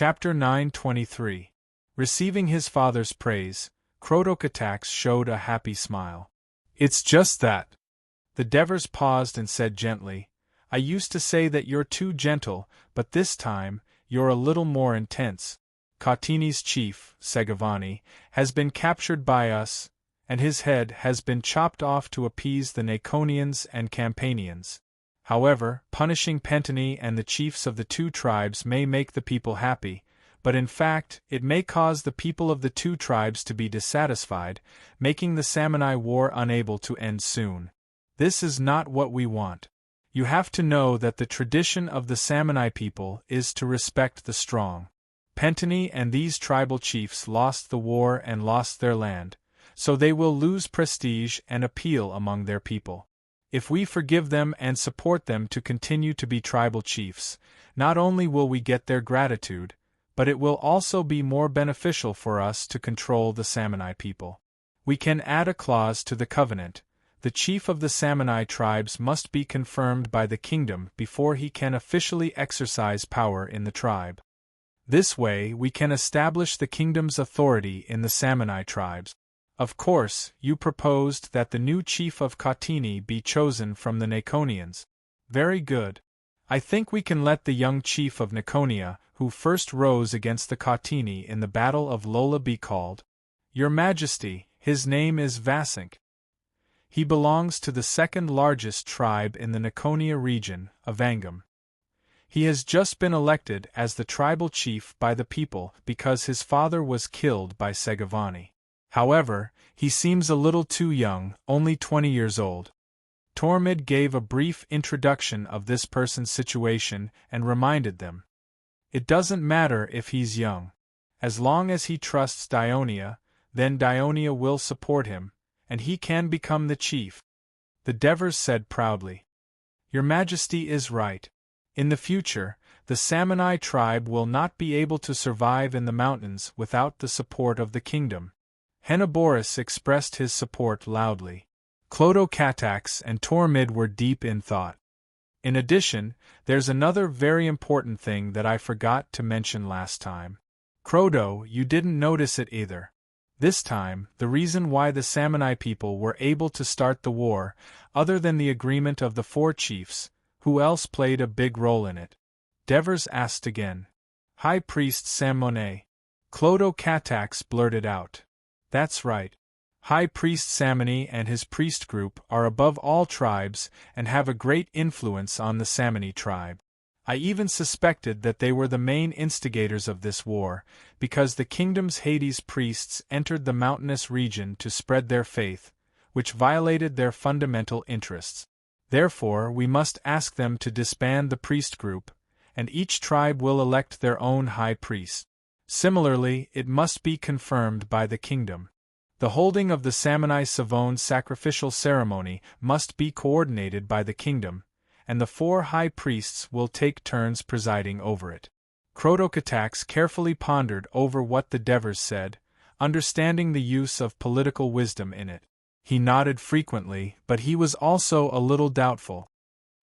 Chapter 9:23. Receiving his father's praise, Crotocatax showed a happy smile. It's just that. The Devers paused and said gently, I used to say that you're too gentle, but this time, you're a little more intense. Cottini's chief, Segavani, has been captured by us, and his head has been chopped off to appease the Naconians and Campanians. However, punishing Pentini and the chiefs of the two tribes may make the people happy, but in fact, it may cause the people of the two tribes to be dissatisfied, making the Samanai War unable to end soon. This is not what we want. You have to know that the tradition of the Samanai people is to respect the strong. Pentini and these tribal chiefs lost the war and lost their land, so they will lose prestige and appeal among their people. If we forgive them and support them to continue to be tribal chiefs, not only will we get their gratitude, but it will also be more beneficial for us to control the Samanai people. We can add a clause to the covenant. The chief of the Samanai tribes must be confirmed by the kingdom before he can officially exercise power in the tribe. This way we can establish the kingdom's authority in the Samanai tribes. Of course, you proposed that the new chief of Cottini be chosen from the Naconians. Very good. I think we can let the young chief of Naconia, who first rose against the Cottini in the Battle of Lola, be called. Your Majesty, his name is Vasink. He belongs to the second largest tribe in the Naconia region, Avangam. He has just been elected as the tribal chief by the people because his father was killed by Segavani. However, he seems a little too young, only 20 years old. Tormid gave a brief introduction of this person's situation and reminded them. It doesn't matter if he's young. As long as he trusts Dionia, then Dionia will support him, and he can become the chief. The Devers said proudly. Your Majesty is right. In the future, the Samanai tribe will not be able to survive in the mountains without the support of the kingdom. Henneborus expressed his support loudly. Clotocatax and Tormid were deep in thought. In addition, there's another very important thing that I forgot to mention last time. Crodo, you didn't notice it either. This time, the reason why the Samanai people were able to start the war, other than the agreement of the four chiefs, who else played a big role in it? Devers asked again. High Priest Samone. Clotocatax blurted out. That's right. High Priest Samani and his priest group are above all tribes and have a great influence on the Samani tribe. I even suspected that they were the main instigators of this war, because the kingdom's Hades priests entered the mountainous region to spread their faith, which violated their fundamental interests. Therefore, we must ask them to disband the priest group, and each tribe will elect their own high priest. Similarly, it must be confirmed by the kingdom. The holding of the Samanai Savone sacrificial ceremony must be coordinated by the kingdom, and the four high priests will take turns presiding over it. Crotocatax carefully pondered over what the Devers said, understanding the use of political wisdom in it. He nodded frequently, but he was also a little doubtful.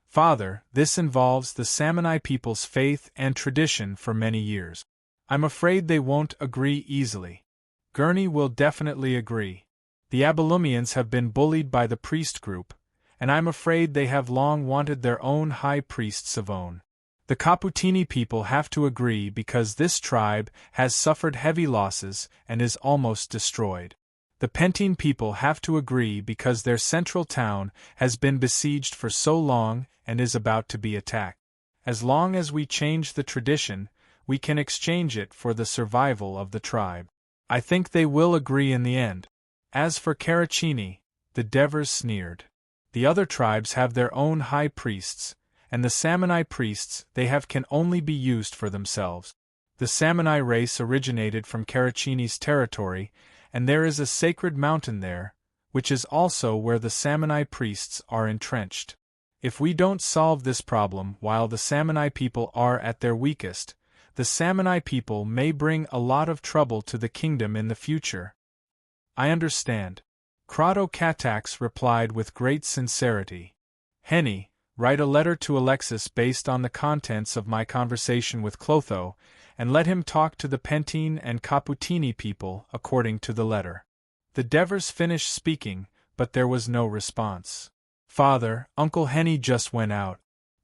Father, this involves the Samanai people's faith and tradition for many years. I'm afraid they won't agree easily. Gurney will definitely agree. The Abelumians have been bullied by the priest group, and I'm afraid they have long wanted their own high priest Savone. The Caputini people have to agree because this tribe has suffered heavy losses and is almost destroyed. The Pentine people have to agree because their central town has been besieged for so long and is about to be attacked. As long as we change the tradition, we can exchange it for the survival of the tribe. I think they will agree in the end. As for Caracini, the Devers sneered. The other tribes have their own high priests, and the Samanai priests they have can only be used for themselves. The Samanai race originated from Caracini's territory, and there is a sacred mountain there, which is also where the Samanai priests are entrenched. If we don't solve this problem while the Samanai people are at their weakest, the Samanai people may bring a lot of trouble to the kingdom in the future. I understand. Crotocatax replied with great sincerity. Henny, write a letter to Alexis based on the contents of my conversation with Clotho, and let him talk to the Pentine and Caputini people according to the letter. The Devers finished speaking, but there was no response. Father, Uncle Henny just went out.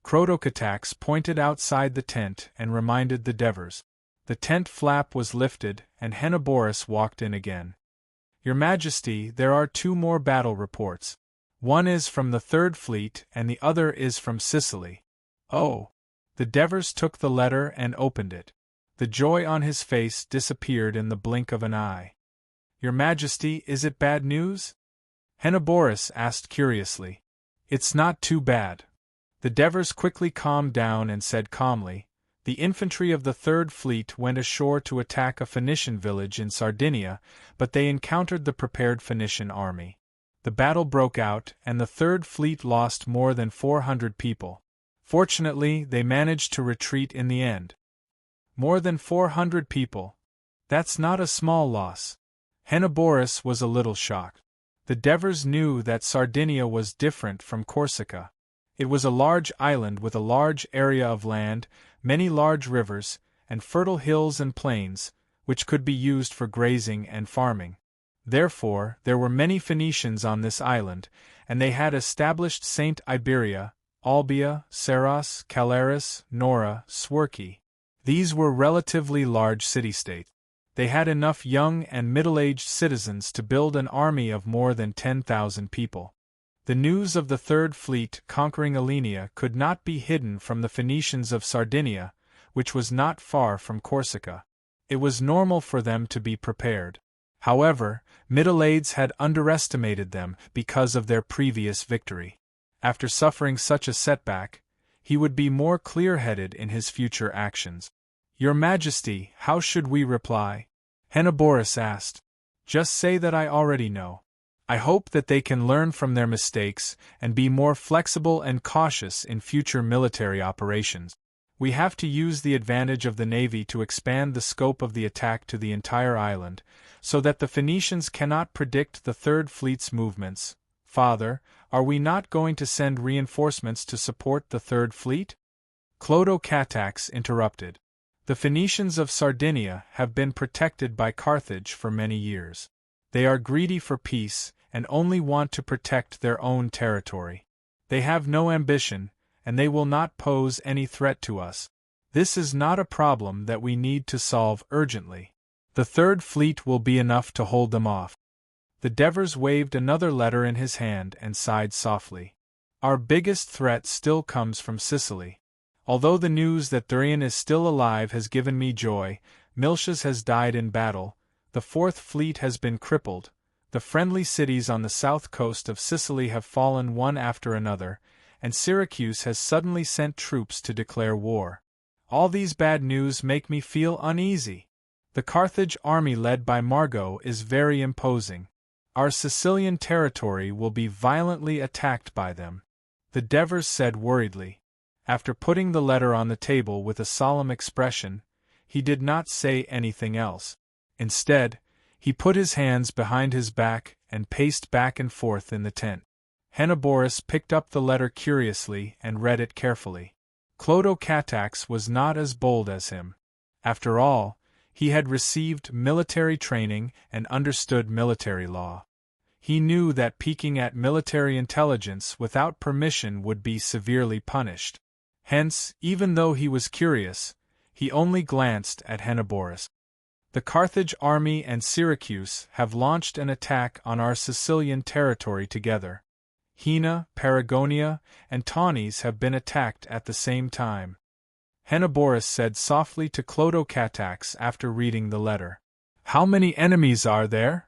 Crotocatax pointed outside the tent and reminded the Devers. The tent flap was lifted, and Henneborus walked in again. Your Majesty, there are 2 more battle reports. One is from the Third Fleet and the other is from Sicily. Oh! The Devers took the letter and opened it. The joy on his face disappeared in the blink of an eye. Your Majesty, is it bad news? Henneborus asked curiously. It's not too bad. The Devers quickly calmed down and said calmly, the infantry of the Third Fleet went ashore to attack a Phoenician village in Sardinia, but they encountered the prepared Phoenician army. The battle broke out, and the Third Fleet lost more than 400 people. Fortunately, they managed to retreat in the end. More than 400 people. That's not a small loss. Henneborus was a little shocked. The Devers knew that Sardinia was different from Corsica. It was a large island with a large area of land, many large rivers, and fertile hills and plains, which could be used for grazing and farming. Therefore, there were many Phoenicians on this island, and they had established St. Iberia, Albia, Saros, Calaris, Nora, Swerki. These were relatively large city-states. They had enough young and middle-aged citizens to build an army of more than 10,000 people. The news of the Third Fleet conquering Alenia could not be hidden from the Phoenicians of Sardinia, which was not far from Corsica. It was normal for them to be prepared. However, Middle-Aides had underestimated them because of their previous victory. After suffering such a setback, he would be more clear-headed in his future actions. Your Majesty, how should we reply? Henneborus asked. Just say that I already know. I hope that they can learn from their mistakes and be more flexible and cautious in future military operations. We have to use the advantage of the Navy to expand the scope of the attack to the entire island, so that the Phoenicians cannot predict the Third Fleet's movements. Father, are we not going to send reinforcements to support the Third Fleet? Clotocatax interrupted. The Phoenicians of Sardinia have been protected by Carthage for many years. They are greedy for peace and only want to protect their own territory. They have no ambition, and they will not pose any threat to us. This is not a problem that we need to solve urgently. The Third Fleet will be enough to hold them off. The Devers waved another letter in his hand and sighed softly. Our biggest threat still comes from Sicily. Although the news that Thurian is still alive has given me joy, Miltias has died in battle, the Fourth Fleet has been crippled, the friendly cities on the south coast of Sicily have fallen one after another, and Syracuse has suddenly sent troops to declare war. All these bad news make me feel uneasy. The Carthage army led by Margot is very imposing. Our Sicilian territory will be violently attacked by them. The Devers said worriedly. After putting the letter on the table with a solemn expression, he did not say anything else. Instead, he put his hands behind his back and paced back and forth in the tent. Henneborus picked up the letter curiously and read it carefully. Clotocatax was not as bold as him. After all, he had received military training and understood military law. He knew that peeking at military intelligence without permission would be severely punished. Hence, even though he was curious, he only glanced at Henneborus. The Carthage army and Syracuse have launched an attack on our Sicilian territory together. Hena, Paragonia, and Taunus have been attacked at the same time. Henneborus said softly to Clotocatax after reading the letter. How many enemies are there?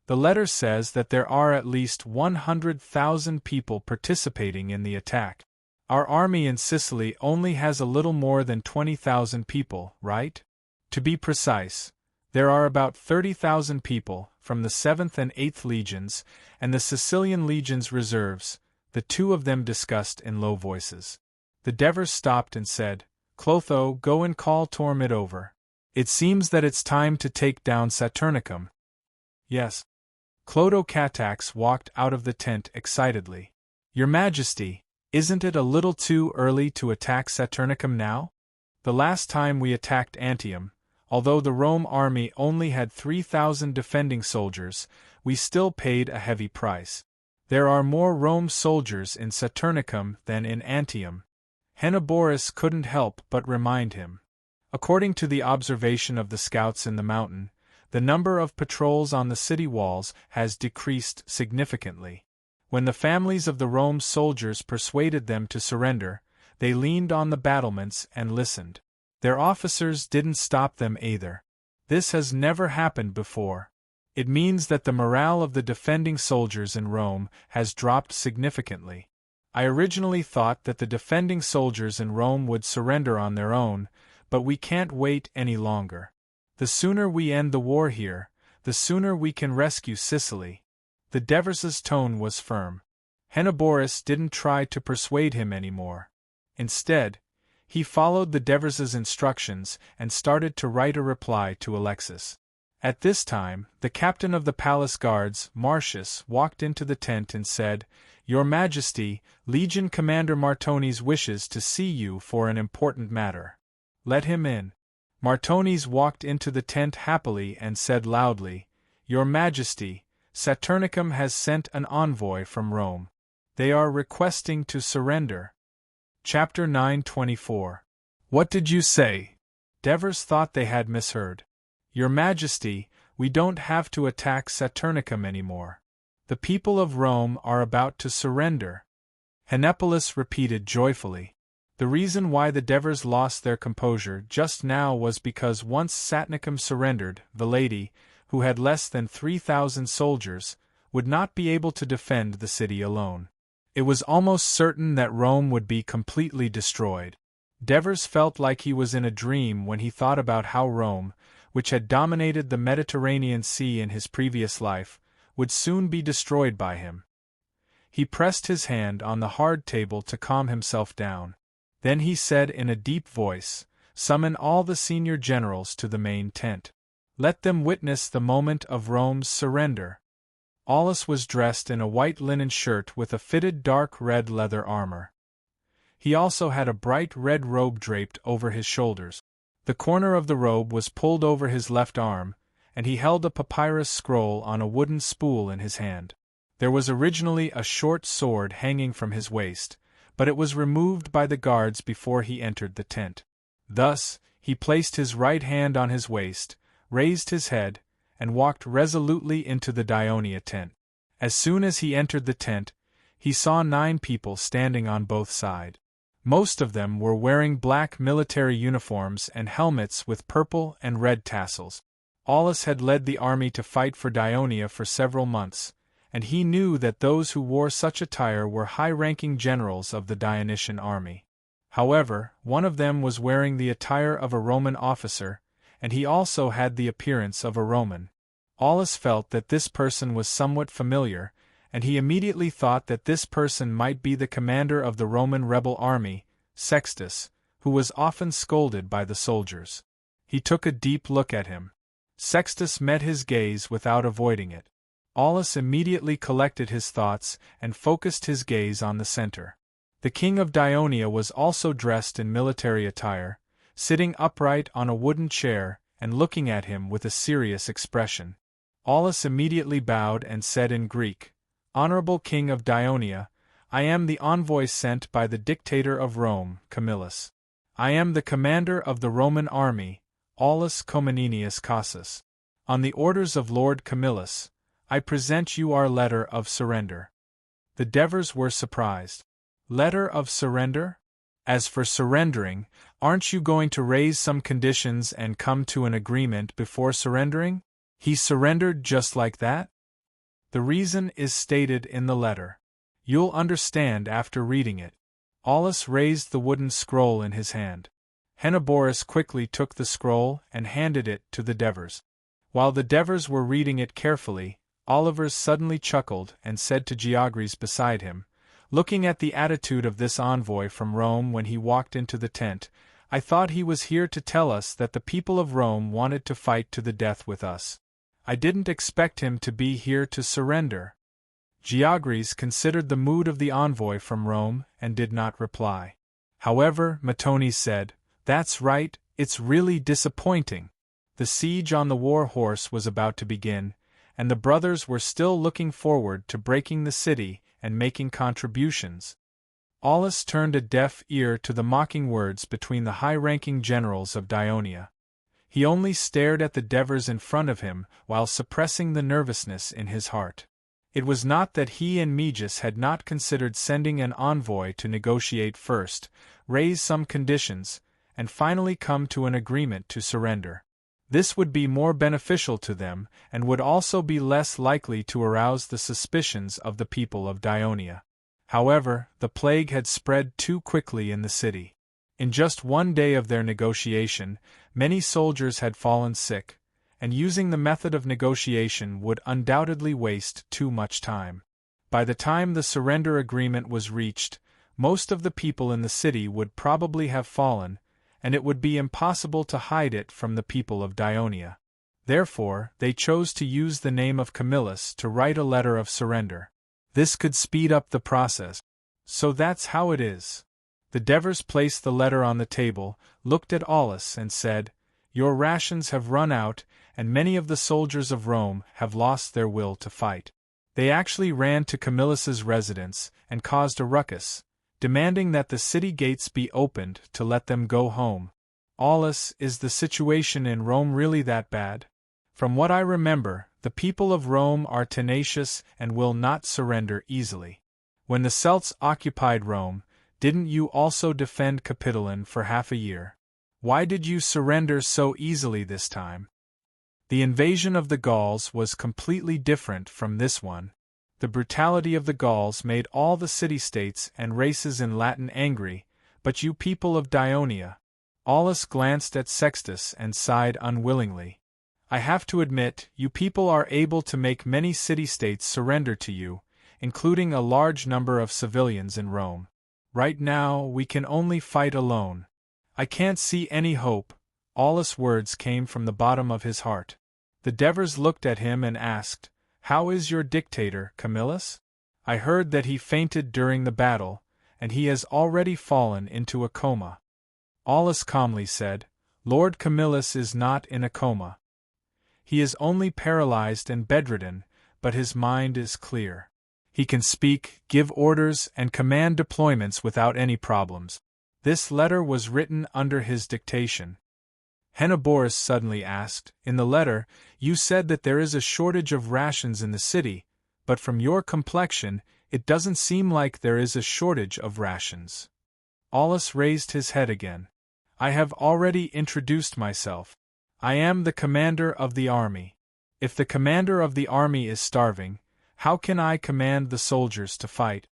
The letter says that there are at least 100,000 people participating in the attack. Our army in Sicily only has a little more than 20,000 people, right? To be precise, there are about 30,000 people from the 7th and 8th legions and the Sicilian legion's reserves, the two of them discussed in low voices. The Devers stopped and said, Clotho, go and call Tormid over. It seems that it's time to take down Saturnicum. Yes. Clotocatax walked out of the tent excitedly. Your Majesty, isn't it a little too early to attack Saturnicum now? The last time we attacked Antium, although the Rome army only had 3,000 defending soldiers, we still paid a heavy price. There are more Rome soldiers in Saturnicum than in Antium. Henoborus couldn't help but remind him. According to the observation of the scouts in the mountain, the number of patrols on the city walls has decreased significantly. When the families of the Rome soldiers persuaded them to surrender, they leaned on the battlements and listened. Their officers didn't stop them either. This has never happened before. It means that the morale of the defending soldiers in Rome has dropped significantly. I originally thought that the defending soldiers in Rome would surrender on their own, but we can't wait any longer. The sooner we end the war here, the sooner we can rescue Sicily. The Devers' tone was firm. Henoborus didn't try to persuade him anymore. Instead, he followed the Devers' instructions and started to write a reply to Alexis. At this time, the captain of the palace guards, Marcius, walked into the tent and said, "Your Majesty, Legion Commander Martones wishes to see you for an important matter." "Let him in." Martones walked into the tent happily and said loudly, "Your Majesty, Saturnicum has sent an envoy from Rome. They are requesting to surrender." Chapter 9:24. What did you say? Devers thought they had misheard. "Your Majesty, we don't have to attack Saturnicum anymore. The people of Rome are about to surrender." Henopolis repeated joyfully. The reason why the Devers lost their composure just now was because once Saturnicum surrendered, the lady, who had less than 3,000 soldiers, would not be able to defend the city alone. It was almost certain that Rome would be completely destroyed. Devers felt like he was in a dream when he thought about how Rome, which had dominated the Mediterranean Sea in his previous life, would soon be destroyed by him. He pressed his hand on the hard table to calm himself down. Then he said in a deep voice, "Summon all the senior generals to the main tent. Let them witness the moment of Rome's surrender." Aulus was dressed in a white linen shirt with a fitted dark red leather armor. He also had a bright red robe draped over his shoulders. The corner of the robe was pulled over his left arm, and he held a papyrus scroll on a wooden spool in his hand. There was originally a short sword hanging from his waist, but it was removed by the guards before he entered the tent. Thus, he placed his right hand on his waist, raised his head, and walked resolutely into the Dionia tent. As soon as he entered the tent, he saw 9 people standing on both sides. Most of them were wearing black military uniforms and helmets with purple and red tassels. Aulus had led the army to fight for Dionia for several months, and he knew that those who wore such attire were high-ranking generals of the Dionysian army. However, one of them was wearing the attire of a Roman officer, and he also had the appearance of a Roman. Aulus felt that this person was somewhat familiar, and he immediately thought that this person might be the commander of the Roman rebel army, Sextus, who was often scolded by the soldiers. He took a deep look at him. Sextus met his gaze without avoiding it. Aulus immediately collected his thoughts and focused his gaze on the center. The king of Dionia was also dressed in military attire, sitting upright on a wooden chair and looking at him with a serious expression. Aulus immediately bowed and said in Greek, "Honorable King of Dionia, I am the envoy sent by the dictator of Rome, Camillus. I am the commander of the Roman army, Aulus Comnenius Casus. On the orders of Lord Camillus, I present you our letter of surrender." The Devers were surprised. "Letter of surrender? As for surrendering, aren't you going to raise some conditions and come to an agreement before surrendering?" He surrendered just like that? The reason is stated in the letter. You'll understand after reading it. Aulus raised the wooden scroll in his hand. Henoborus quickly took the scroll and handed it to the Devers. While the Devers were reading it carefully, Olivers suddenly chuckled and said to Geogris beside him, "Looking at the attitude of this envoy from Rome when he walked into the tent, I thought he was here to tell us that the people of Rome wanted to fight to the death with us. I didn't expect him to be here to surrender." Geogris considered the mood of the envoy from Rome and did not reply. However, Matones said, That's right, it's really disappointing. The siege on the war horse was about to begin, and the brothers were still looking forward to breaking the city and making contributions. Aulus turned a deaf ear to the mocking words between the high-ranking generals of Dionia. He only stared at the Devers in front of him while suppressing the nervousness in his heart. It was not that he and Meges had not considered sending an envoy to negotiate first, raise some conditions, and finally come to an agreement to surrender. This would be more beneficial to them and would also be less likely to arouse the suspicions of the people of Dionia. However, the plague had spread too quickly in the city. In just one day of their negotiation, many soldiers had fallen sick, and using the method of negotiation would undoubtedly waste too much time. By the time the surrender agreement was reached, most of the people in the city would probably have fallen, and it would be impossible to hide it from the people of Dionia. Therefore, they chose to use the name of Camillus to write a letter of surrender. This could speed up the process. So that's how it is. The Devers placed the letter on the table, looked at Aulus and said, "Your rations have run out, and many of the soldiers of Rome have lost their will to fight." They actually ran to Camillus's residence and caused a ruckus, demanding that the city gates be opened to let them go home. Aulus, is the situation in Rome really that bad? From what I remember, the people of Rome are tenacious and will not surrender easily. When the Celts occupied Rome, didn't you also defend Capitoline for half a year? Why did you surrender so easily this time? The invasion of the Gauls was completely different from this one. The brutality of the Gauls made all the city-states and races in Latin angry, but you people of Dionia— Aulus glanced at Sextus and sighed unwillingly. I have to admit, you people are able to make many city-states surrender to you, including a large number of civilians in Rome. Right now, we can only fight alone. I can't see any hope. Aulus' words came from the bottom of his heart. The Devers looked at him and asked, "How is your dictator, Camillus? I heard that he fainted during the battle, and he has already fallen into a coma." Aulus calmly said, "Lord Camillus is not in a coma. He is only paralyzed and bedridden, but his mind is clear. He can speak, give orders, and command deployments without any problems." This letter was written under his dictation. Henoborus suddenly asked, "In the letter, you said that there is a shortage of rations in the city, but from your complexion, it doesn't seem like there is a shortage of rations." Aulus raised his head again. "I have already introduced myself. I am the commander of the army. If the commander of the army is starving, how can I command the soldiers to fight?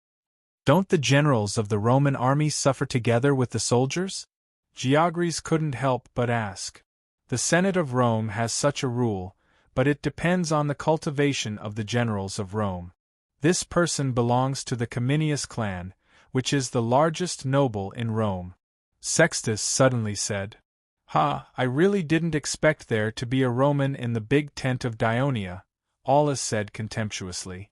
Don't the generals of the Roman army suffer together with the soldiers?" Georges couldn't help but ask. The Senate of Rome has such a rule, but it depends on the cultivation of the generals of Rome. This person belongs to the Cominius clan, which is the largest noble in Rome. Sextus suddenly said, "Ha, I really didn't expect there to be a Roman in the big tent of Dionia," Aulus said contemptuously.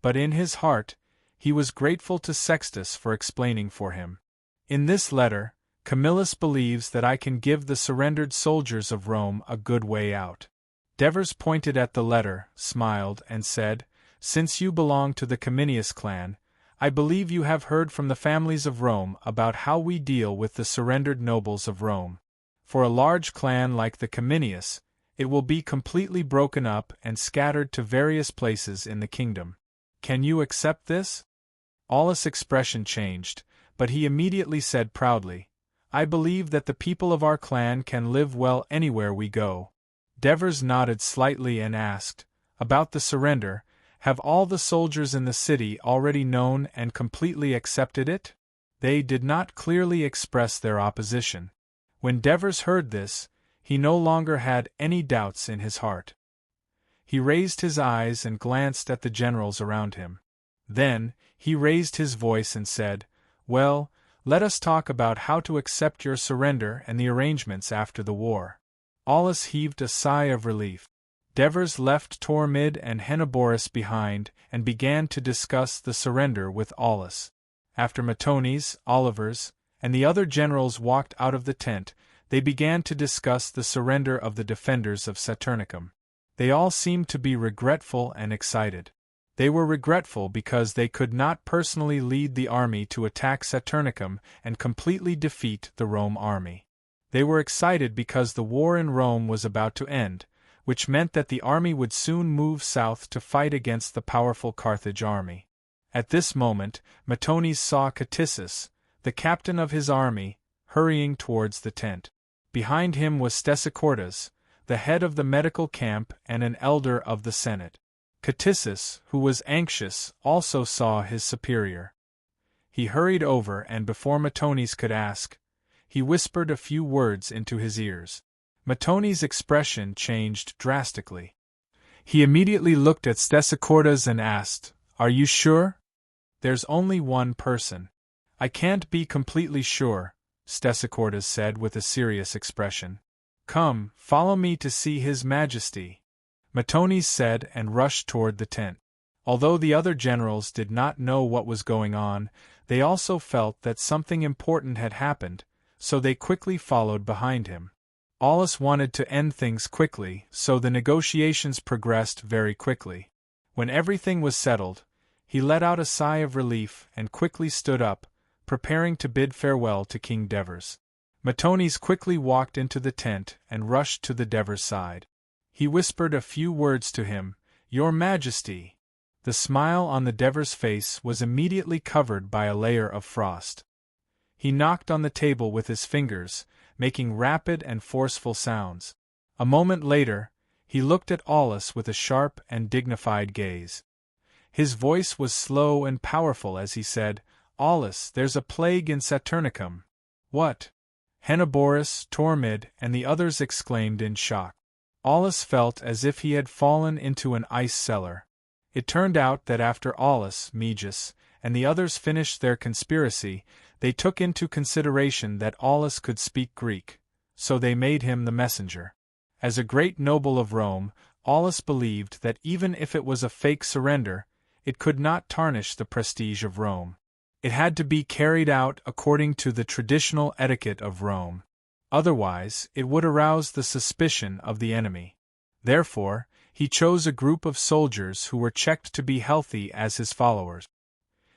But in his heart, he was grateful to Sextus for explaining for him. "In this letter, Camillus believes that I can give the surrendered soldiers of Rome a good way out." Devers pointed at the letter, smiled, and said, "Since you belong to the Cominius clan, I believe you have heard from the families of Rome about how we deal with the surrendered nobles of Rome. For a large clan like the Cominius, it will be completely broken up and scattered to various places in the kingdom. Can you accept this?" Aulus' expression changed, but he immediately said proudly, "I believe that the people of our clan can live well anywhere we go." Devers nodded slightly and asked, "About the surrender, have all the soldiers in the city already known and completely accepted it?" They did not clearly express their opposition. When Devers heard this, he no longer had any doubts in his heart. He raised his eyes and glanced at the generals around him. Then, he raised his voice and said, "Well, let us talk about how to accept your surrender and the arrangements after the war." Aulus heaved a sigh of relief. Devers left Tormid and Henoborus behind and began to discuss the surrender with Aulus. After Matones, Olivers, and the other generals walked out of the tent, they began to discuss the surrender of the defenders of Saturnicum. They all seemed to be regretful and excited. They were regretful because they could not personally lead the army to attack Saturnicum and completely defeat the Rome army. They were excited because the war in Rome was about to end, which meant that the army would soon move south to fight against the powerful Carthage army. At this moment, Matones saw Catissus, the captain of his army, hurrying towards the tent. Behind him was Stesichordas, the head of the medical camp and an elder of the Senate. Catissus, who was anxious, also saw his superior. He hurried over and before Matones could ask, he whispered a few words into his ears. Matones' expression changed drastically. He immediately looked at Stesichordas and asked, "Are you sure?" "There's only one person." "I can't be completely sure," Stesichordas said with a serious expression. "Come, follow me to see His Majesty," Matones said and rushed toward the tent. Although the other generals did not know what was going on, they also felt that something important had happened, so they quickly followed behind him. Aulus wanted to end things quickly, so the negotiations progressed very quickly. When everything was settled, he let out a sigh of relief and quickly stood up, preparing to bid farewell to King Devers. Matones quickly walked into the tent and rushed to the Devers side. He whispered a few words to him, "Your Majesty." The smile on the Devers' face was immediately covered by a layer of frost. He knocked on the table with his fingers, making rapid and forceful sounds. A moment later, he looked at Aulus with a sharp and dignified gaze. His voice was slow and powerful as he said, "Aulus, there's a plague in Saturnicum." "What?" Henoborus, Tormid, and the others exclaimed in shock. Aulus felt as if he had fallen into an ice cellar. It turned out that after Aulus, Meges, and the others finished their conspiracy, they took into consideration that Aulus could speak Greek, so they made him the messenger. As a great noble of Rome, Aulus believed that even if it was a fake surrender, it could not tarnish the prestige of Rome. It had to be carried out according to the traditional etiquette of Rome. Otherwise, it would arouse the suspicion of the enemy. Therefore, he chose a group of soldiers who were checked to be healthy as his followers.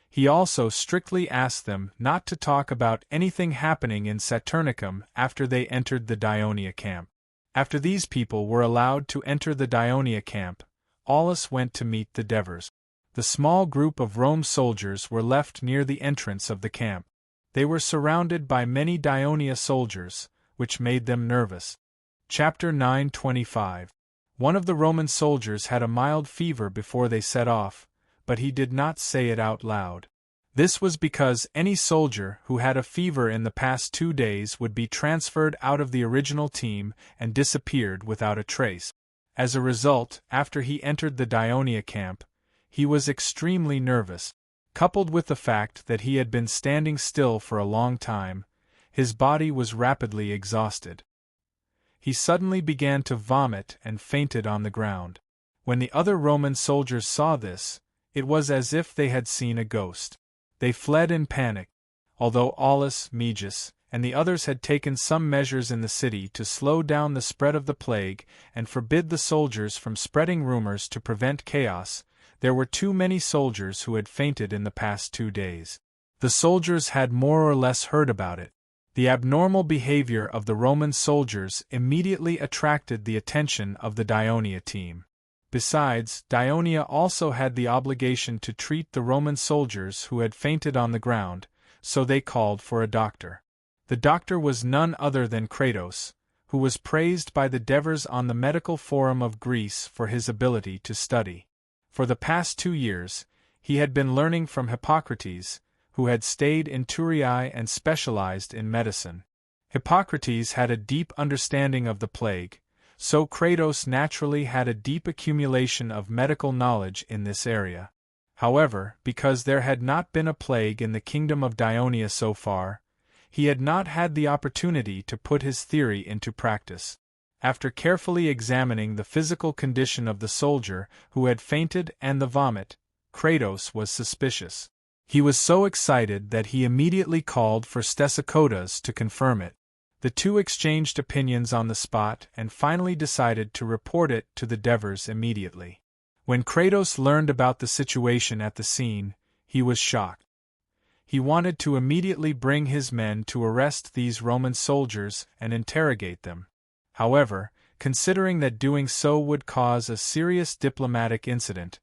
He also strictly asked them not to talk about anything happening in Saturnicum after they entered the Daionia camp. After these people were allowed to enter the Daionia camp, Aulus went to meet the Devers. The small group of Rome soldiers were left near the entrance of the camp. They were surrounded by many Daionia soldiers, which made them nervous. Chapter 9:25. One of the Roman soldiers had a mild fever before they set off, but he did not say it out loud. This was because any soldier who had a fever in the past 2 days would be transferred out of the original team and disappeared without a trace. As a result, after he entered the Daionia camp, he was extremely nervous. Coupled with the fact that he had been standing still for a long time, his body was rapidly exhausted. He suddenly began to vomit and fainted on the ground. When the other Roman soldiers saw this, it was as if they had seen a ghost. They fled in panic. Although Aulus, Meges, and the others had taken some measures in the city to slow down the spread of the plague and forbid the soldiers from spreading rumors to prevent chaos, there were too many soldiers who had fainted in the past 2 days. The soldiers had more or less heard about it. The abnormal behavior of the Roman soldiers immediately attracted the attention of the Daionia team. Besides, Daionia also had the obligation to treat the Roman soldiers who had fainted on the ground, so they called for a doctor. The doctor was none other than Kratos, who was praised by the Devers on the Medical Forum of Greece for his ability to study. For the past 2 years, he had been learning from Hippocrates, who had stayed in Turiae and specialized in medicine. Hippocrates had a deep understanding of the plague, so Kratos naturally had a deep accumulation of medical knowledge in this area. However, because there had not been a plague in the kingdom of Daionia so far, he had not had the opportunity to put his theory into practice. After carefully examining the physical condition of the soldier who had fainted and the vomit, Kratos was suspicious. He was so excited that he immediately called for Stesichodas to confirm it. The two exchanged opinions on the spot and finally decided to report it to the Devers immediately. When Kratos learned about the situation at the scene, he was shocked. He wanted to immediately bring his men to arrest these Roman soldiers and interrogate them. However, considering that doing so would cause a serious diplomatic incident,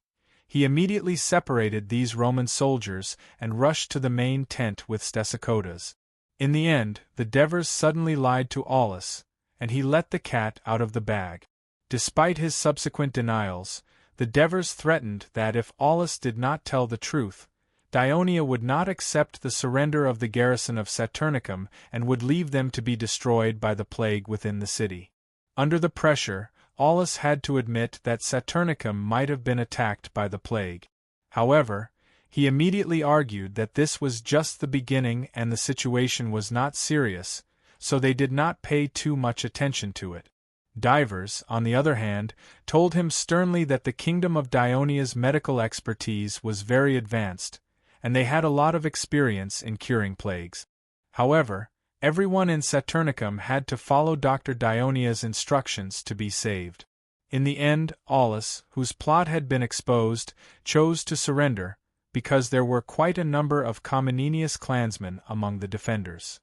he immediately separated these Roman soldiers and rushed to the main tent with Stesichodas. In the end, the Devers suddenly lied to Aulus, and he let the cat out of the bag. Despite his subsequent denials, the Devers threatened that if Aulus did not tell the truth, Daionia would not accept the surrender of the garrison of Saturnicum and would leave them to be destroyed by the plague within the city. Under the pressure, Aulus had to admit that Saturnicum might have been attacked by the plague. However, he immediately argued that this was just the beginning and the situation was not serious, so they did not pay too much attention to it. Divers, on the other hand, told him sternly that the kingdom of Daonia's medical expertise was very advanced, and they had a lot of experience in curing plagues. However, everyone in Saturnicum had to follow Dr. Daonia's instructions to be saved. In the end, Aulus, whose plot had been exposed, chose to surrender, because there were quite a number of Comnenius clansmen among the defenders.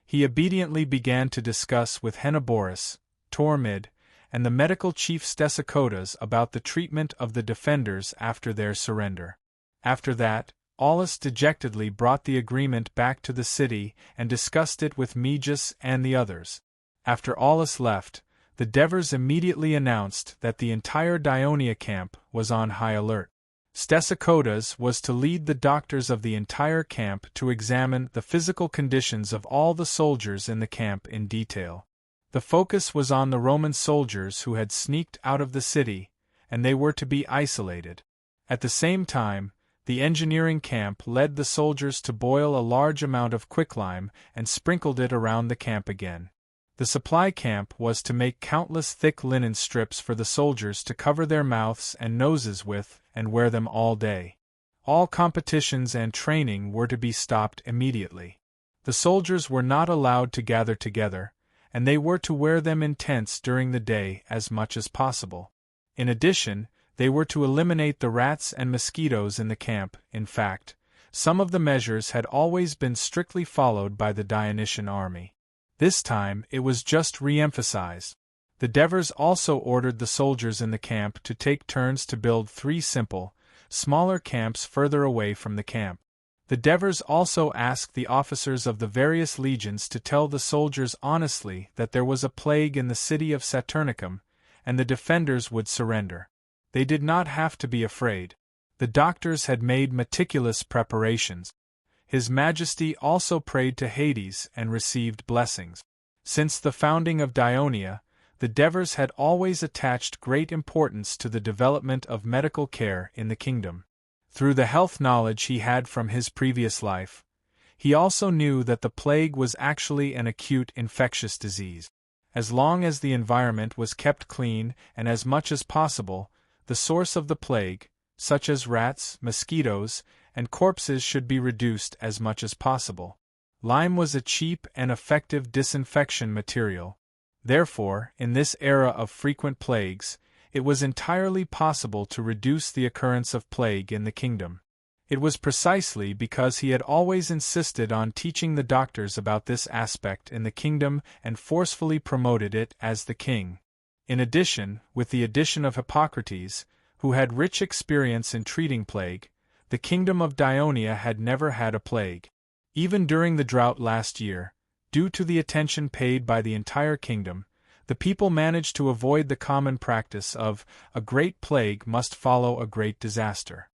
He obediently began to discuss with Henoborus, Tormid, and the medical chief Stesichodas about the treatment of the defenders after their surrender. After that, Aulus dejectedly brought the agreement back to the city and discussed it with Meges and the others. After Aulus left, the Devers immediately announced that the entire Daionia camp was on high alert. Stesichodas was to lead the doctors of the entire camp to examine the physical conditions of all the soldiers in the camp in detail. The focus was on the Roman soldiers who had sneaked out of the city, and they were to be isolated. At the same time, the engineering camp led the soldiers to boil a large amount of quicklime and sprinkled it around the camp again. The supply camp was to make countless thick linen strips for the soldiers to cover their mouths and noses with and wear them all day. All competitions and training were to be stopped immediately. The soldiers were not allowed to gather together, and they were to wear them in tents during the day as much as possible. In addition, they were to eliminate the rats and mosquitoes in the camp. In fact, some of the measures had always been strictly followed by the Dionysian army. This time it was just re-emphasized. The Devers also ordered the soldiers in the camp to take turns to build 3 simple, smaller camps further away from the camp. The Devers also asked the officers of the various legions to tell the soldiers honestly that there was a plague in the city of Saturnicum, and the defenders would surrender. They did not have to be afraid. The doctors had made meticulous preparations. His Majesty also prayed to Hades and received blessings. Since the founding of Daionia, the Devers had always attached great importance to the development of medical care in the kingdom. Through the health knowledge he had from his previous life, he also knew that the plague was actually an acute infectious disease. As long as the environment was kept clean and as much as possible, the source of the plague, such as rats, mosquitoes, and corpses, should be reduced as much as possible. Lime was a cheap and effective disinfection material. Therefore, in this era of frequent plagues, it was entirely possible to reduce the occurrence of plague in the kingdom. It was precisely because he had always insisted on teaching the doctors about this aspect in the kingdom and forcefully promoted it as the king. In addition, with the addition of Hippocrates, who had rich experience in treating plague, the kingdom of Daionia had never had a plague. Even during the drought last year, due to the attention paid by the entire kingdom, the people managed to avoid the common practice of a great plague must follow a great disaster.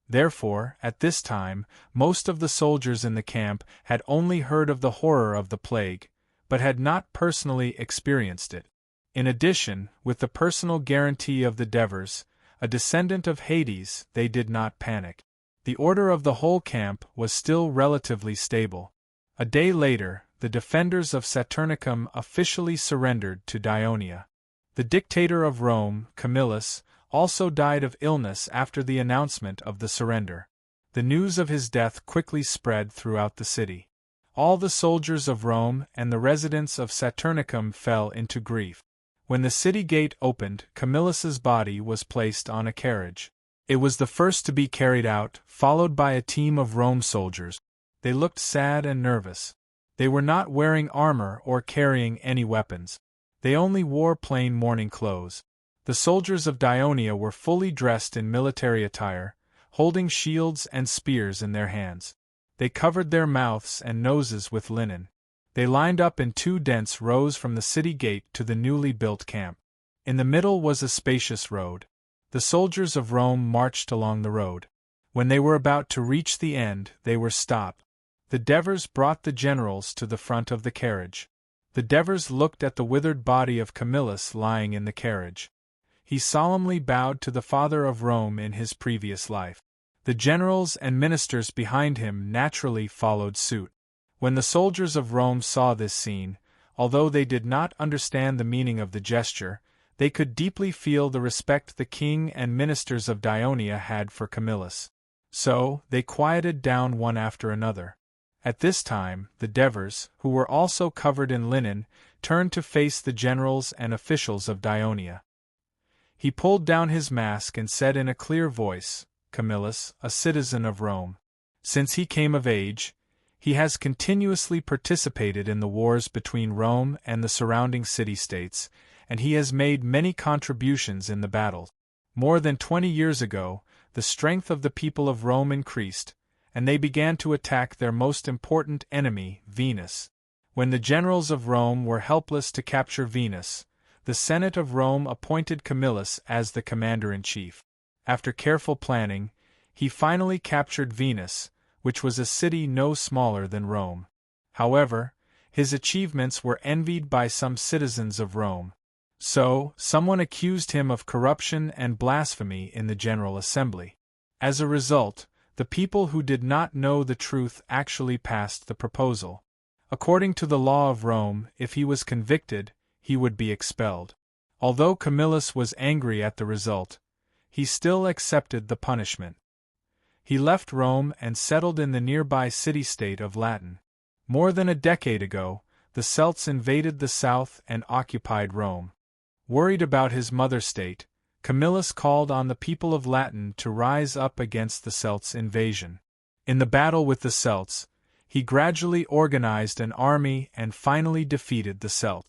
Therefore, at this time, most of the soldiers in the camp had only heard of the horror of the plague, but had not personally experienced it. In addition, with the personal guarantee of the Devers, a descendant of Hades, they did not panic. The order of the whole camp was still relatively stable. A day later, the defenders of Saturnicum officially surrendered to Daionia. The dictator of Rome, Camillus, also died of illness after the announcement of the surrender. The news of his death quickly spread throughout the city. All the soldiers of Rome and the residents of Saturnicum fell into grief. When the city gate opened, Camillus's body was placed on a carriage. It was the first to be carried out, followed by a team of Rome soldiers. They looked sad and nervous. They were not wearing armor or carrying any weapons. They only wore plain mourning clothes. The soldiers of Dionia were fully dressed in military attire, holding shields and spears in their hands. They covered their mouths and noses with linen. They lined up in 2 dense rows from the city gate to the newly built camp. In the middle was a spacious road. The soldiers of Rome marched along the road. When they were about to reach the end, they were stopped. The Devers brought the generals to the front of the carriage. The Devers looked at the withered body of Camillus lying in the carriage. He solemnly bowed to the father of Rome in his previous life. The generals and ministers behind him naturally followed suit. When the soldiers of Rome saw this scene, although they did not understand the meaning of the gesture, they could deeply feel the respect the king and ministers of Dionia had for Camillus. So, they quieted down one after another. At this time, the Devers, who were also covered in linen, turned to face the generals and officials of Dionia. He pulled down his mask and said in a clear voice, "Camillus, a citizen of Rome. Since he came of age, he has continuously participated in the wars between Rome and the surrounding city-states, and he has made many contributions in the battles. More than 20 years ago, the strength of the people of Rome increased, and they began to attack their most important enemy, Venus. When the generals of Rome were helpless to capture Venus, the Senate of Rome appointed Camillus as the commander-in-chief. After careful planning, he finally captured Venus, which was a city no smaller than Rome. However, his achievements were envied by some citizens of Rome. So, someone accused him of corruption and blasphemy in the General Assembly. As a result, the people who did not know the truth actually passed the proposal. According to the law of Rome, if he was convicted, he would be expelled. Although Camillus was angry at the result, he still accepted the punishment. He left Rome and settled in the nearby city-state of Latin. More than a decade ago, the Celts invaded the south and occupied Rome. Worried about his mother state, Camillus called on the people of Latin to rise up against the Celts' invasion. In the battle with the Celts, he gradually organized an army and finally defeated the Celts.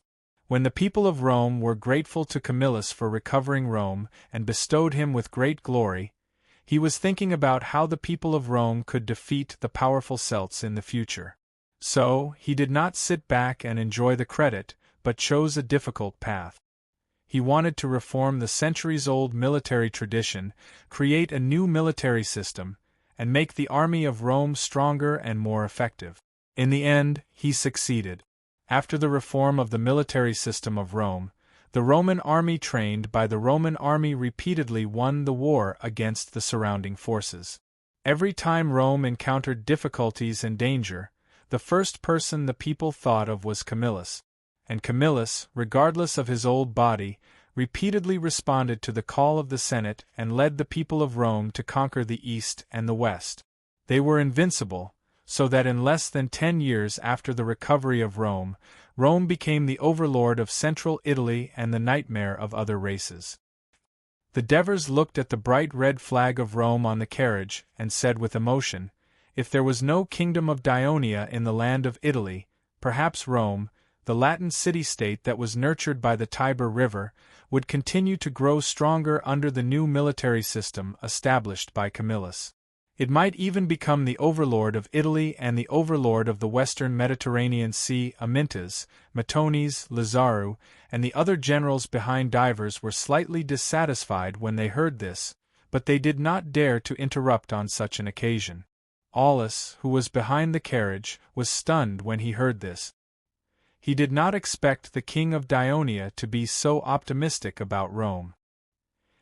When the people of Rome were grateful to Camillus for recovering Rome and bestowed him with great glory, he was thinking about how the people of Rome could defeat the powerful Celts in the future. So, he did not sit back and enjoy the credit, but chose a difficult path. He wanted to reform the centuries-old military tradition, create a new military system, and make the army of Rome stronger and more effective. In the end, he succeeded. After the reform of the military system of Rome, the Roman army trained by the Roman army repeatedly won the war against the surrounding forces. Every time Rome encountered difficulties and danger, the first person the people thought of was Camillus. And Camillus, regardless of his old body, repeatedly responded to the call of the Senate and led the people of Rome to conquer the East and the West. They were invincible, so that in less than 10 years after the recovery of Rome, Rome became the overlord of central Italy and the nightmare of other races. The Devers looked at the bright red flag of Rome on the carriage and said with emotion, "If there was no kingdom of Dionia in the land of Italy, perhaps Rome, the Latin city-state that was nurtured by the Tiber River, would continue to grow stronger under the new military system established by Camillus. It might even become the overlord of Italy and the overlord of the western Mediterranean Sea. Amintas, Matones, Lazaru, and the other generals behind Divers were slightly dissatisfied when they heard this, but they did not dare to interrupt on such an occasion. Aulus, who was behind the carriage, was stunned when he heard this. He did not expect the king of Dionia to be so optimistic about Rome.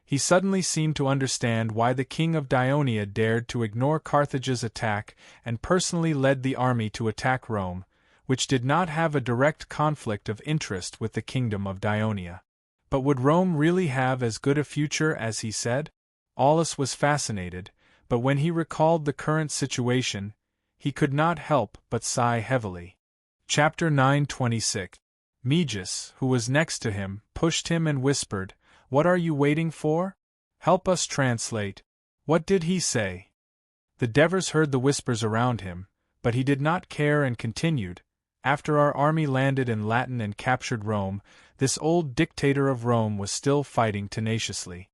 He suddenly seemed to understand why the king of Dionia dared to ignore Carthage's attack and personally led the army to attack Rome, which did not have a direct conflict of interest with the kingdom of Dionia. But would Rome really have as good a future as he said? Aulus was fascinated, but when he recalled the current situation, he could not help but sigh heavily. Chapter 9:26. Meges, who was next to him, pushed him and whispered, "What are you waiting for? Help us translate. What did he say?" The Devers heard the whispers around him, but he did not care and continued, "After our army landed in Latin and captured Rome, this old dictator of Rome was still fighting tenaciously.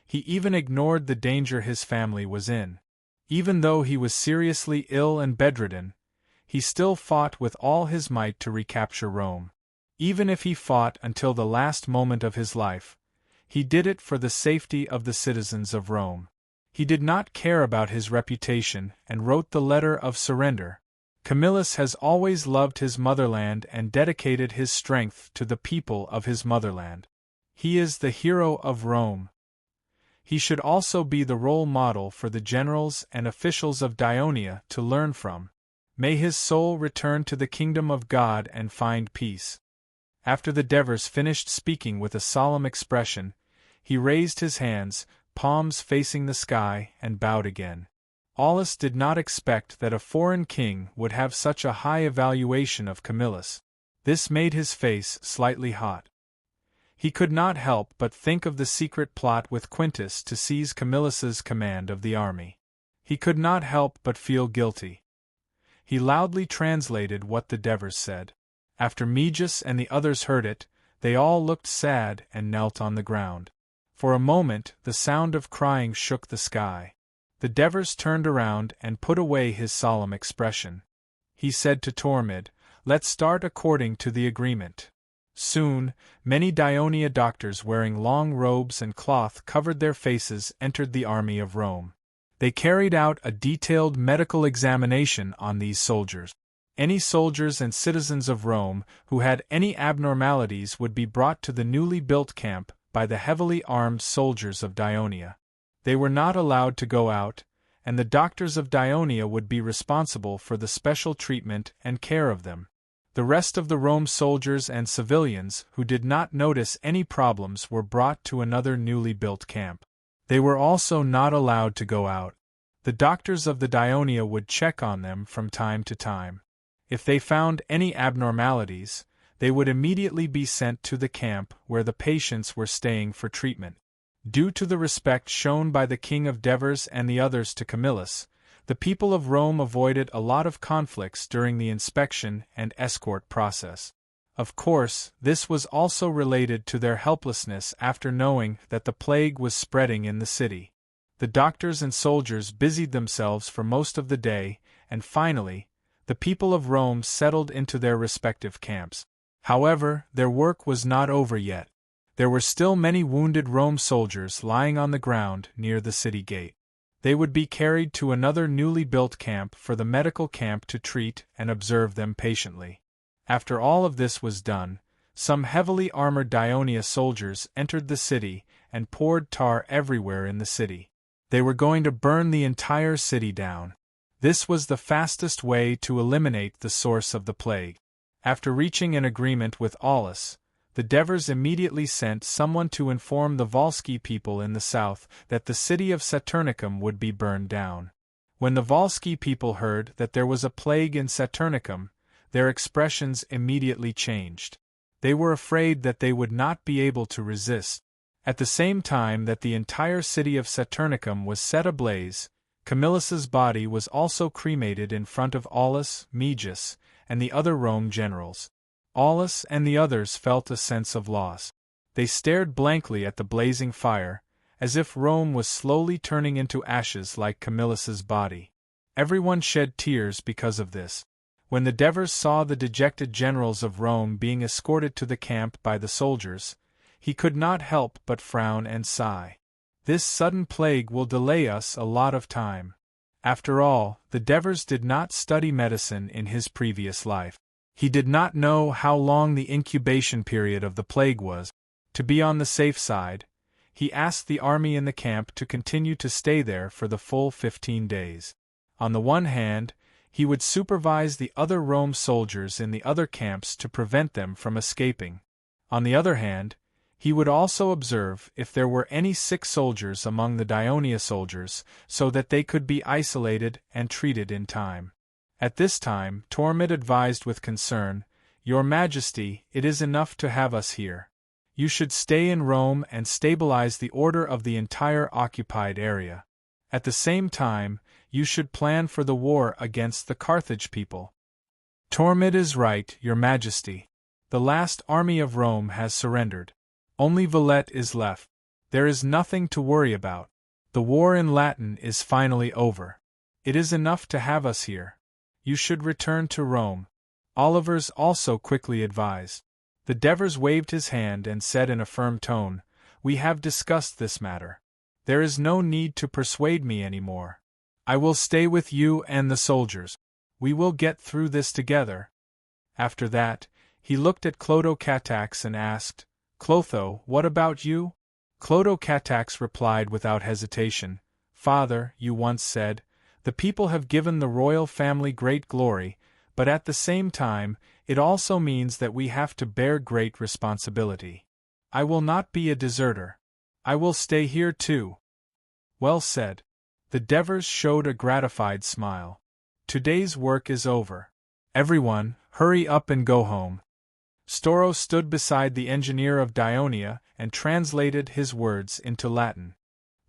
He even ignored the danger his family was in. Even though he was seriously ill and bedridden, he still fought with all his might to recapture Rome. Even if he fought until the last moment of his life, he did it for the safety of the citizens of Rome. He did not care about his reputation and wrote the letter of surrender. Camillus has always loved his motherland and dedicated his strength to the people of his motherland. He is the hero of Rome. He should also be the role model for the generals and officials of Dionia to learn from. May his soul return to the kingdom of God and find peace." After the Devers finished speaking with a solemn expression, he raised his hands, palms facing the sky, and bowed again. Aulus did not expect that a foreign king would have such a high evaluation of Camillus. This made his face slightly hot. He could not help but think of the secret plot with Quintus to seize Camillus's command of the army. He could not help but feel guilty. He loudly translated what the Devers said. After Meges and the others heard it, they all looked sad and knelt on the ground. For a moment the sound of crying shook the sky. The Devers turned around and put away his solemn expression. He said to Tormid, "Let's start according to the agreement." Soon, many Dionia doctors wearing long robes and cloth covered their faces entered the army of Rome. They carried out a detailed medical examination on these soldiers. Any soldiers and citizens of Rome who had any abnormalities would be brought to the newly built camp by the heavily armed soldiers of Dionia. They were not allowed to go out, and the doctors of Dionia would be responsible for the special treatment and care of them. The rest of the Rome soldiers and civilians who did not notice any problems were brought to another newly built camp. They were also not allowed to go out. The doctors of the Dionia would check on them from time to time. If they found any abnormalities, they would immediately be sent to the camp where the patients were staying for treatment. Due to the respect shown by the king of Devers and the others to Camillus, the people of Rome avoided a lot of conflicts during the inspection and escort process. Of course, this was also related to their helplessness after knowing that the plague was spreading in the city. The doctors and soldiers busied themselves for most of the day, and finally, the people of Rome settled into their respective camps. However, their work was not over yet. There were still many wounded Rome soldiers lying on the ground near the city gate. They would be carried to another newly built camp for the medical camp to treat and observe them patiently. After all of this was done, some heavily armored Dionia soldiers entered the city and poured tar everywhere in the city. They were going to burn the entire city down. This was the fastest way to eliminate the source of the plague. After reaching an agreement with Aulus, the Devers immediately sent someone to inform the Volsci people in the south that the city of Saturnicum would be burned down. When the Volsci people heard that there was a plague in Saturnicum, their expressions immediately changed. They were afraid that they would not be able to resist. At the same time that the entire city of Saturnicum was set ablaze, Camillus's body was also cremated in front of Aulus, Meges, and the other Rome generals. Aulus and the others felt a sense of loss. They stared blankly at the blazing fire, as if Rome was slowly turning into ashes like Camillus's body. Everyone shed tears because of this. When the Devers saw the dejected generals of Rome being escorted to the camp by the soldiers, he could not help but frown and sigh. This sudden plague will delay us a lot of time. After all, the Devers did not study medicine in his previous life. He did not know how long the incubation period of the plague was. To be on the safe side, he asked the army in the camp to continue to stay there for the full 15 days. On the one hand, he would supervise the other Rome soldiers in the other camps to prevent them from escaping. On the other hand, He would also observe if there were any sick soldiers among the Dionia soldiers, so that they could be isolated and treated in time. At this time, Tormod advised with concern, "Your Majesty, it is enough to have us here. You should stay in Rome and stabilize the order of the entire occupied area. At the same time, you should plan for the war against the Carthage people." "Tormod is right, Your Majesty. The last army of Rome has surrendered. Only Villette is left. There is nothing to worry about. The war in Latin is finally over. It is enough to have us here. You should return to Rome," Olivers also quickly advised. The Devers waved his hand and said in a firm tone, "We have discussed this matter. There is no need to persuade me any more. I will stay with you and the soldiers. We will get through this together." After that, he looked at Clotho-Catax and asked, "Clotho, what about you?" Clotho-Catax replied without hesitation, "Father, you once said, the people have given the royal family great glory, but at the same time, it also means that we have to bear great responsibility. I will not be a deserter. I will stay here too." "Well said." The Devers showed a gratified smile. "Today's work is over. Everyone, hurry up and go home." Storo stood beside the engineer of Dionia and translated his words into Latin.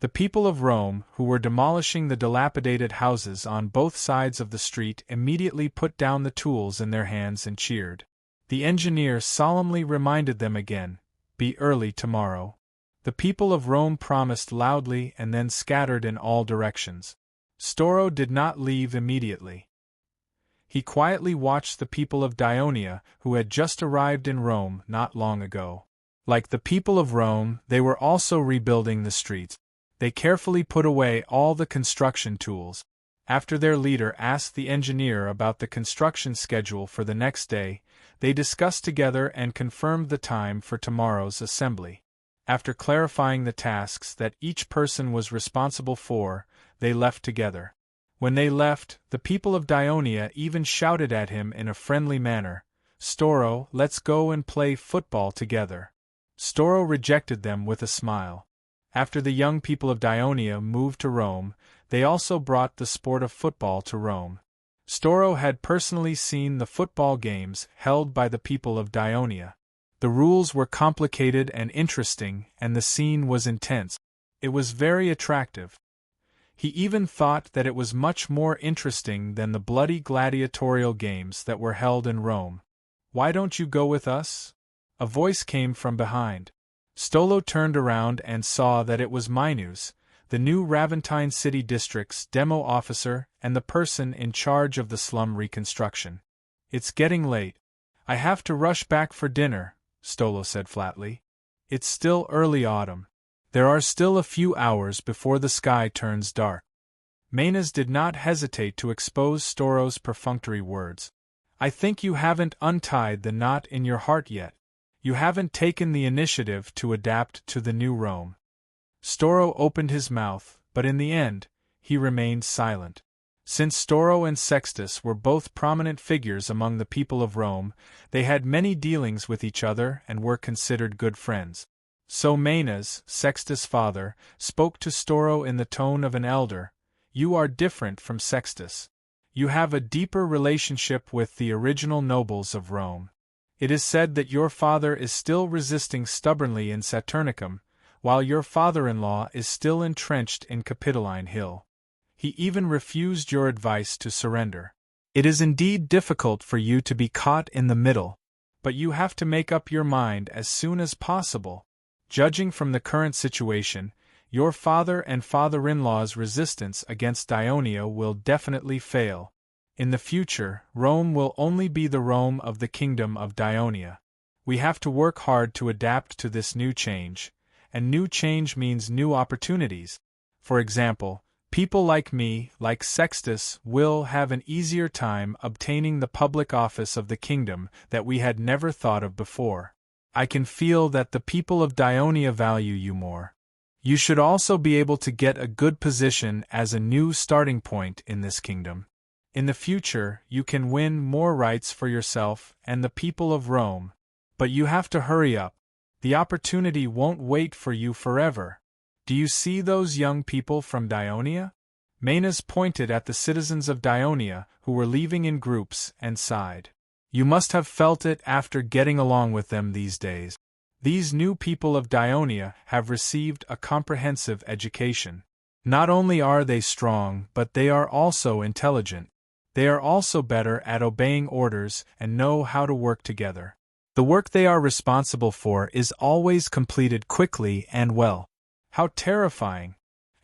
The people of Rome, who were demolishing the dilapidated houses on both sides of the street, immediately put down the tools in their hands and cheered. The engineer solemnly reminded them again, "Be early tomorrow." The people of Rome promised loudly and then scattered in all directions. Storo did not leave immediately. He quietly watched the people of Dionia, who had just arrived in Rome not long ago. Like the people of Rome, they were also rebuilding the streets. They carefully put away all the construction tools. After their leader asked the engineer about the construction schedule for the next day, they discussed together and confirmed the time for tomorrow's assembly. After clarifying the tasks that each person was responsible for, they left together. When they left, the people of Dionia even shouted at him in a friendly manner, "Storo, let's go and play football together." Storo rejected them with a smile. After the young people of Dionia moved to Rome, they also brought the sport of football to Rome. Storo had personally seen the football games held by the people of Dionia. The rules were complicated and interesting, and the scene was intense. It was very attractive. He even thought that it was much more interesting than the bloody gladiatorial games that were held in Rome. "Why don't you go with us?" a voice came from behind. Stolo turned around and saw that it was Minus, the new Raventine City District's demo officer and the person in charge of the slum reconstruction. "It's getting late. I have to rush back for dinner," Stolo said flatly. "It's still early autumn. There are still a few hours before the sky turns dark." Manas did not hesitate to expose Storo's perfunctory words. "I think you haven't untied the knot in your heart yet. You haven't taken the initiative to adapt to the new Rome." Storo opened his mouth, but in the end, he remained silent. Since Storo and Sextus were both prominent figures among the people of Rome, they had many dealings with each other and were considered good friends. So Manas, Sextus' father, spoke to Storo in the tone of an elder, "You are different from Sextus. You have a deeper relationship with the original nobles of Rome. It is said that your father is still resisting stubbornly in Saturnicum, while your father-in-law is still entrenched in Capitoline Hill. He even refused your advice to surrender. It is indeed difficult for you to be caught in the middle, but you have to make up your mind as soon as possible. Judging from the current situation, your father and father-in-law's resistance against Dionia will definitely fail. In the future, Rome will only be the Rome of the Kingdom of Dionia. We have to work hard to adapt to this new change, and new change means new opportunities. For example, people like me, like Sextus, will have an easier time obtaining the public office of the kingdom that we had never thought of before. I can feel that the people of Dionia value you more. You should also be able to get a good position as a new starting point in this kingdom. In the future, you can win more rights for yourself and the people of Rome. But you have to hurry up. The opportunity won't wait for you forever. Do you see those young people from Dionia? Manas pointed at the citizens of Dionia who were leaving in groups and sighed. You must have felt it after getting along with them these days. These new people of Dionia have received a comprehensive education. Not only are they strong, but they are also intelligent. They are also better at obeying orders and know how to work together. The work they are responsible for is always completed quickly and well. How terrifying!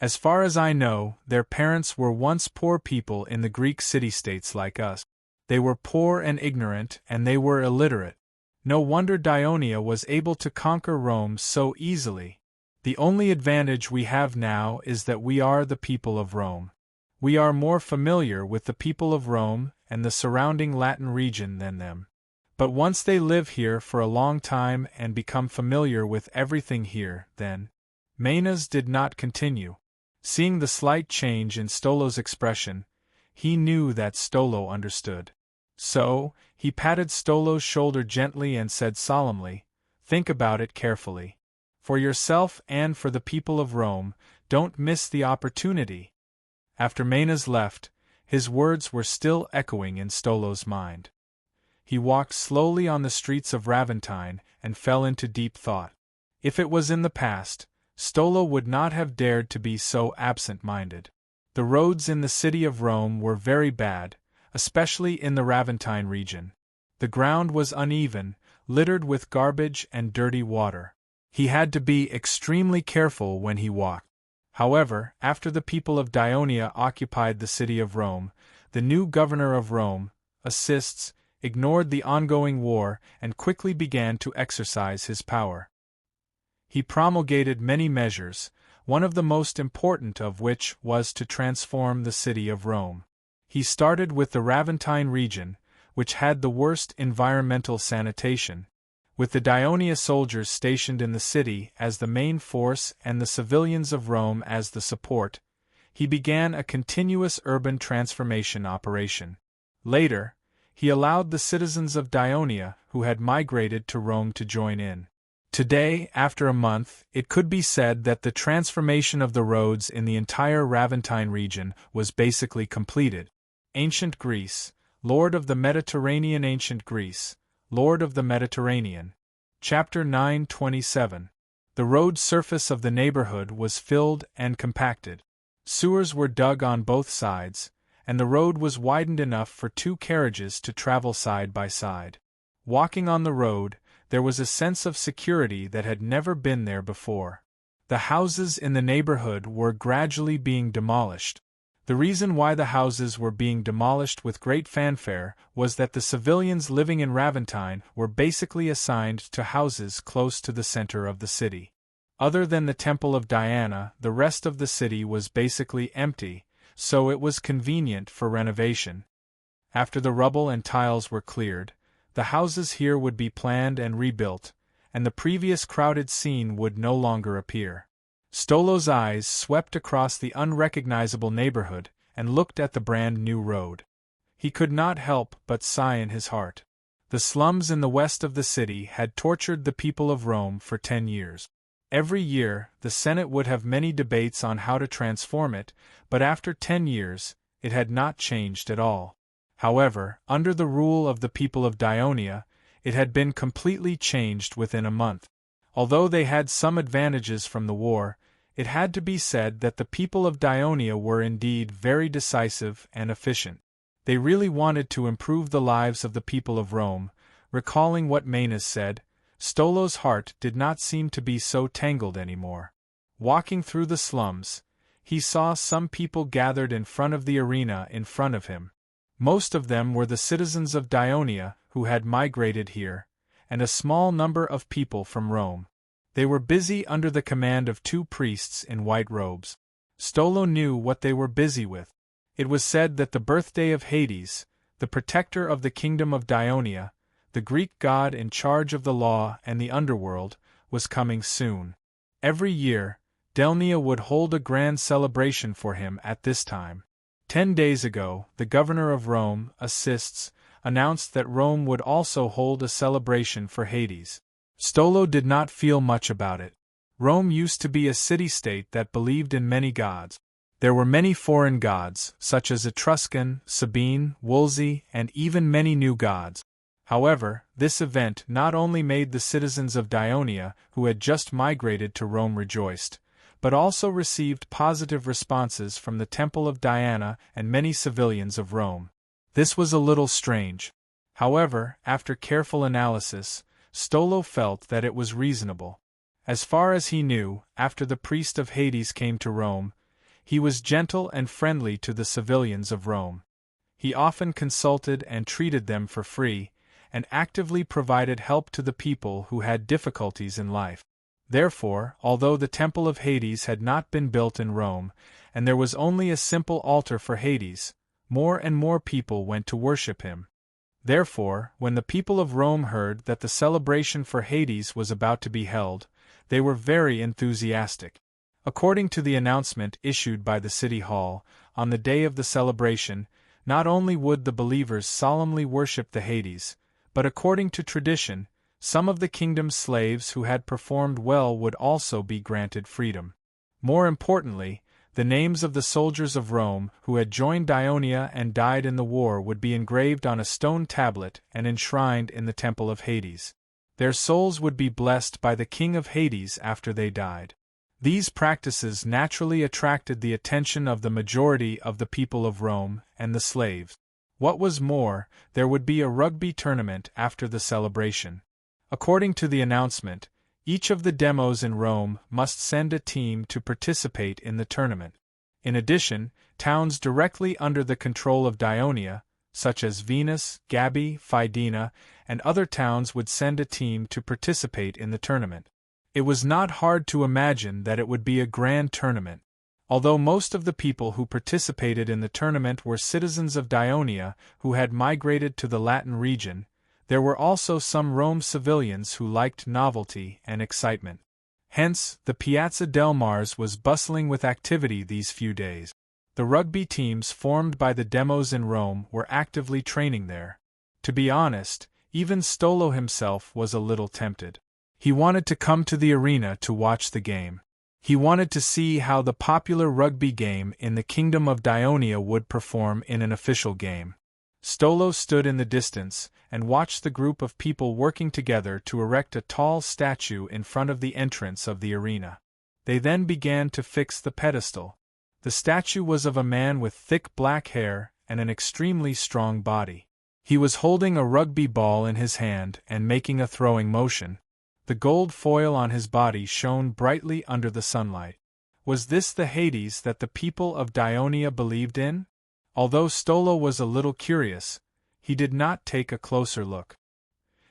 As far as I know, their parents were once poor people in the Greek city-states like us. They were poor and ignorant, and they were illiterate. No wonder Dionia was able to conquer Rome so easily. The only advantage we have now is that we are the people of Rome. We are more familiar with the people of Rome and the surrounding Latin region than them. But once they live here for a long time and become familiar with everything here, then… Manas did not continue. Seeing the slight change in Stolo's expression, he knew that Stolo understood. So, he patted Stolo's shoulder gently and said solemnly, "Think about it carefully. For yourself and for the people of Rome, don't miss the opportunity." After Manas left, his words were still echoing in Stolo's mind. He walked slowly on the streets of Raventine and fell into deep thought. If it was in the past, Stolo would not have dared to be so absent-minded. The roads in the city of Rome were very bad, especially in the Raventine region. The ground was uneven, littered with garbage and dirty water. He had to be extremely careful when he walked. However, after the people of Dionia occupied the city of Rome, the new governor of Rome, Assists, ignored the ongoing war and quickly began to exercise his power. He promulgated many measures, one of the most important of which was to transform the city of Rome. He started with the Raventine region, which had the worst environmental sanitation. With the Dionia soldiers stationed in the city as the main force and the civilians of Rome as the support, he began a continuous urban transformation operation. Later, he allowed the citizens of Dionia who had migrated to Rome to join in. Today, after a month, it could be said that the transformation of the roads in the entire Raventine region was basically completed. Ancient Greece, Lord of the Mediterranean. Ancient Greece, Lord of the Mediterranean. Chapter 9:27. The road surface of the neighborhood was filled and compacted. Sewers were dug on both sides, and the road was widened enough for two carriages to travel side by side. Walking on the road, there was a sense of security that had never been there before. The houses in the neighborhood were gradually being demolished. The reason why the houses were being demolished with great fanfare was that the civilians living in Raventine were basically assigned to houses close to the center of the city. Other than the Temple of Diana, the rest of the city was basically empty, so it was convenient for renovation. After the rubble and tiles were cleared, the houses here would be planned and rebuilt, and the previous crowded scene would no longer appear. Stolo's eyes swept across the unrecognizable neighborhood and looked at the brand-new road. He could not help but sigh in his heart. The slums in the west of the city had tortured the people of Rome for 10 years. Every year, the Senate would have many debates on how to transform it, but after 10 years, it had not changed at all. However, under the rule of the people of Dionia, it had been completely changed within a month. Although they had some advantages from the war, it had to be said that the people of Dionia were indeed very decisive and efficient. They really wanted to improve the lives of the people of Rome. Recalling what Manas said, Stolo's heart did not seem to be so tangled anymore. Walking through the slums, he saw some people gathered in front of the arena in front of him. Most of them were the citizens of Dionia who had migrated here, and a small number of people from Rome. They were busy under the command of two priests in white robes. Stolo knew what they were busy with. It was said that the birthday of Hades, the protector of the kingdom of Dionia, the Greek god in charge of the law and the underworld, was coming soon. Every year, Delnia would hold a grand celebration for him at this time. 10 days ago, the governor of Rome, Assists, announced that Rome would also hold a celebration for Hades. Stolo did not feel much about it. Rome used to be a city-state that believed in many gods. There were many foreign gods, such as Etruscan, Sabine, Wolsey, and even many new gods. However, this event not only made the citizens of Dionia who had just migrated to Rome rejoiced, but also received positive responses from the Temple of Diana and many civilians of Rome. This was a little strange. However, after careful analysis, Stolo felt that it was reasonable. As far as he knew, after the priest of Hades came to Rome, he was gentle and friendly to the civilians of Rome. He often consulted and treated them for free, and actively provided help to the people who had difficulties in life. Therefore, although the Temple of Hades had not been built in Rome, and there was only a simple altar for Hades, more and more people went to worship him. Therefore, when the people of Rome heard that the celebration for Hades was about to be held, they were very enthusiastic. According to the announcement issued by the city hall, on the day of the celebration, not only would the believers solemnly worship the Hades, but according to tradition, some of the kingdom's slaves who had performed well would also be granted freedom. More importantly, the names of the soldiers of Rome who had joined Dionia and died in the war would be engraved on a stone tablet and enshrined in the Temple of Hades. Their souls would be blessed by the king of Hades after they died. These practices naturally attracted the attention of the majority of the people of Rome and the slaves. What was more, there would be a rugby tournament after the celebration. According to the announcement, each of the demos in Rome must send a team to participate in the tournament. In addition, towns directly under the control of Dionia, such as Venus, Gabii, Fidena, and other towns would send a team to participate in the tournament. It was not hard to imagine that it would be a grand tournament. Although most of the people who participated in the tournament were citizens of Dionia who had migrated to the Latin region, there were also some Rome civilians who liked novelty and excitement. Hence, the Piazza del Mars was bustling with activity these few days. The rugby teams formed by the demos in Rome were actively training there. To be honest, even Stolo himself was a little tempted. He wanted to come to the arena to watch the game. He wanted to see how the popular rugby game in the Kingdom of Dionia would perform in an official game. Stolo stood in the distance and watched the group of people working together to erect a tall statue in front of the entrance of the arena. They then began to fix the pedestal. The statue was of a man with thick black hair and an extremely strong body. He was holding a rugby ball in his hand and making a throwing motion. The gold foil on his body shone brightly under the sunlight. Was this the Hades that the people of Dionia believed in? Although Stolo was a little curious, he did not take a closer look.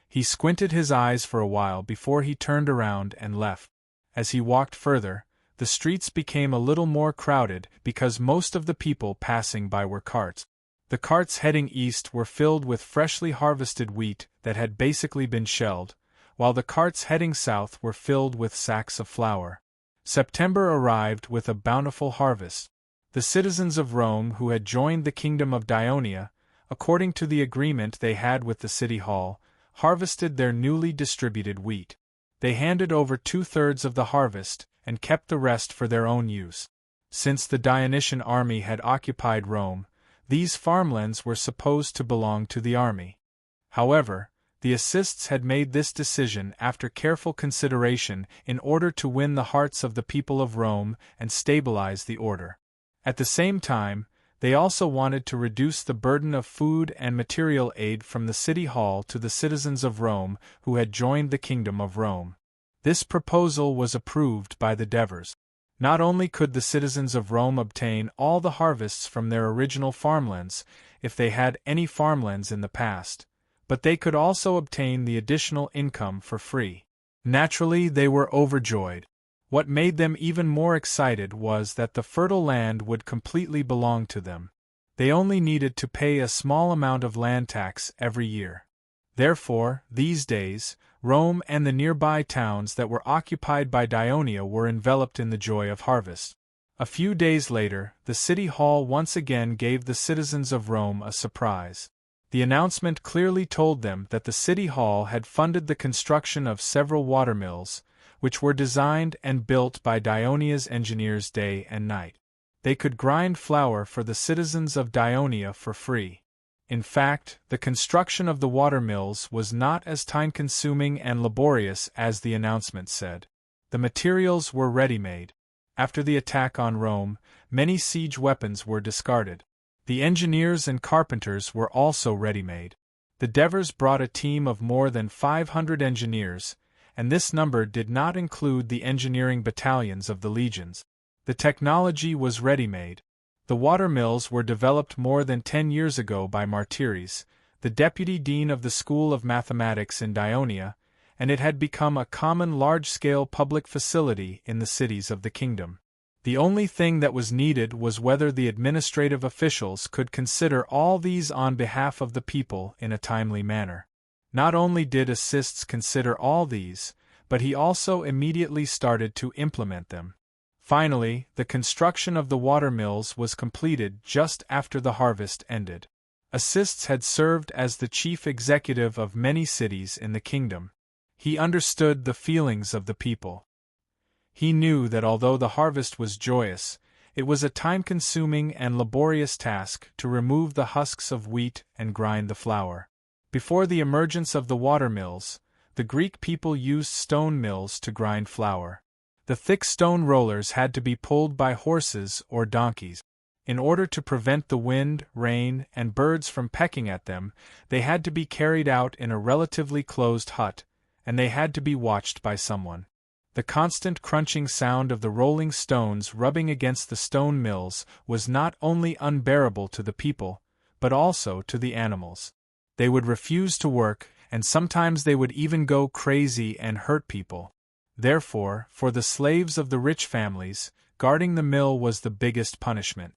He squinted his eyes for a while before he turned around and left. As he walked further, the streets became a little more crowded because most of the people passing by were carts. The carts heading east were filled with freshly harvested wheat that had basically been shelled, while the carts heading south were filled with sacks of flour. September arrived with a bountiful harvest. The citizens of Rome who had joined the Kingdom of Dionia, according to the agreement they had with the city hall, harvested their newly distributed wheat. They handed over 2/3 of the harvest and kept the rest for their own use. Since the Dionysian army had occupied Rome, these farmlands were supposed to belong to the army. However, the assists had made this decision after careful consideration in order to win the hearts of the people of Rome and stabilize the order. At the same time, they also wanted to reduce the burden of food and material aid from the city hall to the citizens of Rome who had joined the Kingdom of Rome. This proposal was approved by the Devers. Not only could the citizens of Rome obtain all the harvests from their original farmlands, if they had any farmlands in the past, but they could also obtain the additional income for free. Naturally, they were overjoyed. What made them even more excited was that the fertile land would completely belong to them. They only needed to pay a small amount of land tax every year. Therefore, these days, Rome and the nearby towns that were occupied by Dionia were enveloped in the joy of harvest. A few days later, the city hall once again gave the citizens of Rome a surprise. The announcement clearly told them that the city hall had funded the construction of several watermills, which were designed and built by Dionia's engineers day and night. They could grind flour for the citizens of Dionia for free. In fact, the construction of the watermills was not as time-consuming and laborious as the announcement said. The materials were ready-made. After the attack on Rome, many siege weapons were discarded. The engineers and carpenters were also ready-made. The Devers brought a team of more than 500 engineers, and this number did not include the engineering battalions of the legions. The technology was ready-made. The watermills were developed more than 10 years ago by Martyres, the deputy dean of the School of Mathematics in Dionia, and it had become a common large-scale public facility in the cities of the kingdom. The only thing that was needed was whether the administrative officials could consider all these on behalf of the people in a timely manner. Not only did Assists consider all these, but he also immediately started to implement them. Finally, the construction of the watermills was completed just after the harvest ended. Assists had served as the chief executive of many cities in the kingdom. He understood the feelings of the people. He knew that although the harvest was joyous, it was a time-consuming and laborious task to remove the husks of wheat and grind the flour. Before the emergence of the watermills, the Greek people used stone mills to grind flour. The thick stone rollers had to be pulled by horses or donkeys. In order to prevent the wind, rain, and birds from pecking at them, they had to be carried out in a relatively closed hut, and they had to be watched by someone. The constant crunching sound of the rolling stones rubbing against the stone mills was not only unbearable to the people, but also to the animals. They would refuse to work, and sometimes they would even go crazy and hurt people. Therefore, for the slaves of the rich families, guarding the mill was the biggest punishment.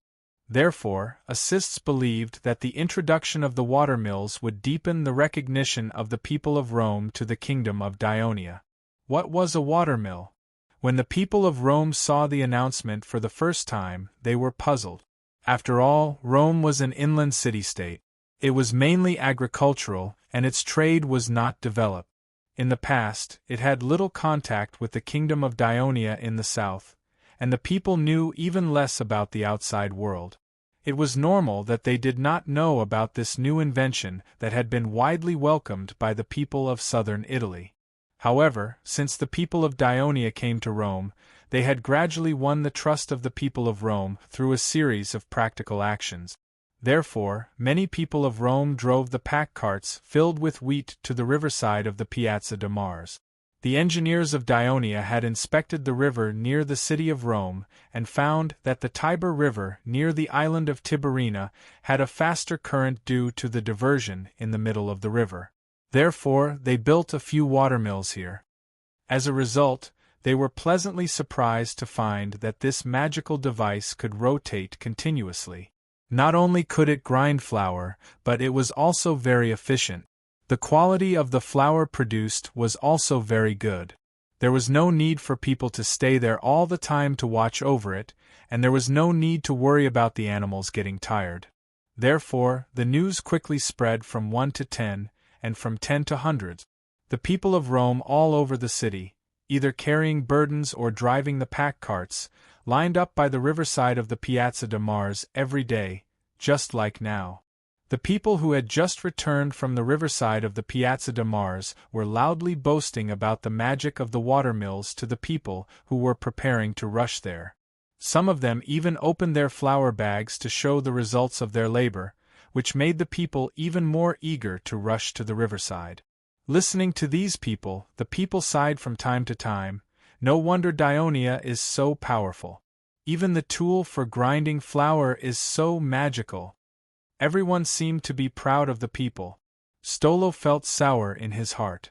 Therefore, Assists believed that the introduction of the watermills would deepen the recognition of the people of Rome to the kingdom of Dionia. What was a watermill? When the people of Rome saw the announcement for the first time, they were puzzled. After all, Rome was an inland city-state. It was mainly agricultural, and its trade was not developed. In the past, it had little contact with the kingdom of Dionia in the south, and the people knew even less about the outside world. It was normal that they did not know about this new invention that had been widely welcomed by the people of southern Italy. However, since the people of Dionia came to Rome, they had gradually won the trust of the people of Rome through a series of practical actions. Therefore, many people of Rome drove the pack carts filled with wheat to the riverside of the Piazza de Mars. The engineers of Dionia had inspected the river near the city of Rome and found that the Tiber River near the island of Tiberina had a faster current due to the diversion in the middle of the river. Therefore, they built a few watermills here. As a result, they were pleasantly surprised to find that this magical device could rotate continuously. Not only could it grind flour, but it was also very efficient. The quality of the flour produced was also very good. There was no need for people to stay there all the time to watch over it, and there was no need to worry about the animals getting tired. Therefore, the news quickly spread from 1 to 10, and from 10 to hundreds. The people of Rome all over the city, either carrying burdens or driving the pack carts, lined up by the riverside of the Piazza de Mars every day, just like now. The people who had just returned from the riverside of the Piazza de Mars were loudly boasting about the magic of the watermills to the people who were preparing to rush there. Some of them even opened their flour bags to show the results of their labor, which made the people even more eager to rush to the riverside. Listening to these people, the people sighed from time to time, "No wonder Dionia is so powerful. Even the tool for grinding flour is so magical." Everyone seemed to be proud of the people. Stolo felt sour in his heart.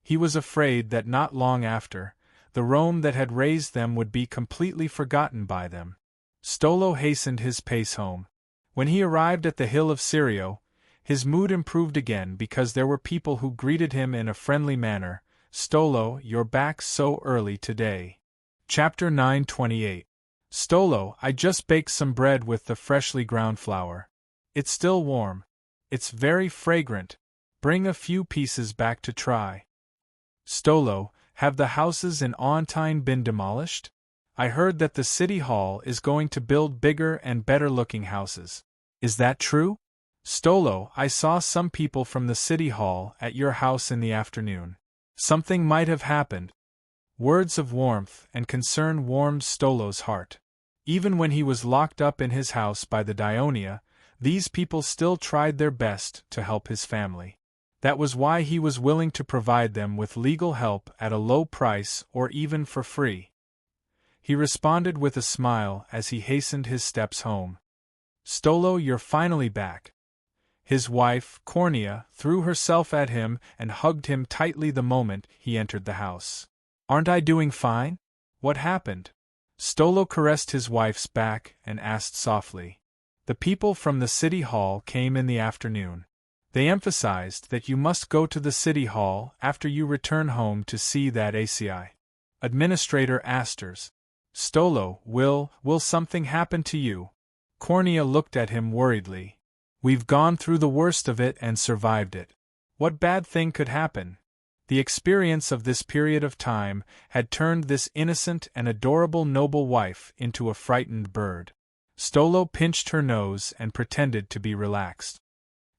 He was afraid that not long after, the Rome that had raised them would be completely forgotten by them. Stolo hastened his pace home. When he arrived at the hill of Sirio, his mood improved again because there were people who greeted him in a friendly manner. "Stolo, you're back so early today." Chapter 9:28. "Stolo, I just baked some bread with the freshly ground flour. It's still warm. It's very fragrant. Bring a few pieces back to try. Stolo, have the houses in Auntyne been demolished? I heard that the city hall is going to build bigger and better-looking houses. Is that true? Stolo, I saw some people from the city hall at your house in the afternoon. Something might have happened. Words of warmth and concern warmed Stolo's heart. Even when he was locked up in his house by the Dionia, these people still tried their best to help his family. That was why he was willing to provide them with legal help at a low price or even for free. He responded with a smile as he hastened his steps home. Stolo, you're finally back. His wife, Cornea, threw herself at him and hugged him tightly the moment he entered the house. Aren't I doing fine? What happened? Stolo caressed his wife's back and asked softly. The people from the city hall came in the afternoon. They emphasized that you must go to the city hall after you return home to see that ACI. Administrator Asters. Stolo, will something happen to you? Cornea looked at him worriedly. We've gone through the worst of it and survived it. What bad thing could happen? The experience of this period of time had turned this innocent and adorable noble wife into a frightened bird. Stolo pinched her nose and pretended to be relaxed.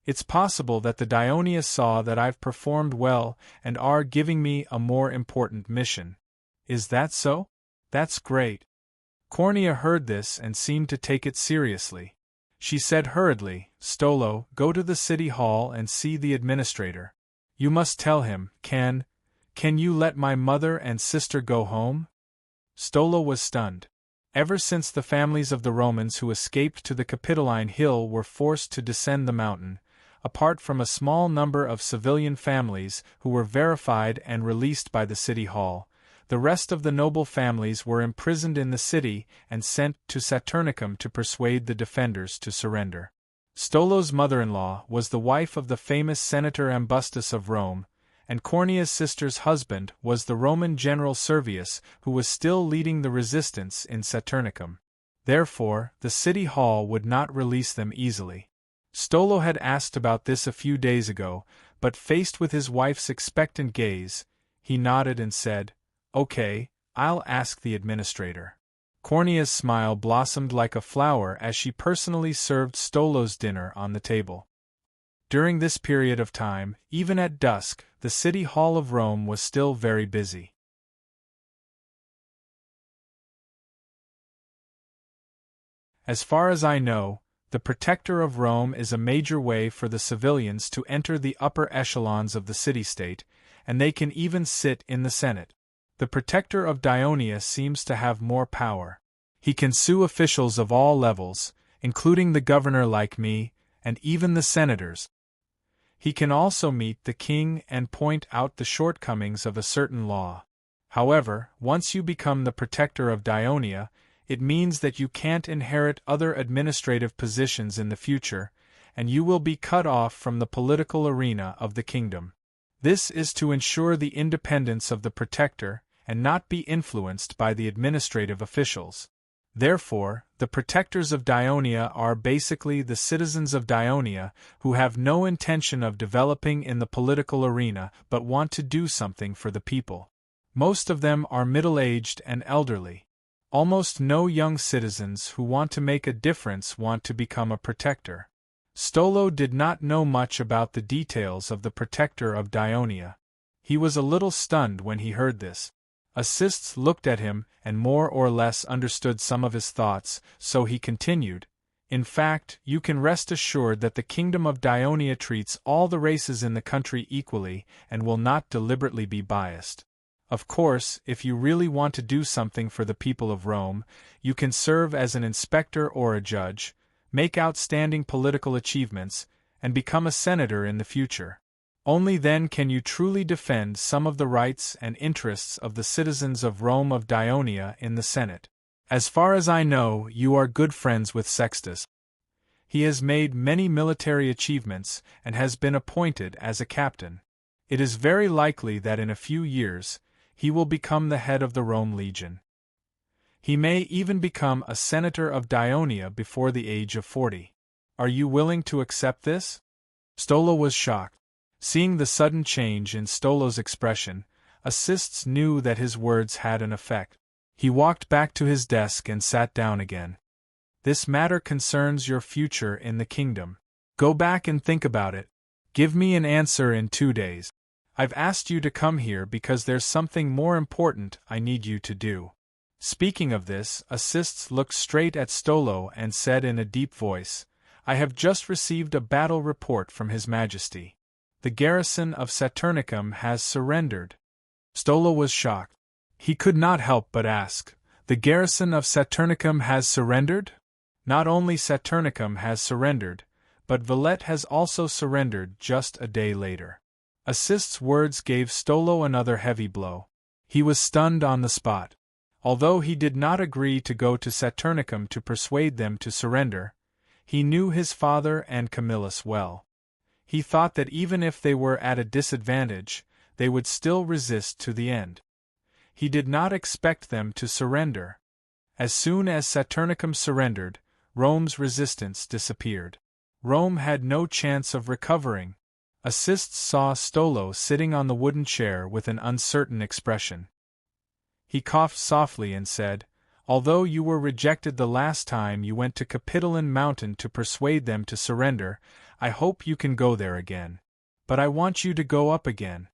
It's possible that the Dionia saw that I've performed well and are giving me a more important mission. Is that so? That's great. Cornea heard this and seemed to take it seriously. She said hurriedly, Stolo, go to the city hall and see the administrator. You must tell him, can you let my mother and sister go home? Stolo was stunned. Ever since the families of the Romans who escaped to the Capitoline Hill were forced to descend the mountain, apart from a small number of civilian families who were verified and released by the city hall, the rest of the noble families were imprisoned in the city and sent to Saturnicum to persuade the defenders to surrender. Stolo's mother-in-law was the wife of the famous Senator Ambustus of Rome, and Cornea's sister's husband was the Roman general Servius, who was still leading the resistance in Saturnicum. Therefore, the city hall would not release them easily. Stolo had asked about this a few days ago, but faced with his wife's expectant gaze, he nodded and said, Okay, I'll ask the administrator. Cornea's smile blossomed like a flower as she personally served Stolo's dinner on the table. During this period of time, even at dusk, the city hall of Rome was still very busy. As far as I know, the Protector of Rome is a major way for the civilians to enter the upper echelons of the city-state, and they can even sit in the Senate. The Protector of Dionia seems to have more power. He can sue officials of all levels, including the governor like me, and even the senators. He can also meet the king and point out the shortcomings of a certain law. However, once you become the Protector of Dionia, it means that you can't inherit other administrative positions in the future, and you will be cut off from the political arena of the kingdom. This is to ensure the independence of the Protector and not be influenced by the administrative officials. Therefore, the Protectors of Dionia are basically the citizens of Dionia who have no intention of developing in the political arena but want to do something for the people. Most of them are middle-aged and elderly. Almost no young citizens who want to make a difference want to become a protector. Stolo did not know much about the details of the Protector of Dionia. He was a little stunned when he heard this. Assists looked at him and more or less understood some of his thoughts, so he continued, In fact, you can rest assured that the kingdom of Dionia treats all the races in the country equally and will not deliberately be biased. Of course, if you really want to do something for the people of Rome, you can serve as an inspector or a judge, make outstanding political achievements, and become a senator in the future. Only then can you truly defend some of the rights and interests of the citizens of Rome of Dionia in the Senate. As far as I know, you are good friends with Sextus. He has made many military achievements and has been appointed as a captain. It is very likely that in a few years, he will become the head of the Rome Legion. He may even become a senator of Dionia before the age of 40. Are you willing to accept this? Stolo was shocked. Seeing the sudden change in Stolo's expression, Assists knew that his words had an effect. He walked back to his desk and sat down again. This matter concerns your future in the kingdom. Go back and think about it. Give me an answer in 2 days. I've asked you to come here because there's something more important I need you to do. Speaking of this, Assists looked straight at Stolo and said in a deep voice, I have just received a battle report from His Majesty. The garrison of Saturnicum has surrendered. Stolo was shocked. He could not help but ask, the garrison of Saturnicum has surrendered? Not only Saturnicum has surrendered, but Villette has also surrendered just a day later. Assist's words gave Stolo another heavy blow. He was stunned on the spot. Although he did not agree to go to Saturnicum to persuade them to surrender, he knew his father and Camillus well. He thought that even if they were at a disadvantage, they would still resist to the end. He did not expect them to surrender. As soon as Saturnicum surrendered, Rome's resistance disappeared. Rome had no chance of recovering. Assists saw Stolo sitting on the wooden chair with an uncertain expression. He coughed softly and said, Although you were rejected the last time you went to Capitoline Mountain to persuade them to surrender, I hope you can go there again. But I want you to go up again.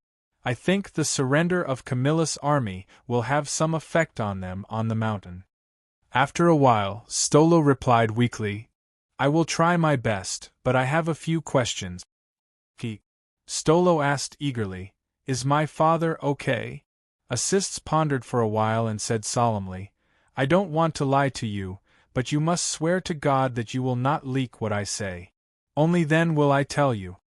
I think the surrender of Camillus' army will have some effect on them on the mountain. After a while, Stolo replied weakly, I will try my best, but I have a few questions. Stolo asked eagerly, Is my father okay? Assists pondered for a while and said solemnly, I don't want to lie to you, but you must swear to God that you will not leak what I say. Only then will I tell you.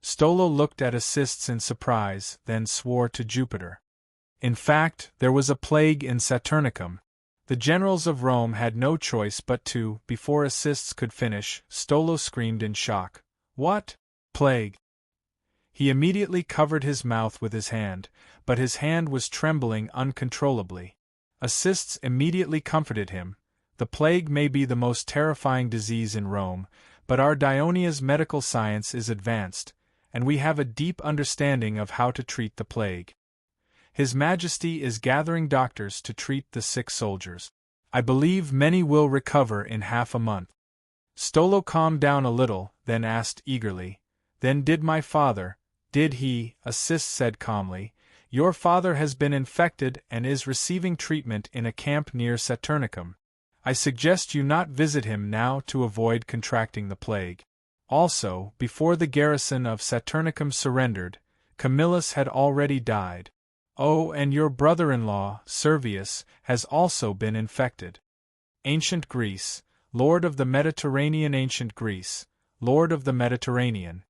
Stolo looked at Assists in surprise, then swore to Jupiter. In fact, there was a plague in Saturnicum. The generals of Rome had no choice but to, before Assists could finish, Stolo screamed in shock. What? Plague? He immediately covered his mouth with his hand, but his hand was trembling uncontrollably. Assists immediately comforted him. The plague may be the most terrifying disease in Rome, but our Dionia's medical science is advanced, and we have a deep understanding of how to treat the plague. His Majesty is gathering doctors to treat the sick soldiers. I believe many will recover in half a month. Stolo calmed down a little, then asked eagerly, Then did my father, did he? Assist said calmly, Your father has been infected and is receiving treatment in a camp near Saturnicum. I suggest you not visit him now to avoid contracting the plague. Also, before the garrison of Saturnicum surrendered, Camillus had already died. Oh, and your brother-in-law, Servius, has also been infected. Ancient Greece, Lord of the Mediterranean. Ancient Greece, Lord of the Mediterranean.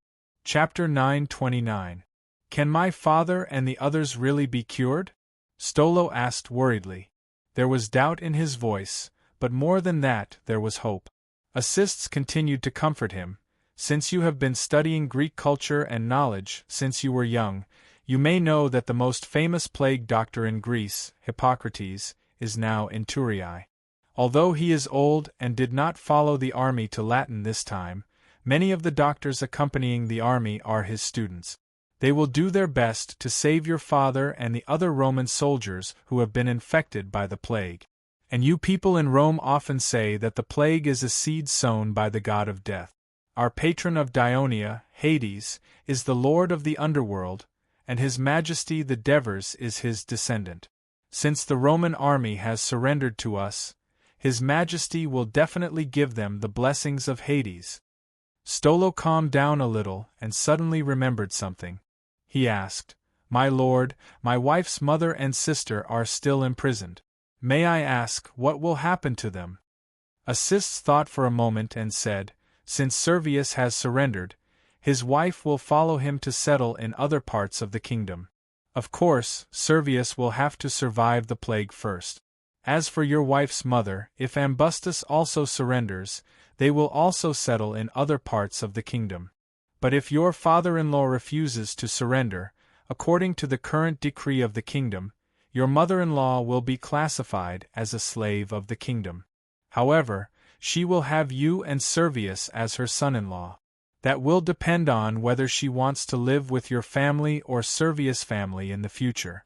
Chapter 929. Can my father and the others really be cured? Stolo asked worriedly. There was doubt in his voice, but more than that, there was hope. Assists continued to comfort him. Since you have been studying Greek culture and knowledge since you were young, you may know that the most famous plague doctor in Greece, Hippocrates, is now in Thurii. Although he is old and did not follow the army to Latin this time, many of the doctors accompanying the army are his students. They will do their best to save your father and the other Roman soldiers who have been infected by the plague. And you people in Rome often say that the plague is a seed sown by the god of death. Our patron of Dionia, Hades, is the lord of the underworld, and His Majesty the Devers is his descendant. Since the Roman army has surrendered to us, His Majesty will definitely give them the blessings of Hades. Stolo calmed down a little and suddenly remembered something. He asked, My lord, my wife's mother and sister are still imprisoned. May I ask what will happen to them? Assists thought for a moment and said, Since Servius has surrendered, his wife will follow him to settle in other parts of the kingdom. Of course, Servius will have to survive the plague first. As for your wife's mother, if Ambustus also surrenders, they will also settle in other parts of the kingdom. But if your father-in-law refuses to surrender, according to the current decree of the kingdom, your mother-in-law will be classified as a slave of the kingdom. However, she will have you and Servius as her son-in-law. That will depend on whether she wants to live with your family or Servius' family in the future.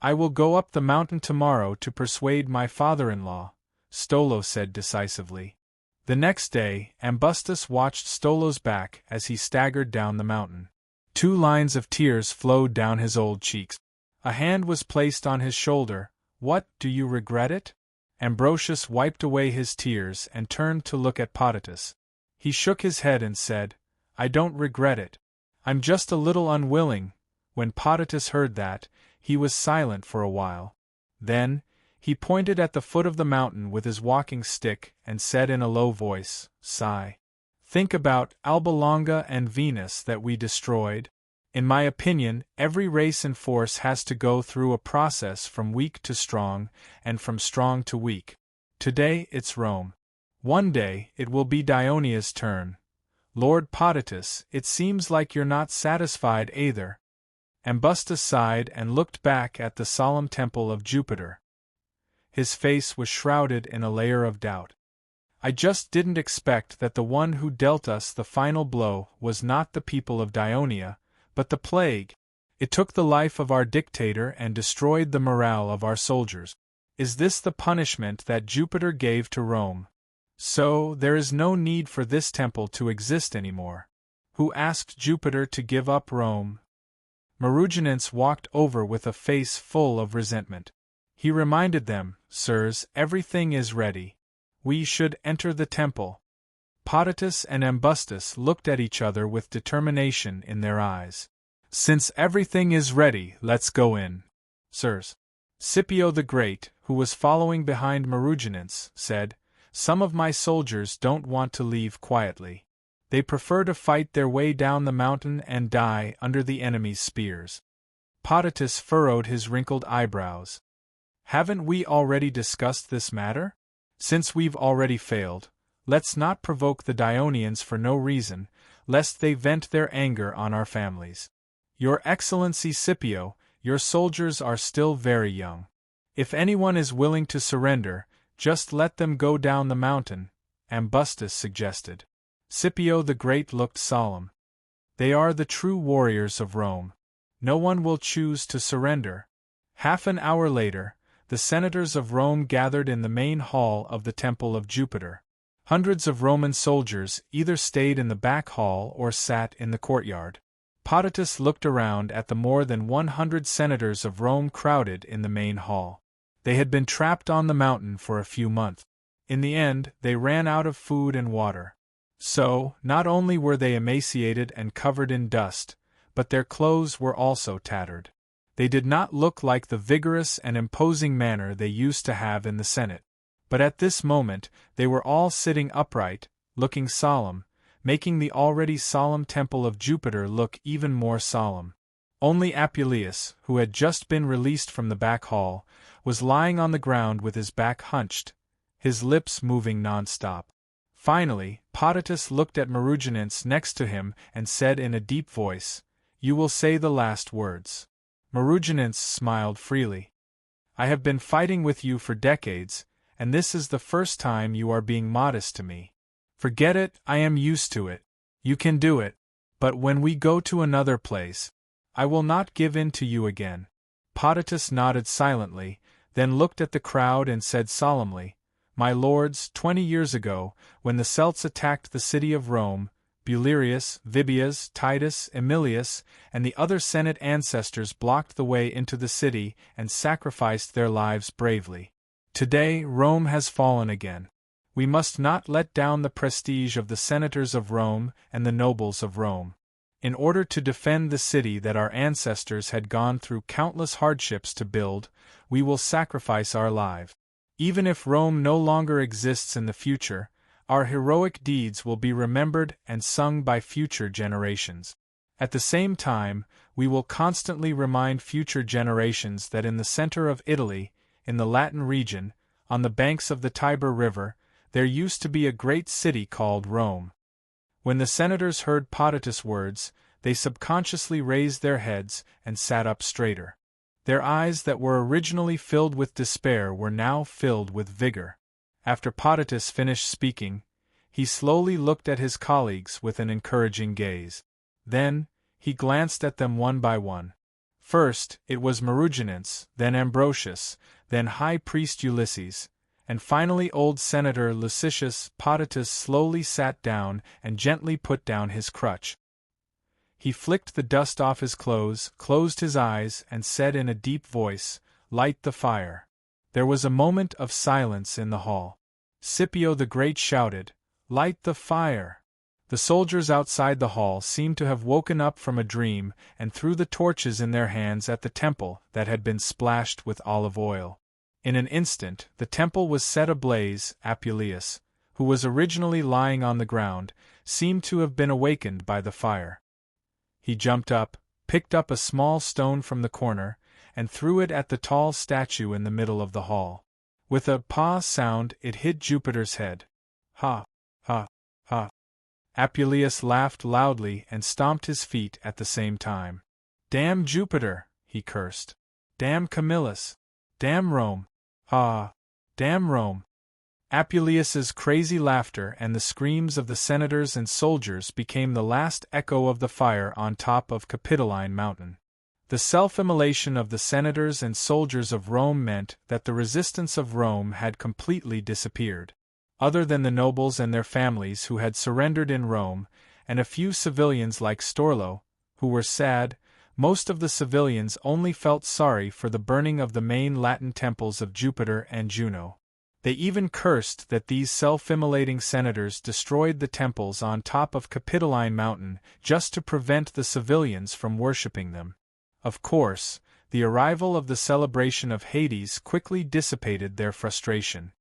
I will go up the mountain tomorrow to persuade my father-in-law, Stolo said decisively. The next day, Ambustus watched Stolo's back as he staggered down the mountain. 2 lines of tears flowed down his old cheeks. A hand was placed on his shoulder. What, do you regret it? Ambrosius wiped away his tears and turned to look at Potitus. He shook his head and said, I don't regret it. I'm just a little unwilling. When Potitus heard that, he was silent for a while. Then, he pointed at the foot of the mountain with his walking stick and said in a low voice, Sigh. Think about Alba Longa and Venus that we destroyed. In my opinion, every race and force has to go through a process from weak to strong, and from strong to weak. Today it's Rome. One day it will be Dionia's turn. Lord Potitus, it seems like you're not satisfied either. Ambustus sighed and looked back at the solemn temple of Jupiter. His face was shrouded in a layer of doubt. I just didn't expect that the one who dealt us the final blow was not the people of Dionia, but the plague. It took the life of our dictator and destroyed the morale of our soldiers. Is this the punishment that Jupiter gave to Rome? So, there is no need for this temple to exist anymore. Who asked Jupiter to give up Rome? Maruginans walked over with a face full of resentment. He reminded them, Sirs, everything is ready. We should enter the temple. Potitus and Ambustus looked at each other with determination in their eyes. Since everything is ready, let's go in. Sirs. Scipio the Great, who was following behind Maruginans, said, Some of my soldiers don't want to leave quietly. They prefer to fight their way down the mountain and die under the enemy's spears. Potitus furrowed his wrinkled eyebrows. Haven't we already discussed this matter? Since we've already failed, let's not provoke the Dionians for no reason, lest they vent their anger on our families. Your Excellency Scipio, your soldiers are still very young. If anyone is willing to surrender, just let them go down the mountain, Ambustus suggested. Scipio the Great looked solemn. They are the true warriors of Rome. No one will choose to surrender. Half an hour later, the senators of Rome gathered in the main hall of the Temple of Jupiter. Hundreds of Roman soldiers either stayed in the back hall or sat in the courtyard. Potitus looked around at the more than 100 senators of Rome crowded in the main hall. They had been trapped on the mountain for a few months. In the end, they ran out of food and water. So, not only were they emaciated and covered in dust, but their clothes were also tattered. They did not look like the vigorous and imposing manner they used to have in the Senate. But at this moment, they were all sitting upright, looking solemn, making the already solemn temple of Jupiter look even more solemn. Only Apuleius, who had just been released from the back hall, was lying on the ground with his back hunched, his lips moving non-stop. Finally, Potitus looked at Maruginans next to him and said in a deep voice, You will say the last words. Maruginans smiled freely. I have been fighting with you for decades, and this is the first time you are being modest to me. Forget it, I am used to it. You can do it. But when we go to another place, I will not give in to you again. Potitus nodded silently, then looked at the crowd and said solemnly, My lords, 20 years ago, when the Celts attacked the city of Rome, Bulerius, Vibius, Titus, Emilius, and the other Senate ancestors blocked the way into the city and sacrificed their lives bravely. Today, Rome has fallen again. We must not let down the prestige of the senators of Rome and the nobles of Rome. In order to defend the city that our ancestors had gone through countless hardships to build, we will sacrifice our lives. Even if Rome no longer exists in the future, our heroic deeds will be remembered and sung by future generations. At the same time, we will constantly remind future generations that in the center of Italy, in the Latin region, on the banks of the Tiber River, there used to be a great city called Rome. When the senators heard Potitus' words, they subconsciously raised their heads and sat up straighter. Their eyes that were originally filled with despair were now filled with vigor. After Potitus finished speaking, He slowly looked at his colleagues with an encouraging gaze. Then, he glanced at them one by one. First, it was Marugenance, then Ambrosius, then High Priest Ulysses, and finally old Senator Lucicius Potatus slowly sat down and gently put down his crutch. He flicked the dust off his clothes, closed his eyes, and said in a deep voice, "Light the fire." There was a moment of silence in the hall. Scipio the Great shouted, "Light the fire!" The soldiers outside the hall seemed to have woken up from a dream and threw the torches in their hands at the temple that had been splashed with olive oil. In an instant, the temple was set ablaze. Apuleius, who was originally lying on the ground, seemed to have been awakened by the fire. He jumped up, picked up a small stone from the corner, and threw it at the tall statue in the middle of the hall. With a "pa" sound, it hit Jupiter's head. "Ha! Ha! Ha!" Apuleius laughed loudly and stomped his feet at the same time. "Damn Jupiter!" he cursed. "Damn Camillus! Damn Rome! Ha! Damn Rome!" Apuleius's crazy laughter and the screams of the senators and soldiers became the last echo of the fire on top of Capitoline Mountain. The self-immolation of the senators and soldiers of Rome meant that the resistance of Rome had completely disappeared. Other than the nobles and their families who had surrendered in Rome, and a few civilians like Storlo, who were sad, most of the civilians only felt sorry for the burning of the main Latin temples of Jupiter and Juno. They even cursed that these self-immolating senators destroyed the temples on top of Capitoline Mountain just to prevent the civilians from worshipping them. Of course, the arrival of the celebration of Hades quickly dissipated their frustration.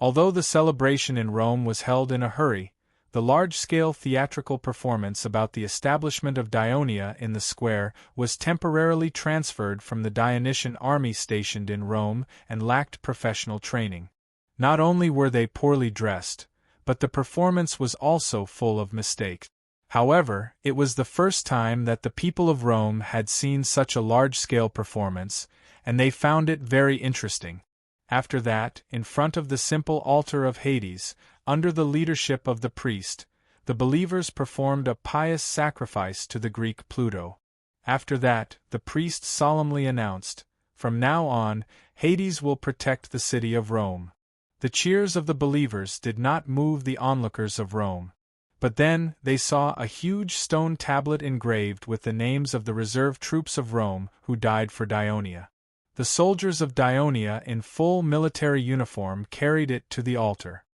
Although the celebration in Rome was held in a hurry, the large-scale theatrical performance about the establishment of Dionia in the square was temporarily transferred from the Dionysian army stationed in Rome and lacked professional training. Not only were they poorly dressed, but the performance was also full of mistakes. However, it was the first time that the people of Rome had seen such a large-scale performance, and they found it very interesting. After that, in front of the simple altar of Hades, under the leadership of the priest, the believers performed a pious sacrifice to the Greek Pluto. After that, the priest solemnly announced, "From now on, Hades will protect the city of Rome." The cheers of the believers did not move the onlookers of Rome. But then, they saw a huge stone tablet engraved with the names of the reserve troops of Rome who died for Dionia. The soldiers of Dionia in full military uniform carried it to the altar.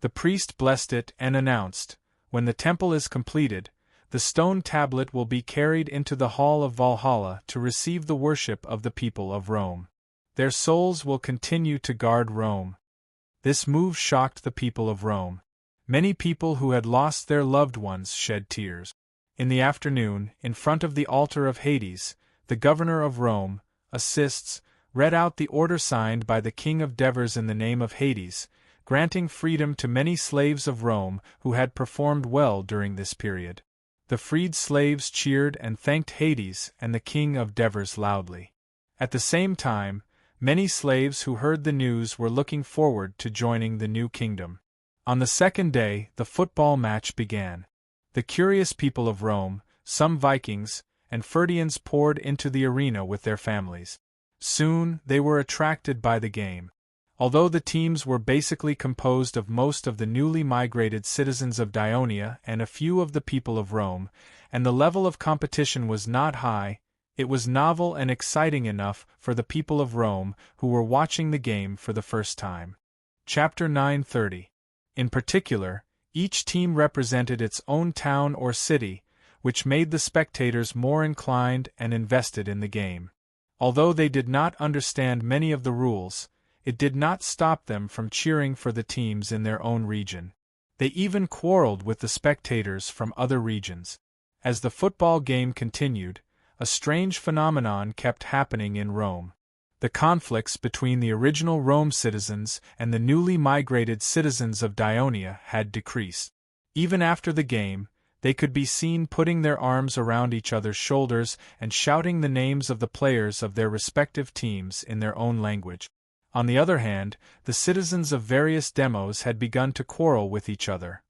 The priest blessed it and announced, "When the temple is completed, the stone tablet will be carried into the hall of Valhalla to receive the worship of the people of Rome. Their souls will continue to guard Rome." This move shocked the people of Rome. Many people who had lost their loved ones shed tears. In the afternoon, in front of the altar of Hades, the governor of Rome, Assists, read out the order signed by the king of Devers in the name of Hades, granting freedom to many slaves of Rome who had performed well during this period. The freed slaves cheered and thanked Hades and the king of Devers loudly. At the same time, many slaves who heard the news were looking forward to joining the new kingdom. On the second day, the football match began. The curious people of Rome, some Vikings, and Phrygians poured into the arena with their families. Soon, they were attracted by the game. Although the teams were basically composed of most of the newly migrated citizens of Dionia and a few of the people of Rome, and the level of competition was not high, it was novel and exciting enough for the people of Rome who were watching the game for the first time. Chapter 930. In particular, each team represented its own town or city, which made the spectators more inclined and invested in the game. Although they did not understand many of the rules, it did not stop them from cheering for the teams in their own region. They even quarreled with the spectators from other regions. As the football game continued, a strange phenomenon kept happening in Rome. The conflicts between the original Rome citizens and the newly migrated citizens of Dionia had decreased. Even after the game, they could be seen putting their arms around each other's shoulders and shouting the names of the players of their respective teams in their own language. On the other hand, the citizens of various demos had begun to quarrel with each other.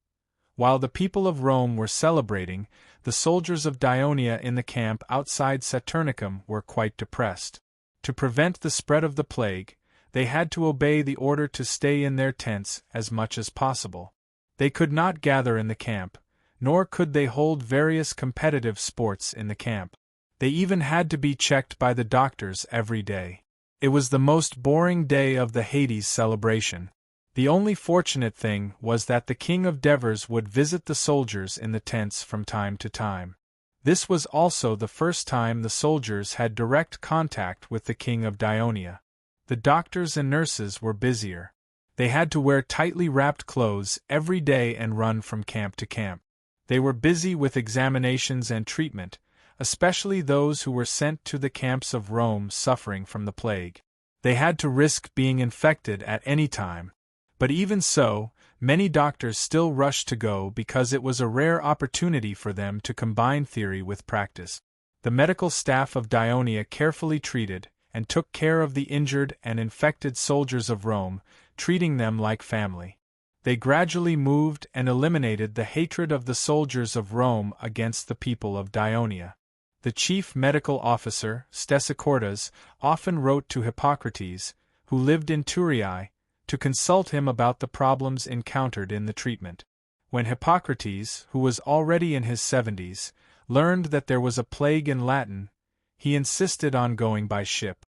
While the people of Rome were celebrating, the soldiers of Dionia in the camp outside Saturnicum were quite depressed. To prevent the spread of the plague, they had to obey the order to stay in their tents as much as possible. They could not gather in the camp, nor could they hold various competitive sports in the camp. They even had to be checked by the doctors every day. It was the most boring day of the Hades celebration. The only fortunate thing was that the King of Devers would visit the soldiers in the tents from time to time. This was also the first time the soldiers had direct contact with the King of Dionia. The doctors and nurses were busier. They had to wear tightly wrapped clothes every day and run from camp to camp. They were busy with examinations and treatment, especially those who were sent to the camps of Rome suffering from the plague. They had to risk being infected at any time. But even so, many doctors still rushed to go because it was a rare opportunity for them to combine theory with practice. The medical staff of Dionia carefully treated and took care of the injured and infected soldiers of Rome, treating them like family. They gradually moved and eliminated the hatred of the soldiers of Rome against the people of Dionia. The chief medical officer, Stesichordas, often wrote to Hippocrates, who lived in Thurii, to consult him about the problems encountered in the treatment. When Hippocrates, who was already in his 70s, learned that there was a plague in Latin, he insisted on going by ship.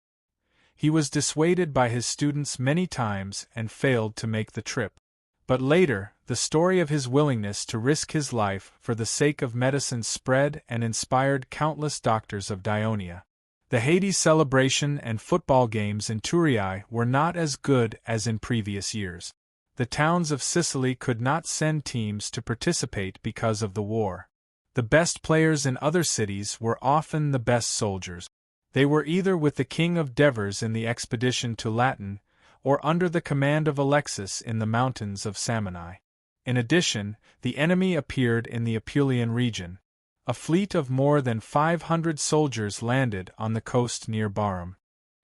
He was dissuaded by his students many times and failed to make the trip. But later, the story of his willingness to risk his life for the sake of medicine spread and inspired countless doctors of Dionia. The Hades celebration and football games in Thurii were not as good as in previous years. The towns of Sicily could not send teams to participate because of the war. The best players in other cities were often the best soldiers. They were either with the King of Devers in the expedition to Latin, or under the command of Alexis in the mountains of Samni. In addition, the enemy appeared in the Apulian region. A fleet of more than 500 soldiers landed on the coast near Barum.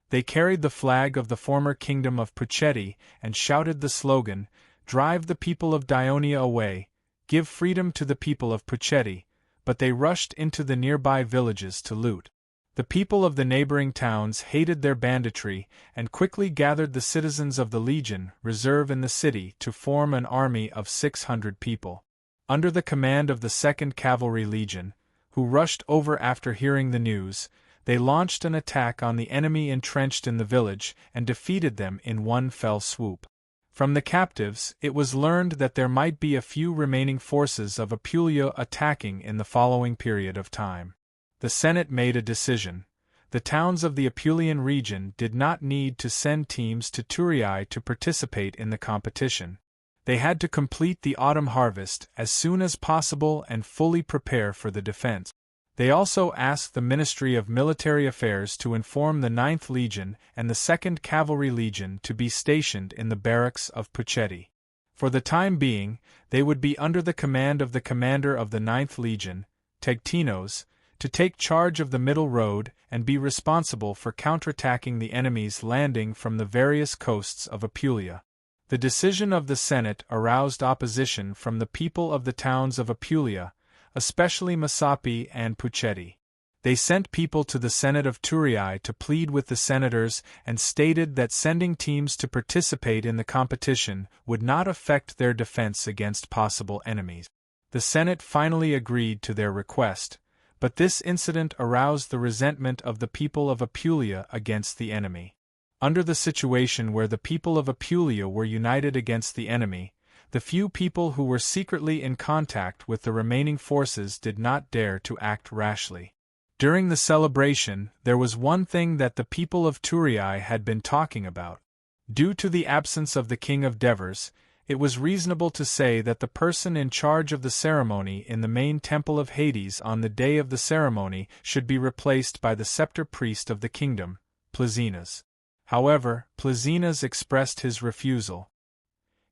They carried the flag of the former kingdom of Pucetti and shouted the slogan, "Drive the people of Dionia away, give freedom to the people of Pucetti," but they rushed into the nearby villages to loot. The people of the neighboring towns hated their banditry and quickly gathered the citizens of the legion reserve in the city to form an army of 600 people. Under the command of the 2nd Cavalry Legion, who rushed over after hearing the news, they launched an attack on the enemy entrenched in the village and defeated them in one fell swoop. From the captives, it was learned that there might be a few remaining forces of Apulia attacking in the following period of time. The Senate made a decision. The towns of the Apulian region did not need to send teams to Thurii to participate in the competition. They had to complete the autumn harvest as soon as possible and fully prepare for the defense. They also asked the Ministry of Military Affairs to inform the 9th Legion and the 2nd Cavalry Legion to be stationed in the barracks of Pucetti. For the time being, they would be under the command of the commander of the 9th Legion, Tegtinos, to take charge of the middle road and be responsible for counterattacking the enemies landing from the various coasts of Apulia. The decision of the Senate aroused opposition from the people of the towns of Apulia, especially Massapi and Pucetti. They sent people to the Senate of Thurii to plead with the senators and stated that sending teams to participate in the competition would not affect their defense against possible enemies. The Senate finally agreed to their request, but this incident aroused the resentment of the people of Apulia against the enemy. Under the situation where the people of Apulia were united against the enemy, the few people who were secretly in contact with the remaining forces did not dare to act rashly. During the celebration, there was one thing that the people of Thurii had been talking about. Due to the absence of the King of Devers, it was reasonable to say that the person in charge of the ceremony in the main temple of Hades on the day of the ceremony should be replaced by the scepter priest of the kingdom, Plazinas. However, Plazinas expressed his refusal.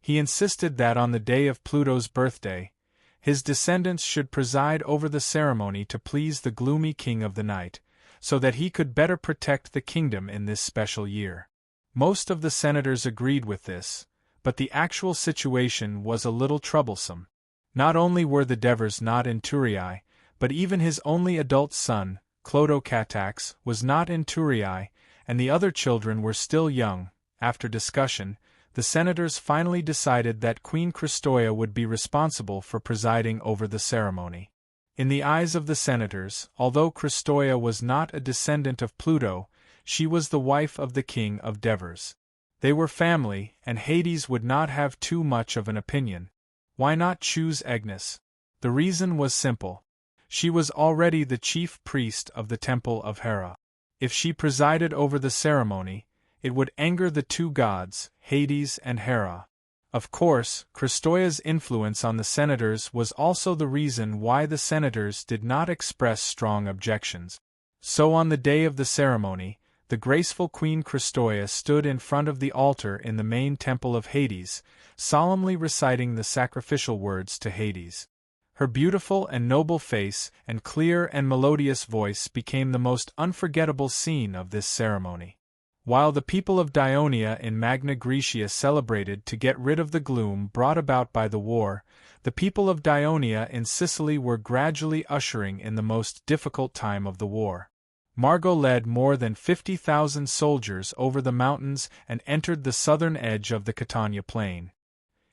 He insisted that on the day of Pluto's birthday, his descendants should preside over the ceremony to please the gloomy king of the night, so that he could better protect the kingdom in this special year. Most of the senators agreed with this, but the actual situation was a little troublesome. Not only were the Devers not in Turiai, but even his only adult son, Clodocatax, was not in Turiai, and the other children were still young. After discussion, the senators finally decided that Queen Christoia would be responsible for presiding over the ceremony. In the eyes of the senators, although Christoia was not a descendant of Pluto, she was the wife of the king of Devers. They were family, and Hades would not have too much of an opinion. Why not choose Agnes? The reason was simple. She was already the chief priest of the Temple of Hera. If she presided over the ceremony, it would anger the two gods, Hades and Hera. Of course, Christoia's influence on the senators was also the reason why the senators did not express strong objections. So on the day of the ceremony, the graceful Queen Christoia stood in front of the altar in the main temple of Hades, solemnly reciting the sacrificial words to Hades. Her beautiful and noble face and clear and melodious voice became the most unforgettable scene of this ceremony. While the people of Dionia in Magna Graecia celebrated to get rid of the gloom brought about by the war, the people of Dionia in Sicily were gradually ushering in the most difficult time of the war. Margot led more than 50,000 soldiers over the mountains and entered the southern edge of the Catania plain.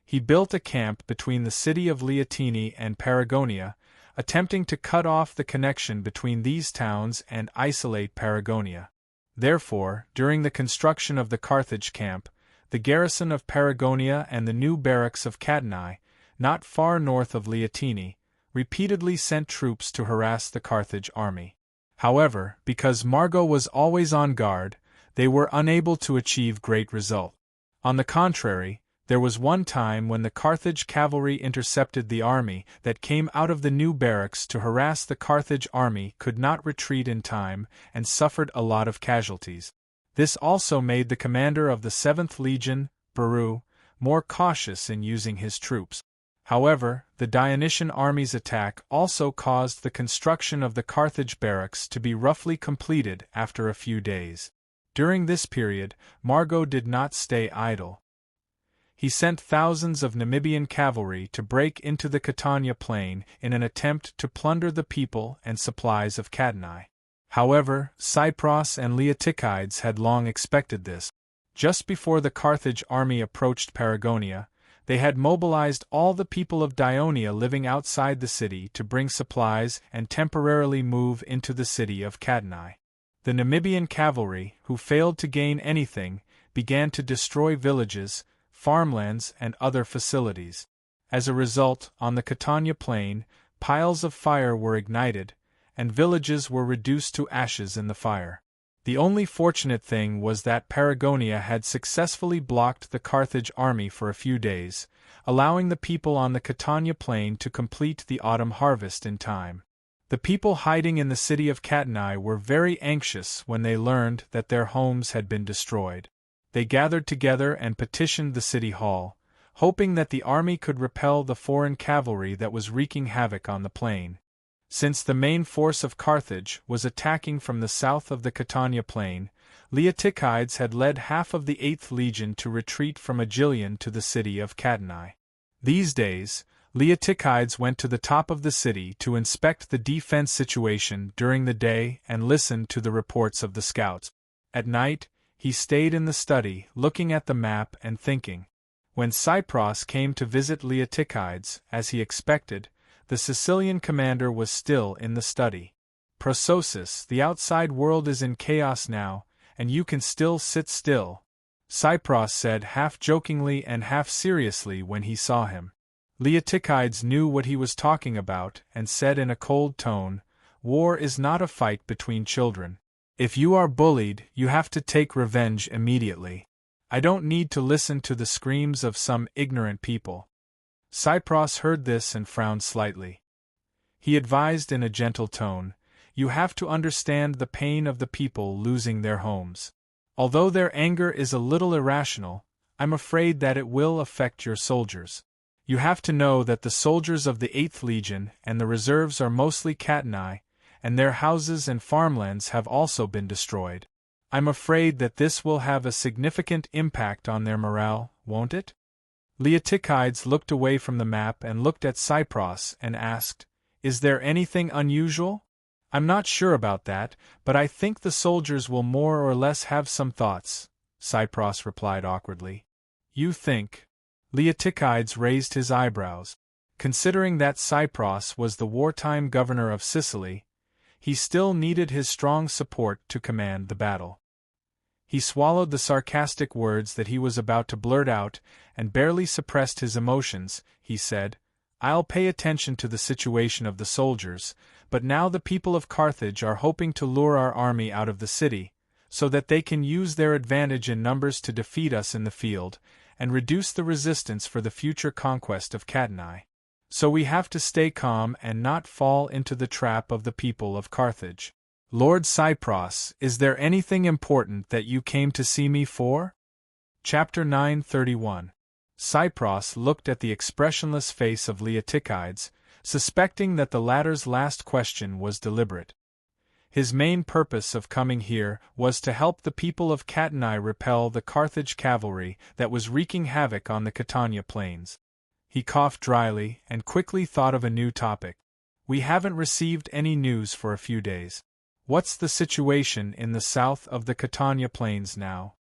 He built a camp between the city of Leontini and Paragonia, attempting to cut off the connection between these towns and isolate Paragonia. Therefore, during the construction of the Carthage camp, the garrison of Paragonia and the new barracks of Catanae, not far north of Leontini, repeatedly sent troops to harass the Carthage army. However, because Margot was always on guard, they were unable to achieve great result. On the contrary, there was one time when the Carthage cavalry intercepted the army that came out of the new barracks to harass the Carthage army could not retreat in time and suffered a lot of casualties. This also made the commander of the 7th Legion, Beru, more cautious in using his troops. However, the Dionysian army's attack also caused the construction of the Carthage barracks to be roughly completed after a few days. During this period, Margot did not stay idle. He sent thousands of Namibian cavalry to break into the Catania plain in an attempt to plunder the people and supplies of Catanae. However, Cypros and Leotychides had long expected this. Just before the Carthage army approached Paragonia, they had mobilized all the people of Dionia living outside the city to bring supplies and temporarily move into the city of Catanae. The Namibian cavalry, who failed to gain anything, began to destroy villages, farmlands, and other facilities. As a result, on the Catania plain, piles of fire were ignited, and villages were reduced to ashes in the fire. The only fortunate thing was that Paragonia had successfully blocked the Carthage army for a few days, allowing the people on the Catania plain to complete the autumn harvest in time. The people hiding in the city of Catanae were very anxious when they learned that their homes had been destroyed. They gathered together and petitioned the city hall, hoping that the army could repel the foreign cavalry that was wreaking havoc on the plain. Since the main force of Carthage was attacking from the south of the Catania plain, Leotychides had led half of the 8th Legion to retreat from Agylion to the city of Catanae. These days, Leotychides went to the top of the city to inspect the defense situation during the day and listen to the reports of the scouts. At night, he stayed in the study, looking at the map and thinking. When Cypros came to visit Leotychides, as he expected, the Sicilian commander was still in the study. Prososis, the outside world is in chaos now, and you can still sit still, Cypros said half-jokingly and half-seriously when he saw him. Leotychides knew what he was talking about and said in a cold tone, "War is not a fight between children. If you are bullied, you have to take revenge immediately. I don't need to listen to the screams of some ignorant people." Cypros heard this and frowned slightly. He advised in a gentle tone, "You have to understand the pain of the people losing their homes. Although their anger is a little irrational, I'm afraid that it will affect your soldiers. You have to know that the soldiers of the 8th Legion and the reserves are mostly Catanae, and their houses and farmlands have also been destroyed. I'm afraid that this will have a significant impact on their morale, won't it?" Leotychides looked away from the map and looked at Cypros and asked, "Is there anything unusual?" "I'm not sure about that, but I think the soldiers will more or less have some thoughts," Cypros replied awkwardly. "You think?" Leotychides raised his eyebrows. Considering that Cypros was the wartime governor of Sicily, he still needed his strong support to command the battle. He swallowed the sarcastic words that he was about to blurt out and barely suppressed his emotions. He said, "I'll pay attention to the situation of the soldiers, but now the people of Carthage are hoping to lure our army out of the city, so that they can use their advantage in numbers to defeat us in the field, and reduce the resistance for the future conquest of Catani. So we have to stay calm and not fall into the trap of the people of Carthage. Lord Cypros, is there anything important that you came to see me for?" Chapter 931. Cypros looked at the expressionless face of Leotychides, suspecting that the latter's last question was deliberate. His main purpose of coming here was to help the people of Catani repel the Carthage cavalry that was wreaking havoc on the Catania plains. He coughed dryly and quickly thought of a new topic. "We haven't received any news for a few days. What's the situation in the south of the Catania plains now?"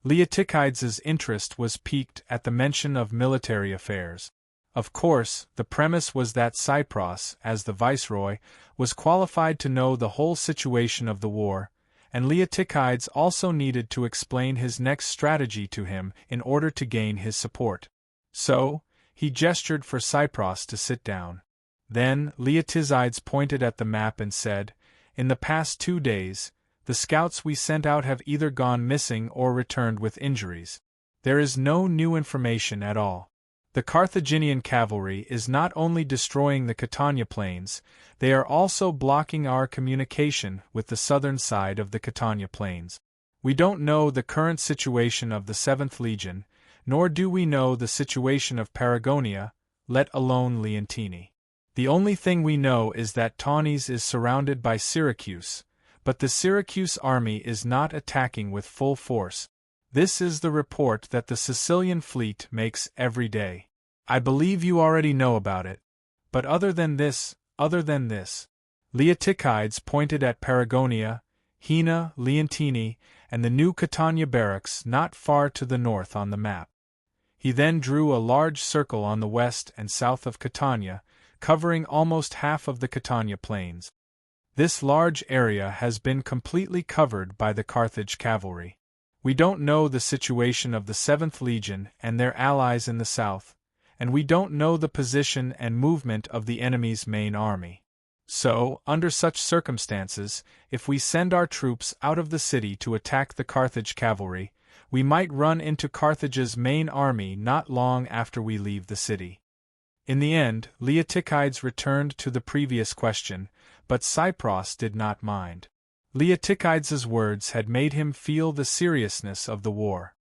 Leotychides' interest was piqued at the mention of military affairs. Of course, the premise was that Cypros, as the viceroy, was qualified to know the whole situation of the war, and Leotychides also needed to explain his next strategy to him in order to gain his support. So, he gestured for Cypros to sit down. Then, Leotychides pointed at the map and said, "In the past 2 days, the scouts we sent out have either gone missing or returned with injuries. There is no new information at all. The Carthaginian cavalry is not only destroying the Catania plains, they are also blocking our communication with the southern side of the Catania plains. We don't know the current situation of the 7th Legion, nor do we know the situation of Paragonia, let alone Leontini. The only thing we know is that Taunus is surrounded by Syracuse, but the Syracuse army is not attacking with full force. This is the report that the Sicilian fleet makes every day. I believe you already know about it. But other than this, Leotychides pointed at Paragonia, Hina, Leontini, and the new Catania barracks not far to the north on the map. He then drew a large circle on the west and south of Catania, covering almost half of the Catania plains. This large area has been completely covered by the Carthage cavalry. We don't know the situation of the 7th Legion and their allies in the south, and we don't know the position and movement of the enemy's main army. So, under such circumstances, if we send our troops out of the city to attack the Carthage cavalry, we might run into Carthage's main army not long after we leave the city." In the end, Leotychides returned to the previous question, but Cypros did not mind. Leotychides' words had made him feel the seriousness of the war.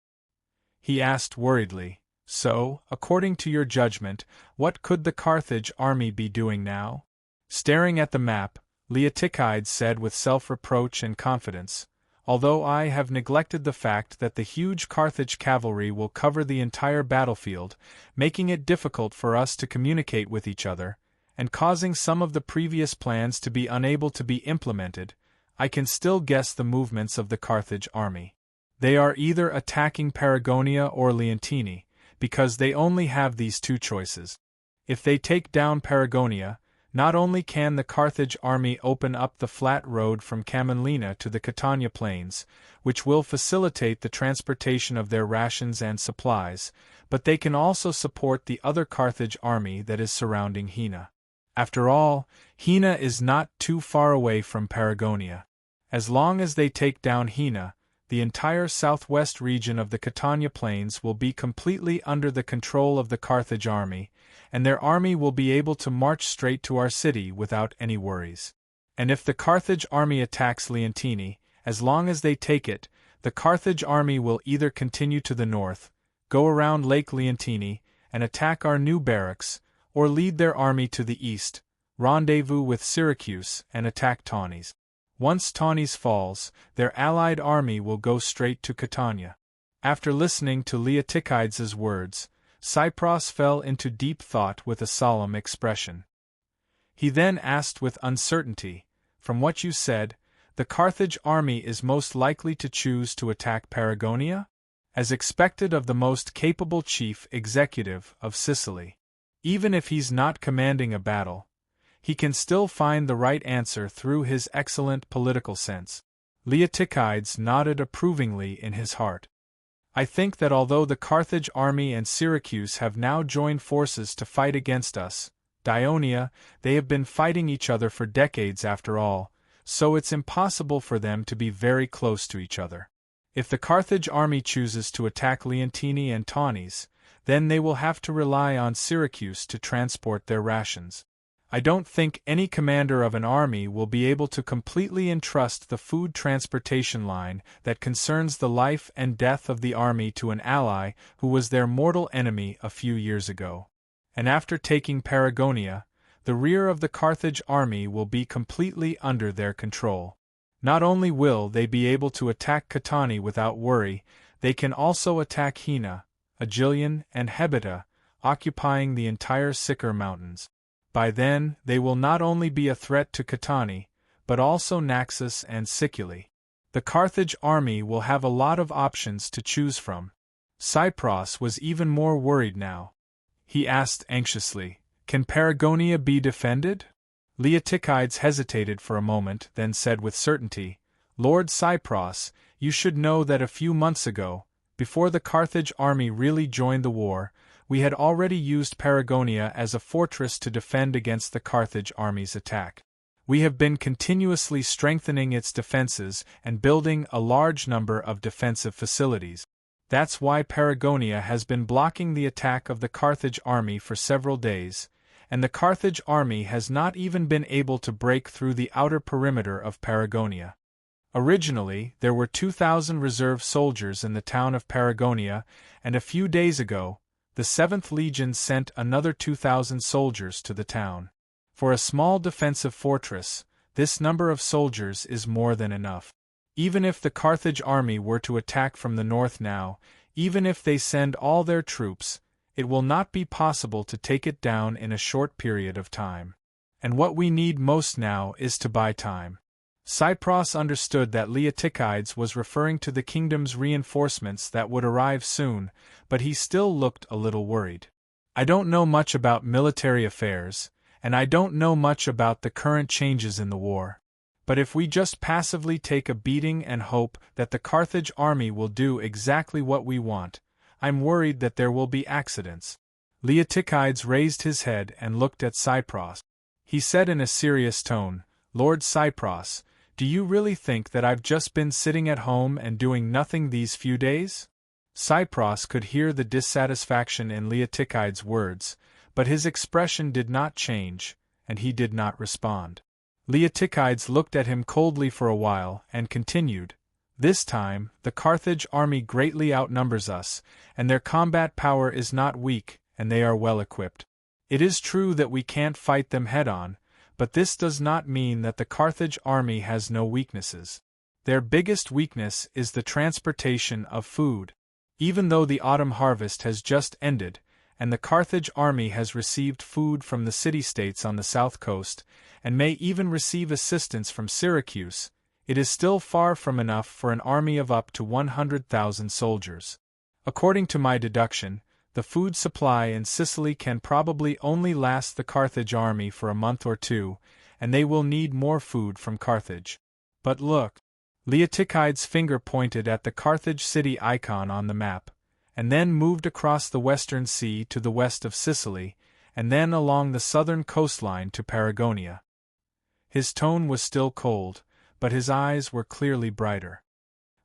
He asked worriedly, "So, according to your judgment, what could the Carthage army be doing now?" Staring at the map, Leotychides said with self-reproach and confidence, "Although I have neglected the fact that the huge Carthage cavalry will cover the entire battlefield, making it difficult for us to communicate with each other, and causing some of the previous plans to be unable to be implemented, I can still guess the movements of the Carthage army. They are either attacking Paragonia or Leontini, because they only have these two choices. If they take down Paragonia, not only can the Carthage army open up the flat road from Camillina to the Catania plains, which will facilitate the transportation of their rations and supplies, but they can also support the other Carthage army that is surrounding Hina. After all, Hina is not too far away from Paragonia. As long as they take down Hina, the entire southwest region of the Catania plains will be completely under the control of the Carthage army, and their army will be able to march straight to our city without any worries. And if the Carthage army attacks Leontini, as long as they take it, the Carthage army will either continue to the north, go around Lake Leontini, and attack our new barracks, or lead their army to the east, rendezvous with Syracuse, and attack Taunus. Once Taunus falls, their allied army will go straight to Catania." After listening to Leotychides' words, Cypros fell into deep thought with a solemn expression. He then asked with uncertainty, "From what you said, the Carthage army is most likely to choose to attack Paragonia? As expected of the most capable chief executive of Sicily. Even if he's not commanding a battle, he can still find the right answer through his excellent political sense." Leotychides nodded approvingly in his heart. "I think that although the Carthage army and Syracuse have now joined forces to fight against us, Dionia, they have been fighting each other for decades after all, so it's impossible for them to be very close to each other. If the Carthage army chooses to attack Leontini and Taunus, then they will have to rely on Syracuse to transport their rations. I don't think any commander of an army will be able to completely entrust the food transportation line that concerns the life and death of the army to an ally who was their mortal enemy a few years ago. And after taking Paragonia, the rear of the Carthage army will be completely under their control. Not only will they be able to attack Catani without worry, they can also attack Hina, Agilion, and Hebita, occupying the entire Sycur Mountains. By then, they will not only be a threat to Catani, but also Naxos and Sicily. The Carthage army will have a lot of options to choose from." Cypros was even more worried now. He asked anxiously, "Can Paragonia be defended?" Leotychides hesitated for a moment, then said with certainty, "Lord Cypros, you should know that a few months ago, before the Carthage army really joined the war, we had already used Paragonia as a fortress to defend against the Carthage army's attack. We have been continuously strengthening its defenses and building a large number of defensive facilities. That's why Paragonia has been blocking the attack of the Carthage army for several days, and the Carthage army has not even been able to break through the outer perimeter of Paragonia. Originally, there were 2,000 reserve soldiers in the town of Paragonia, and a few days ago, the 7th Legion sent another 2,000 soldiers to the town. For a small defensive fortress, this number of soldiers is more than enough. Even if the Carthage army were to attack from the north now, even if they send all their troops, it will not be possible to take it down in a short period of time. And what we need most now is to buy time." Cypros understood that Leotychides was referring to the kingdom's reinforcements that would arrive soon, but he still looked a little worried. "I don't know much about military affairs, and I don't know much about the current changes in the war. But if we just passively take a beating and hope that the Carthage army will do exactly what we want, I'm worried that there will be accidents." Leotychides raised his head and looked at Cypros. He said in a serious tone, "Lord Cypros, do you really think that I've just been sitting at home and doing nothing these few days?" Cypros could hear the dissatisfaction in Leotychides' words, but his expression did not change, and he did not respond. Leotychides looked at him coldly for a while and continued, "This time, the Carthage army greatly outnumbers us, and their combat power is not weak, and they are well equipped. It is true that we can't fight them head-on, but this does not mean that the Carthage army has no weaknesses. Their biggest weakness is the transportation of food. Even though the autumn harvest has just ended, and the Carthage army has received food from the city-states on the south coast, and may even receive assistance from Syracuse, it is still far from enough for an army of up to 100,000 soldiers. According to my deduction, the food supply in Sicily can probably only last the Carthage army for a month or two, and they will need more food from Carthage. But look." Leotychides' finger pointed at the Carthage city icon on the map, and then moved across the western sea to the west of Sicily, and then along the southern coastline to Paragonia. His tone was still cold, but his eyes were clearly brighter.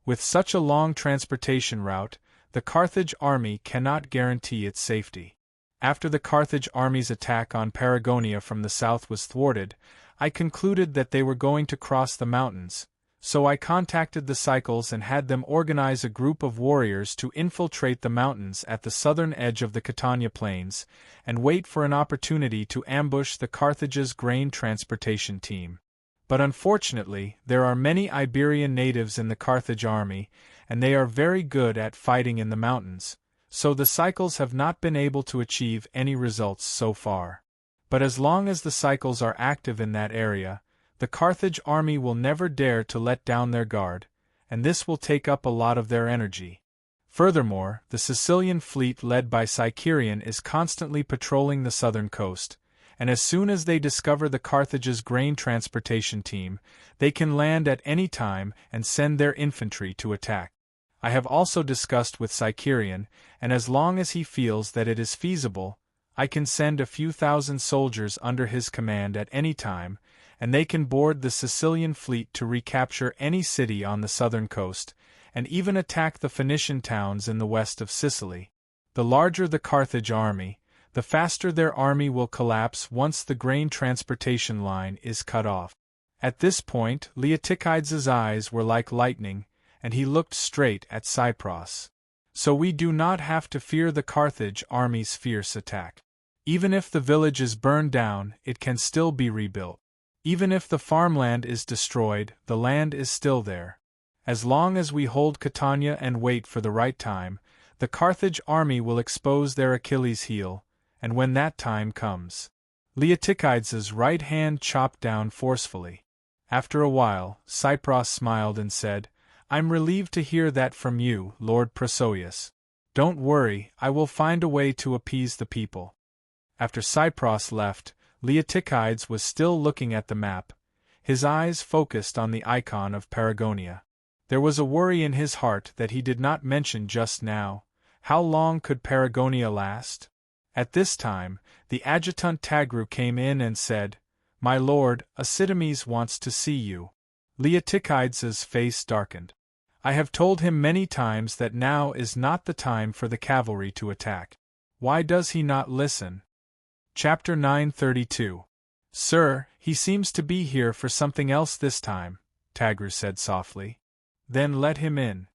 With such a long transportation route, the Carthage army cannot guarantee its safety. After the Carthage army's attack on Paragonia from the south was thwarted, I concluded that they were going to cross the mountains, so I contacted the Cycles and had them organize a group of warriors to infiltrate the mountains at the southern edge of the Catania plains, and wait for an opportunity to ambush the Carthage's grain transportation team. But unfortunately, there are many Iberian natives in the Carthage army, and they are very good at fighting in the mountains, so the cycles have not been able to achieve any results so far. But as long as the cycles are active in that area, the Carthage army will never dare to let down their guard, and this will take up a lot of their energy. Furthermore, the Sicilian fleet led by Cycerion is constantly patrolling the southern coast, and as soon as they discover the Carthage's grain transportation team, they can land at any time and send their infantry to attack. I have also discussed with Cycerion, and as long as he feels that it is feasible, I can send a few thousand soldiers under his command at any time, and they can board the Sicilian fleet to recapture any city on the southern coast, and even attack the Phoenician towns in the west of Sicily. The larger the Carthage army, the faster their army will collapse once the grain transportation line is cut off. At this point, Leotychides' eyes were like lightning, and he looked straight at Cypros. So we do not have to fear the Carthage army's fierce attack. Even if the village is burned down, it can still be rebuilt. Even if the farmland is destroyed, the land is still there. As long as we hold Catania and wait for the right time, the Carthage army will expose their Achilles' heel, and when that time comes, Leotychides' right hand chopped down forcefully. After a while, Cypros smiled and said, "I'm relieved to hear that from you, Lord Prosoius. Don't worry, I will find a way to appease the people." After Cypros left, Leotychides was still looking at the map, his eyes focused on the icon of Paragonia. There was a worry in his heart that he did not mention just now. How long could Paragonia last? At this time, the adjutant Tagru came in and said, "My lord, Acidames wants to see you." Leotychides' face darkened. I have told him many times that now is not the time for the cavalry to attack. Why does he not listen? Chapter 932. "Sir, he seems to be here for something else this time," Tagru said softly. "Then let him in."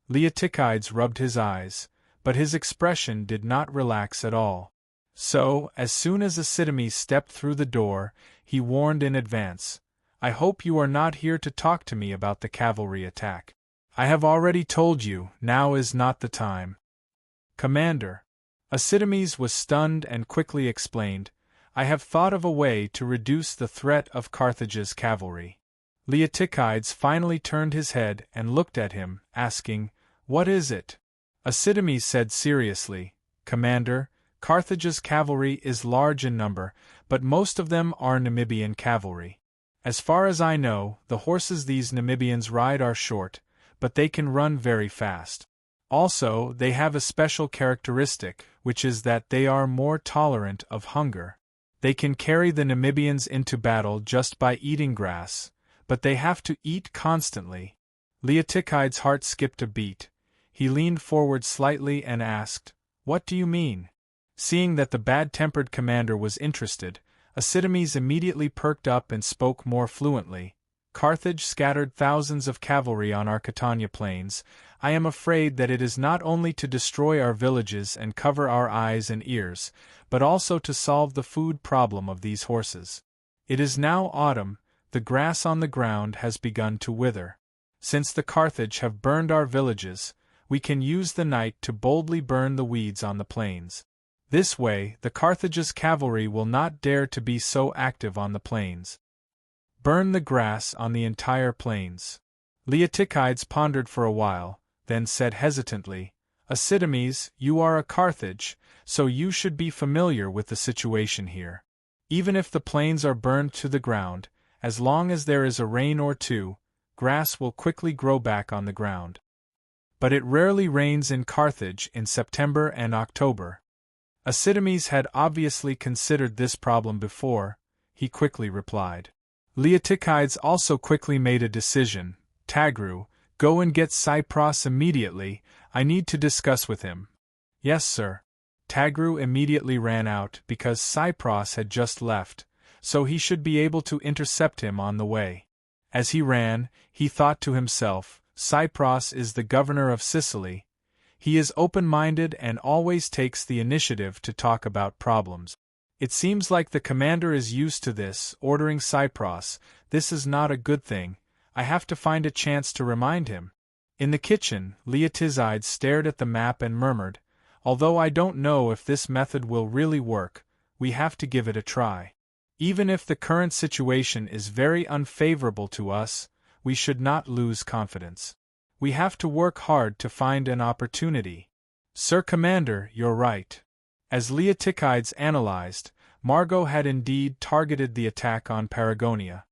Leotychides rubbed his eyes, but his expression did not relax at all. So, as soon as Acidames stepped through the door, he warned in advance, "I hope you are not here to talk to me about the cavalry attack. I have already told you, now is not the time." "Commander." Acidames was stunned and quickly explained, "I have thought of a way to reduce the threat of Carthage's cavalry." Leotychides finally turned his head and looked at him, asking, "What is it?" Acidames said seriously, "Commander, Carthage's cavalry is large in number, but most of them are Namibian cavalry. As far as I know, the horses these Namibians ride are short, but they can run very fast. Also, they have a special characteristic, which is that they are more tolerant of hunger. They can carry the Namibians into battle just by eating grass, but they have to eat constantly." Leotychides' heart skipped a beat. He leaned forward slightly and asked, "What do you mean?" Seeing that the bad-tempered commander was interested, Acidames immediately perked up and spoke more fluently. "Carthage scattered thousands of cavalry on our Catania plains. I am afraid that it is not only to destroy our villages and cover our eyes and ears, but also to solve the food problem of these horses. It is now autumn, the grass on the ground has begun to wither. Since the Carthage have burned our villages, we can use the night to boldly burn the weeds on the plains. This way, the Carthage's cavalry will not dare to be so active on the plains. Burn the grass on the entire plains." Leotychides pondered for a while, then said hesitantly, "Acidames, you are a Carthage, so you should be familiar with the situation here. Even if the plains are burned to the ground, as long as there is a rain or two, grass will quickly grow back on the ground. But it rarely rains in Carthage in September and October." Acidames had obviously considered this problem before. He quickly replied. Leotychides also quickly made a decision. "Tagru, go and get Cypros immediately, I need to discuss with him." "Yes, sir." Tagru immediately ran out because Cypros had just left, so he should be able to intercept him on the way. As he ran, he thought to himself, "Cypros is the governor of Sicily. He is open-minded and always takes the initiative to talk about problems. It seems like the commander is used to this, ordering Cypros. This is not a good thing. I have to find a chance to remind him." In the kitchen, Leotychides stared at the map and murmured, Although I don't know if this method will really work, we have to give it a try. Even if the current situation is very unfavorable to us, we should not lose confidence. We have to work hard to find an opportunity. Sir Commander, you're right. As Leotychides analyzed, Margot had indeed targeted the attack on Paragonia.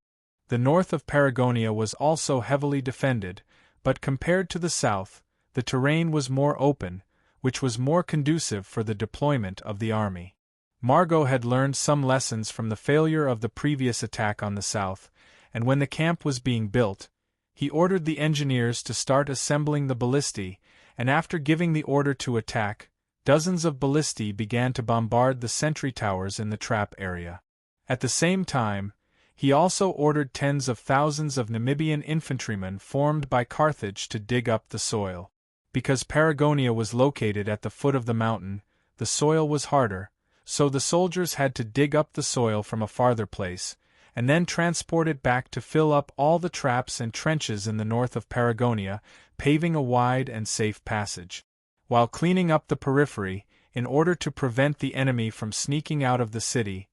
The north of Paragonia was also heavily defended, but compared to the south, the terrain was more open, which was more conducive for the deployment of the army. Margot had learned some lessons from the failure of the previous attack on the south, and when the camp was being built, he ordered the engineers to start assembling the ballistae, and after giving the order to attack, dozens of ballistae began to bombard the sentry towers in the trap area. At the same time, he also ordered tens of thousands of Namibian infantrymen formed by Carthage to dig up the soil. Because Paragonia was located at the foot of the mountain, the soil was harder, so the soldiers had to dig up the soil from a farther place, and then transport it back to fill up all the traps and trenches in the north of Paragonia, paving a wide and safe passage. While cleaning up the periphery, in order to prevent the enemy from sneaking out of the city,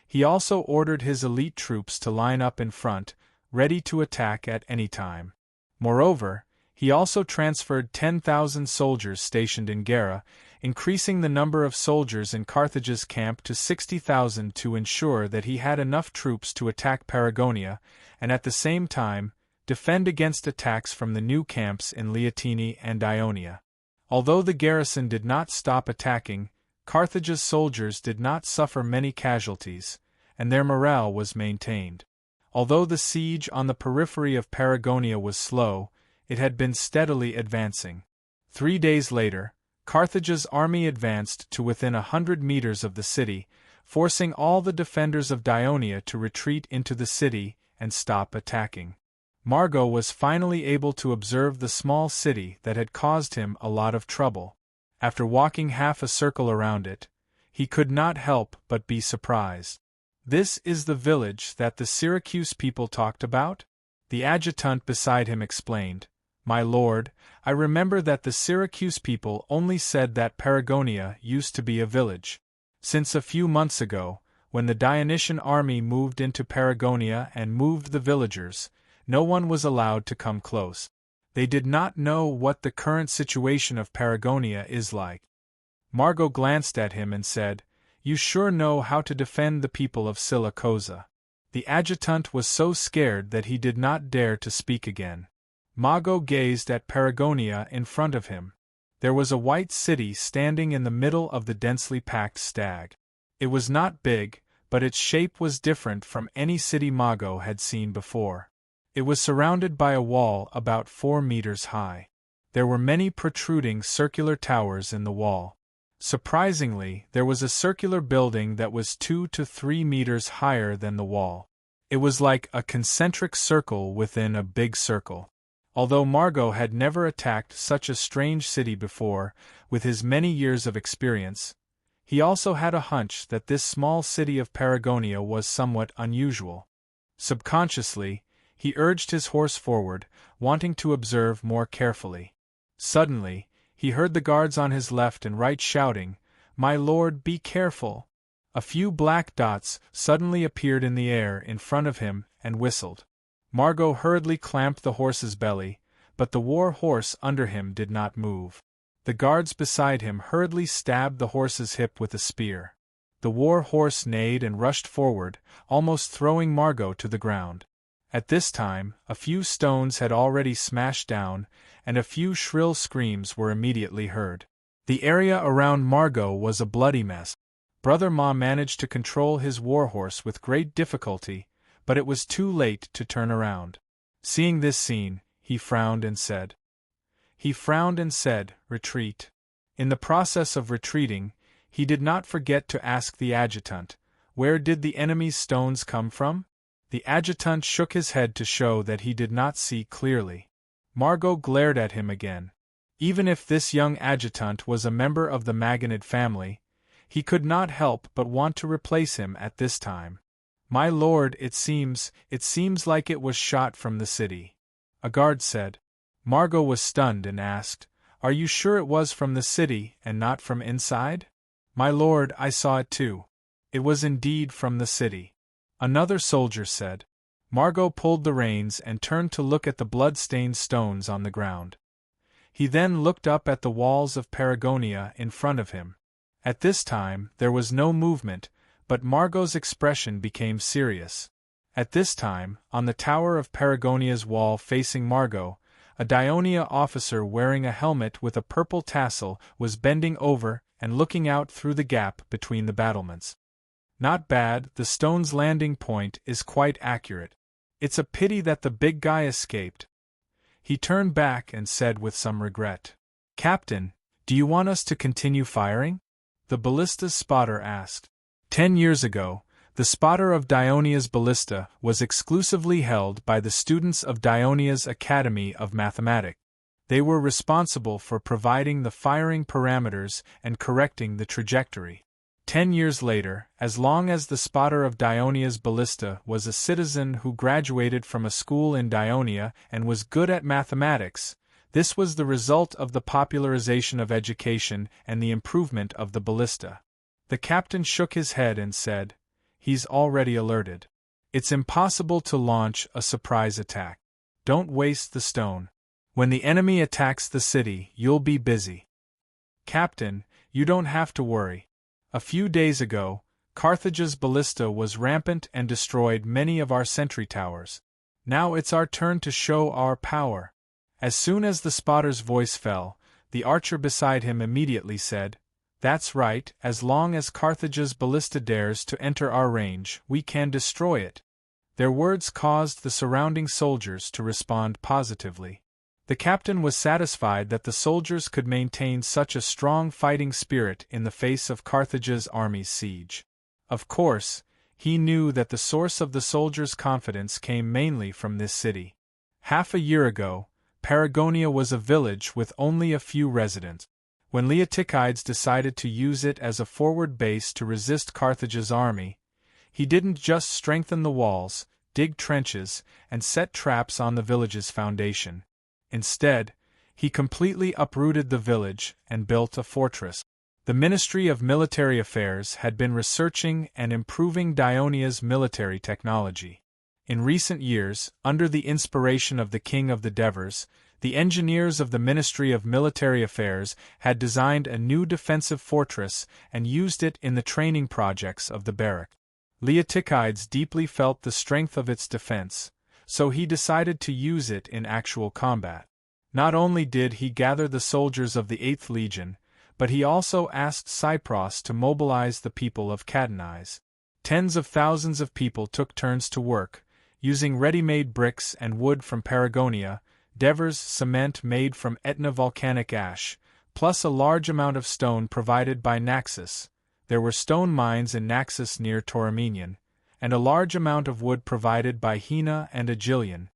he also ordered his elite troops to line up in front, ready to attack at any time. Moreover, he also transferred 10,000 soldiers stationed in Gera, increasing the number of soldiers in Carthage's camp to 60,000 to ensure that he had enough troops to attack Paragonia, and at the same time, defend against attacks from the new camps in Leontini and Ionia. Although the garrison did not stop attacking, Carthage's soldiers did not suffer many casualties, and their morale was maintained. Although the siege on the periphery of Paragonia was slow, it had been steadily advancing. 3 days later, Carthage's army advanced to within 100 meters of the city, forcing all the defenders of Ionia to retreat into the city and stop attacking. Margot was finally able to observe the small city that had caused him a lot of trouble. After walking half a circle around it, he could not help but be surprised. "This is the village that the Syracuse people talked about?" The adjutant beside him explained. "My lord, I remember that the Syracuse people only said that Paragonia used to be a village. Since a few months ago, when the Dionysian army moved into Paragonia and moved the villagers, no one was allowed to come close. They did not know what the current situation of Paragonia is like." Margot glanced at him and said, "You sure know how to defend the people of Silicosa." The adjutant was so scared that he did not dare to speak again. Margot gazed at Paragonia in front of him. There was a white city standing in the middle of the densely packed stag. It was not big, but its shape was different from any city Margot had seen before. It was surrounded by a wall about 4 meters high. There were many protruding circular towers in the wall. Surprisingly, there was a circular building that was 2 to 3 meters higher than the wall. It was like a concentric circle within a big circle. Although Margot had never attacked such a strange city before, with his many years of experience, he also had a hunch that this small city of Paragonia was somewhat unusual. Subconsciously, he urged his horse forward, wanting to observe more carefully. Suddenly, he heard the guards on his left and right shouting, "My lord, be careful!" A few black dots suddenly appeared in the air in front of him and whistled. Margot hurriedly clamped the horse's belly, but the war horse under him did not move. The guards beside him hurriedly stabbed the horse's hip with a spear. The war horse neighed and rushed forward, almost throwing Margot to the ground. At this time, a few stones had already smashed down, and a few shrill screams were immediately heard. The area around Margot was a bloody mess. Brother Ma managed to control his warhorse with great difficulty, but it was too late to turn around. Seeing this scene, he frowned and said, "Retreat." In the process of retreating, he did not forget to ask the adjutant, "Where did the enemy's stones come from?" The adjutant shook his head to show that he did not see clearly. Margot glared at him again. Even if this young adjutant was a member of the Maginid family, he could not help but want to replace him at this time. "My lord, it seems like it was shot from the city," a guard said. Margot was stunned and asked, Are you sure it was from the city and not from inside? My lord, I saw it too. It was indeed from the city. Another soldier said. Margot pulled the reins and turned to look at the blood-stained stones on the ground. He then looked up at the walls of Paragonia in front of him. At this time, there was no movement, but Margot's expression became serious. At this time, on the tower of Paragonia's wall facing Margot, a Dionia officer wearing a helmet with a purple tassel was bending over and looking out through the gap between the battlements. Not bad, the stone's landing point is quite accurate. It's a pity that the big guy escaped. He turned back and said with some regret. Captain, do you want us to continue firing? The ballista's spotter asked. 10 years ago, the spotter of Dionia's ballista was exclusively held by the students of Dionia's Academy of Mathematics. They were responsible for providing the firing parameters and correcting the trajectory. 10 years later, as long as the spotter of Dionia's ballista was a citizen who graduated from a school in Dionia and was good at mathematics, this was the result of the popularization of education and the improvement of the ballista. The captain shook his head and said, He's already alerted. It's impossible to launch a surprise attack. Don't waste the stone. When the enemy attacks the city, you'll be busy. Captain, you don't have to worry. A few days ago, Carthage's ballista was rampant and destroyed many of our sentry towers. Now it's our turn to show our power. As soon as the spotter's voice fell, the archer beside him immediately said, That's right, as long as Carthage's ballista dares to enter our range, we can destroy it. Their words caused the surrounding soldiers to respond positively. The captain was satisfied that the soldiers could maintain such a strong fighting spirit in the face of Carthage's army's siege. Of course, he knew that the source of the soldiers' confidence came mainly from this city. Half a year ago, Paragonia was a village with only a few residents. When Leotychides decided to use it as a forward base to resist Carthage's army, he didn't just strengthen the walls, dig trenches, and set traps on the village's foundation. Instead, he completely uprooted the village and built a fortress. The Ministry of Military Affairs had been researching and improving Dionia's military technology. In recent years, under the inspiration of the King of the Devers, the engineers of the Ministry of Military Affairs had designed a new defensive fortress and used it in the training projects of the barrack. Leotychides deeply felt the strength of its defense, so he decided to use it in actual combat. Not only did he gather the soldiers of the 8th Legion, but he also asked Cypros to mobilize the people of Cadanize. Tens of thousands of people took turns to work, using ready-made bricks and wood from Paragonia, Devers cement made from Etna volcanic ash, plus a large amount of stone provided by Naxos. There were stone mines in Naxos near Tauromenion, and a large amount of wood provided by Hina and Agilion.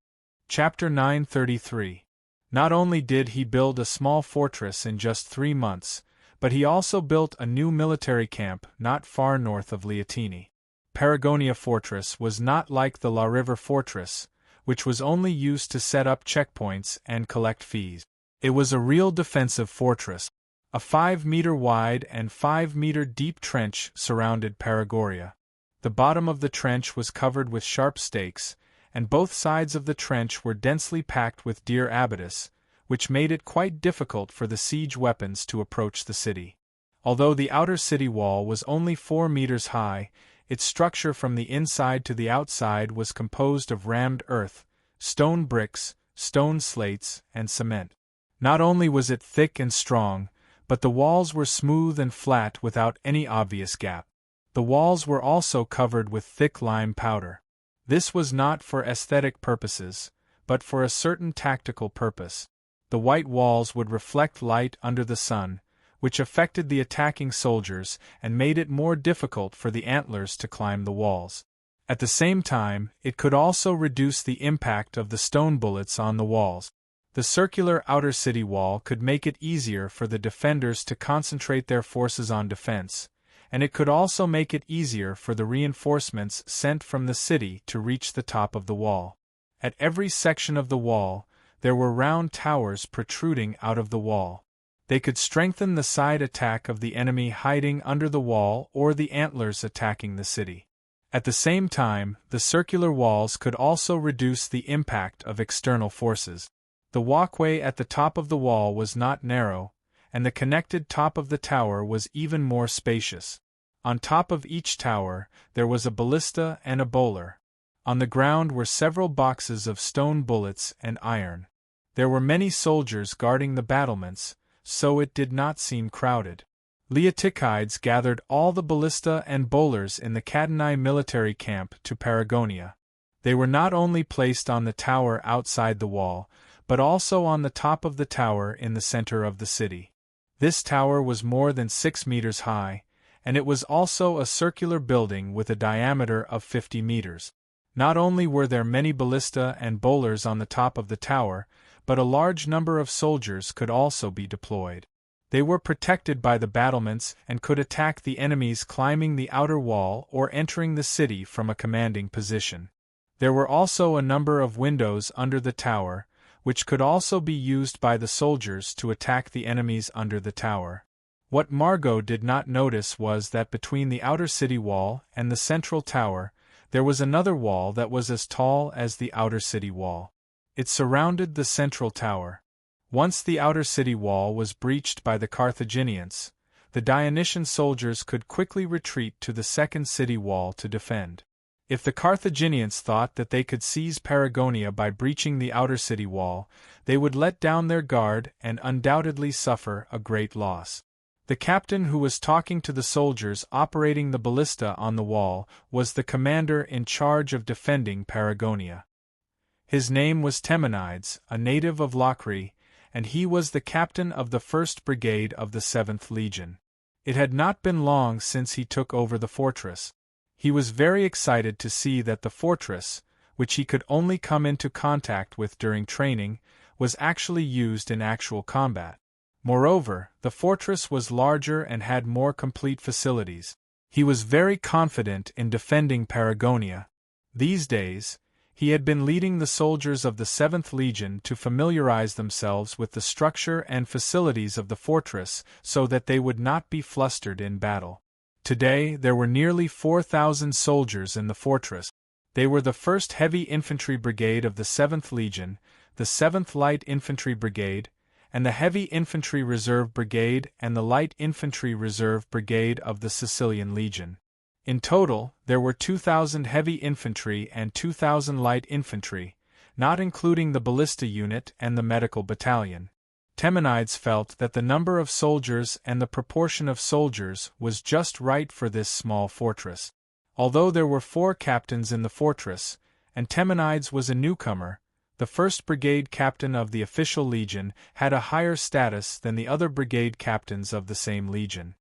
Chapter 933. Not only did he build a small fortress in just 3 months, but he also built a new military camp not far north of Leotyni. Paragonia Fortress was not like the La River Fortress, which was only used to set up checkpoints and collect fees. It was a real defensive fortress. A 5-meter wide and 5-meter deep trench surrounded Paragoria. The bottom of the trench was covered with sharp stakes, and both sides of the trench were densely packed with deer abatis, which made it quite difficult for the siege weapons to approach the city. Although the outer city wall was only 4 meters high, its structure from the inside to the outside was composed of rammed earth, stone bricks, stone slates, and cement. Not only was it thick and strong, but the walls were smooth and flat without any obvious gap. The walls were also covered with thick lime powder. This was not for aesthetic purposes, but for a certain tactical purpose. The white walls would reflect light under the sun, which affected the attacking soldiers and made it more difficult for the antlers to climb the walls. At the same time, it could also reduce the impact of the stone bullets on the walls. The circular outer city wall could make it easier for the defenders to concentrate their forces on defense, and it could also make it easier for the reinforcements sent from the city to reach the top of the wall. At every section of the wall, there were round towers protruding out of the wall. They could strengthen the side attack of the enemy hiding under the wall or the antlers attacking the city. At the same time, the circular walls could also reduce the impact of external forces. The walkway at the top of the wall was not narrow, and the connected top of the tower was even more spacious. On top of each tower, there was a ballista and a bowler. On the ground were several boxes of stone bullets and iron. There were many soldiers guarding the battlements, so it did not seem crowded. Leotychides gathered all the ballista and bowlers in the Catanai military camp to Paragonia. They were not only placed on the tower outside the wall, but also on the top of the tower in the center of the city. This tower was more than 6 meters high, and it was also a circular building with a diameter of 50 meters. Not only were there many ballista and bowlers on the top of the tower, but a large number of soldiers could also be deployed. They were protected by the battlements and could attack the enemies climbing the outer wall or entering the city from a commanding position. There were also a number of windows under the tower, which could also be used by the soldiers to attack the enemies under the tower. What Margot did not notice was that between the outer city wall and the central tower, there was another wall that was as tall as the outer city wall. It surrounded the central tower. Once the outer city wall was breached by the Carthaginians, the Dionysian soldiers could quickly retreat to the second city wall to defend. If the Carthaginians thought that they could seize Paragonia by breaching the outer city wall, they would let down their guard and undoubtedly suffer a great loss. The captain who was talking to the soldiers operating the ballista on the wall was the commander in charge of defending Paragonia. His name was Temenides, a native of Locri, and he was the captain of the 1st Brigade of the 7th Legion. It had not been long since he took over the fortress. He was very excited to see that the fortress, which he could only come into contact with during training, was actually used in actual combat. Moreover, the fortress was larger and had more complete facilities. He was very confident in defending Paragonia. These days, he had been leading the soldiers of the 7th Legion to familiarize themselves with the structure and facilities of the fortress so that they would not be flustered in battle. Today, there were nearly 4,000 soldiers in the fortress. They were the 1st Heavy Infantry Brigade of the 7th Legion, the 7th Light Infantry Brigade, and the Heavy Infantry Reserve Brigade and the Light Infantry Reserve Brigade of the Sicilian Legion. In total, there were 2,000 heavy infantry and 2,000 light infantry, not including the ballista unit and the medical battalion. Temenides felt that the number of soldiers and the proportion of soldiers was just right for this small fortress. Although there were 4 captains in the fortress, and Temenides was a newcomer, the 1st Brigade captain of the official legion had a higher status than the other brigade captains of the same legion.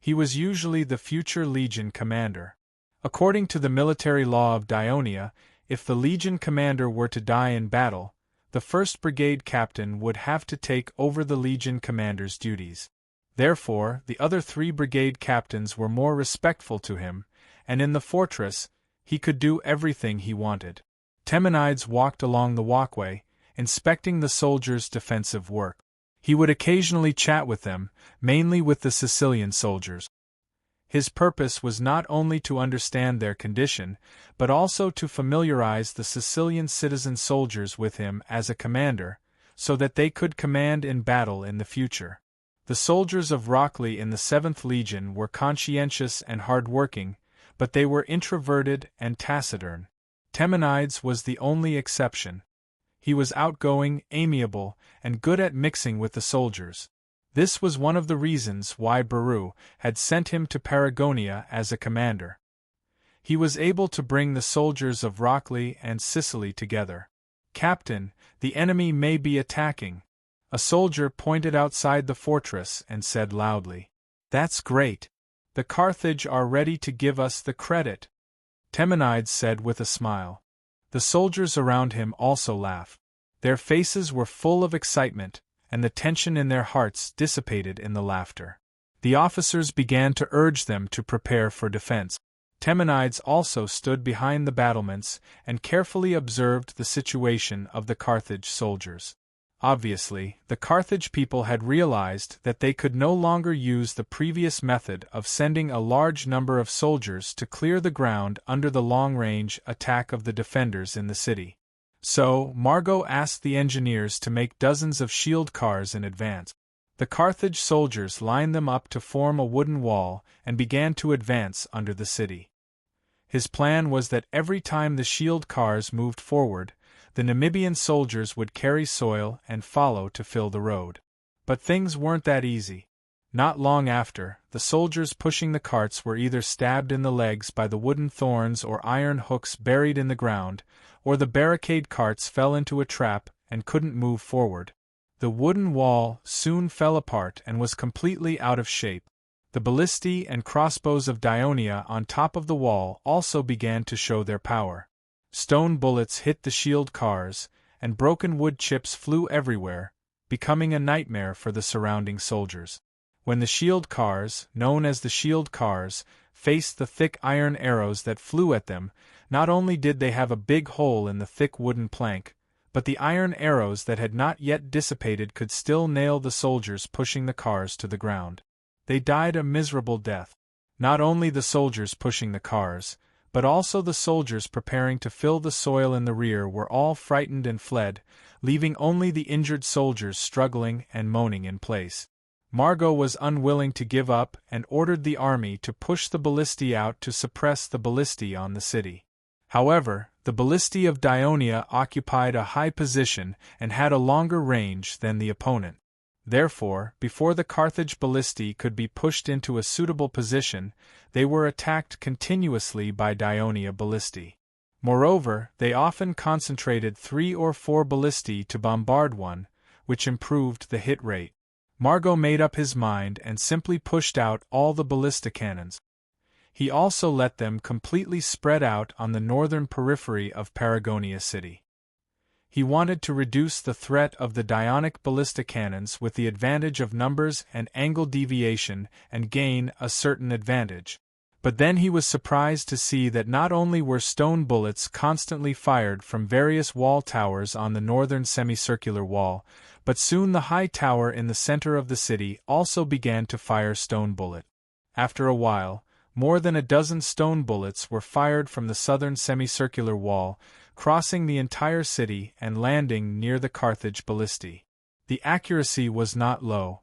He was usually the future legion commander. According to the military law of Dionia, if the legion commander were to die in battle, the 1st Brigade captain would have to take over the legion commander's duties. Therefore, the other 3 brigade captains were more respectful to him, and in the fortress, he could do everything he wanted. Temenides walked along the walkway, inspecting the soldiers' defensive work. He would occasionally chat with them, mainly with the Sicilian soldiers. His purpose was not only to understand their condition, but also to familiarize the Sicilian citizen soldiers with him as a commander, so that they could command in battle in the future. The soldiers of Rockley in the 7th Legion were conscientious and hard-working, but they were introverted and taciturn. Temenides was the only exception. He was outgoing, amiable, and good at mixing with the soldiers. This was one of the reasons why Beru had sent him to Paragonia as a commander. He was able to bring the soldiers of Rockley and Sicily together. "Captain, the enemy may be attacking." A soldier pointed outside the fortress and said loudly, "That's great. The Carthage are ready to give us the credit." Temenides said with a smile. The soldiers around him also laughed. Their faces were full of excitement, and the tension in their hearts dissipated in the laughter. The officers began to urge them to prepare for defense. Temenides also stood behind the battlements and carefully observed the situation of the Carthage soldiers. Obviously, the Carthage people had realized that they could no longer use the previous method of sending a large number of soldiers to clear the ground under the long-range attack of the defenders in the city. So, Margot asked the engineers to make dozens of shield cars in advance. The Carthage soldiers lined them up to form a wooden wall and began to advance under the city. His plan was that every time the shield cars moved forward, the Namibian soldiers would carry soil and follow to fill the road. But things weren't that easy. Not long after, the soldiers pushing the carts were either stabbed in the legs by the wooden thorns or iron hooks buried in the ground, or the barricade carts fell into a trap and couldn't move forward. The wooden wall soon fell apart and was completely out of shape. The ballistae and crossbows of Dionia on top of the wall also began to show their power. Stone bullets hit the shield cars, and broken wood chips flew everywhere, becoming a nightmare for the surrounding soldiers. When the shield cars, known as the shield cars, faced the thick iron arrows that flew at them, not only did they have a big hole in the thick wooden plank, but the iron arrows that had not yet dissipated could still nail the soldiers pushing the cars to the ground. They died a miserable death. Not only the soldiers pushing the cars, but also the soldiers preparing to fill the soil in the rear were all frightened and fled, leaving only the injured soldiers struggling and moaning in place. Margot was unwilling to give up and ordered the army to push the ballistae out to suppress the ballistae on the city. However, the ballistae of Dionia occupied a high position and had a longer range than the opponent. Therefore, before the Carthage ballistae could be pushed into a suitable position, they were attacked continuously by Dionia ballistae. Moreover, they often concentrated 3 or 4 ballistae to bombard one, which improved the hit rate. Margot made up his mind and simply pushed out all the ballista cannons. He also let them completely spread out on the northern periphery of Paragonia city. He wanted to reduce the threat of the Dionic ballista cannons with the advantage of numbers and angle deviation and gain a certain advantage. But then he was surprised to see that not only were stone bullets constantly fired from various wall towers on the northern semicircular wall, but soon the high tower in the center of the city also began to fire stone bullet. After a while, more than a dozen stone bullets were fired from the southern semicircular wall, crossing the entire city and landing near the Carthage ballistae. The accuracy was not low.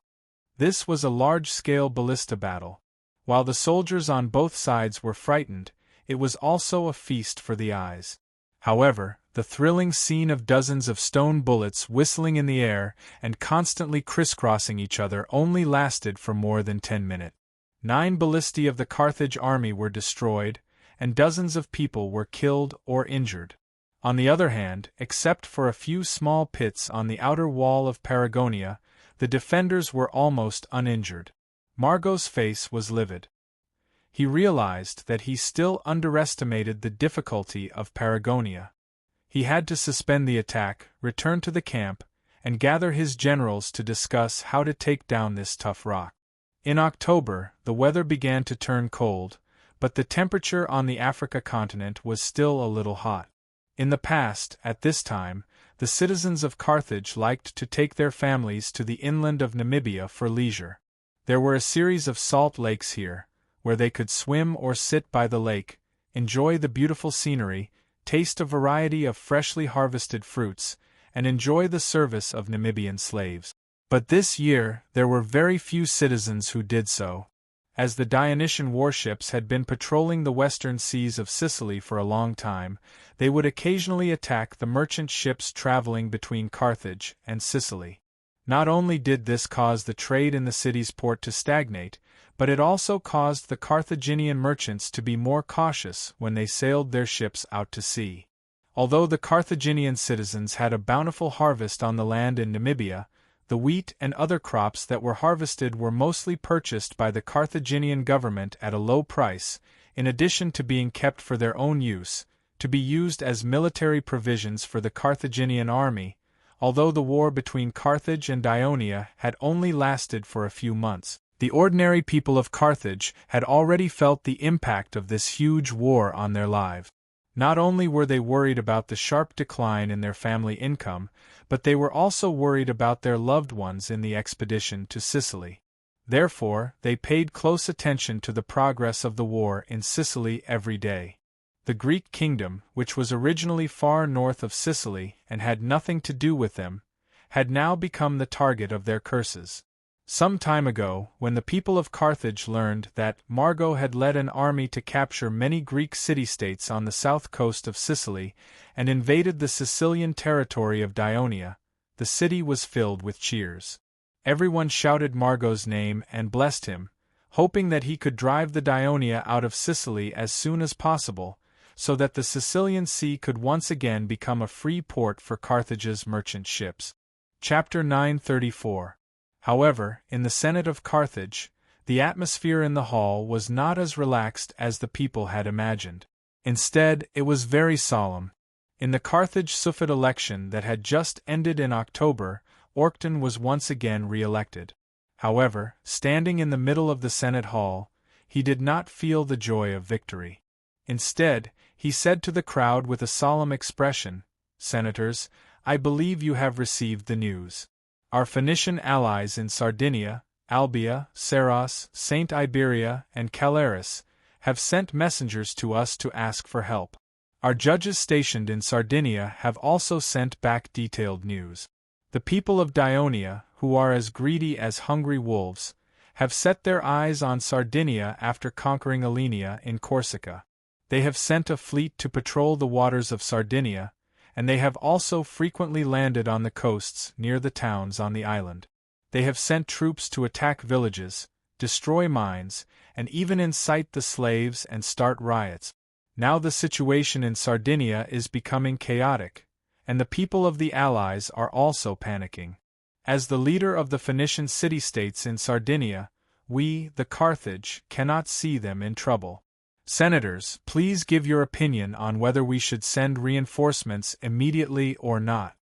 This was a large-scale ballista battle. While the soldiers on both sides were frightened, it was also a feast for the eyes. However, the thrilling scene of dozens of stone bullets whistling in the air and constantly crisscrossing each other only lasted for more than 10 minutes. 9 ballistae of the Carthage army were destroyed, and dozens of people were killed or injured. On the other hand, except for a few small pits on the outer wall of Paragonia, the defenders were almost uninjured. Margot's face was livid. He realized that he still underestimated the difficulty of Paragonia. He had to suspend the attack, return to the camp, and gather his generals to discuss how to take down this tough rock. In October, the weather began to turn cold, but the temperature on the Africa continent was still a little hot. In the past, at this time, the citizens of Carthage liked to take their families to the inland of Namibia for leisure. There were a series of salt lakes here, where they could swim or sit by the lake, enjoy the beautiful scenery, taste a variety of freshly harvested fruits, and enjoy the service of Namibian slaves. But this year, there were very few citizens who did so. As the Dionysian warships had been patrolling the western seas of Sicily for a long time, they would occasionally attack the merchant ships traveling between Carthage and Sicily. Not only did this cause the trade in the city's port to stagnate, but it also caused the Carthaginian merchants to be more cautious when they sailed their ships out to sea. Although the Carthaginian citizens had a bountiful harvest on the land in Namibia, the wheat and other crops that were harvested were mostly purchased by the Carthaginian government at a low price, in addition to being kept for their own use, to be used as military provisions for the Carthaginian army. Although the war between Carthage and Dionia had only lasted for a few months, the ordinary people of Carthage had already felt the impact of this huge war on their lives. Not only were they worried about the sharp decline in their family income, but they were also worried about their loved ones in the expedition to Sicily. Therefore, they paid close attention to the progress of the war in Sicily every day. The Greek kingdom, which was originally far north of Sicily and had nothing to do with them, had now become the target of their curses. Some time ago, when the people of Carthage learned that Margo had led an army to capture many Greek city-states on the south coast of Sicily and invaded the Sicilian territory of Dionia, the city was filled with cheers. Everyone shouted Margo's name and blessed him, hoping that he could drive the Dionia out of Sicily as soon as possible, so that the Sicilian Sea could once again become a free port for Carthage's merchant ships. Chapter 934. However, in the Senate of Carthage, the atmosphere in the hall was not as relaxed as the people had imagined. Instead, it was very solemn. In the Carthage-Suffet election that had just ended in October, Orkton was once again re-elected. However, standing in the middle of the Senate hall, he did not feel the joy of victory. Instead, he said to the crowd with a solemn expression, "Senators, I believe you have received the news. Our Phoenician allies in Sardinia, Albia, Saros, Saint Iberia, and Calaris have sent messengers to us to ask for help. Our judges stationed in Sardinia have also sent back detailed news. The people of Dionia, who are as greedy as hungry wolves, have set their eyes on Sardinia after conquering Alenia in Corsica. They have sent a fleet to patrol the waters of Sardinia, and they have also frequently landed on the coasts near the towns on the island. They have sent troops to attack villages, destroy mines, and even incite the slaves and start riots. Now the situation in Sardinia is becoming chaotic, and the people of the Allies are also panicking. As the leader of the Phoenician city-states in Sardinia, we, the Carthage, cannot see them in trouble. Senators, please give your opinion on whether we should send reinforcements immediately or not."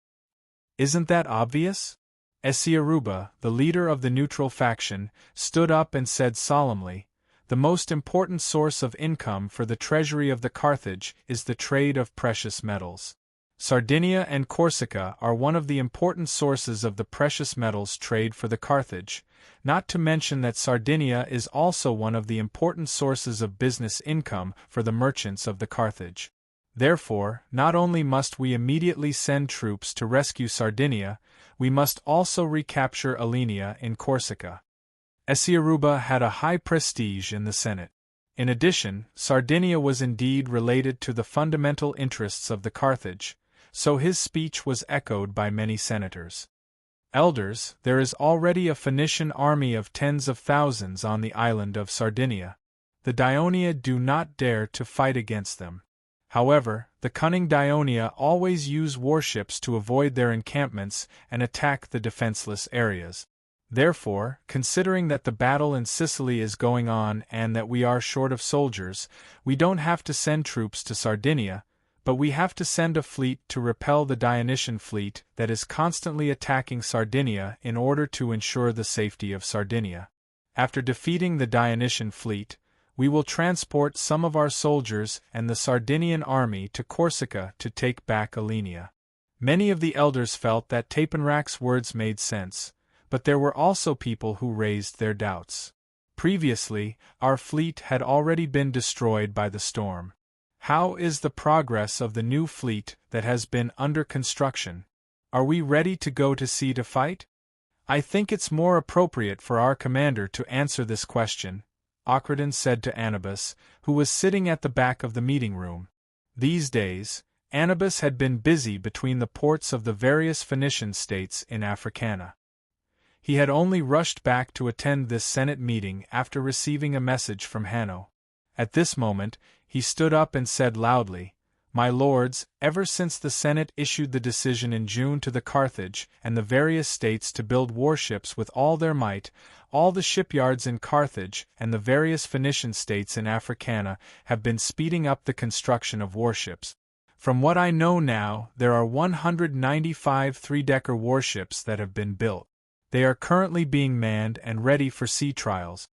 "Isn't that obvious?" Esiaruba, the leader of the neutral faction, stood up and said solemnly, "The most important source of income for the treasury of the Carthage is the trade of precious metals. Sardinia and Corsica are one of the important sources of the precious metals trade for the Carthage, not to mention that Sardinia is also one of the important sources of business income for the merchants of the Carthage. Therefore, not only must we immediately send troops to rescue Sardinia, we must also recapture Alenia in Corsica." Esiaruba had a high prestige in the Senate. In addition, Sardinia was indeed related to the fundamental interests of the Carthage, so his speech was echoed by many senators. "Elders, there is already a Phoenician army of tens of thousands on the island of Sardinia. The Dionia do not dare to fight against them. However, the cunning Dionia always use warships to avoid their encampments and attack the defenseless areas. Therefore, considering that the battle in Sicily is going on and that we are short of soldiers, we don't have to send troops to Sardinia, but we have to send a fleet to repel the Dionysian fleet that is constantly attacking Sardinia in order to ensure the safety of Sardinia. After defeating the Dionysian fleet, we will transport some of our soldiers and the Sardinian army to Corsica to take back Alenia." Many of the elders felt that Tapenrak's words made sense, but there were also people who raised their doubts. Previously, our fleet had already been destroyed by the storm. How is the progress of the new fleet that has been under construction? Are we ready to go to sea to fight? "I think it's more appropriate for our commander to answer this question," Ocradon said to Anubis, who was sitting at the back of the meeting room. These days, Anubis had been busy between the ports of the various Phoenician states in Africana. He had only rushed back to attend this Senate meeting after receiving a message from Hanno. At this moment, he stood up and said loudly, "My lords, ever since the Senate issued the decision in June to the Carthage and the various states to build warships with all their might, all the shipyards in Carthage and the various Phoenician states in Africana have been speeding up the construction of warships. From what I know now, there are 195 three-decker warships that have been built. They are currently being manned and ready for sea trials.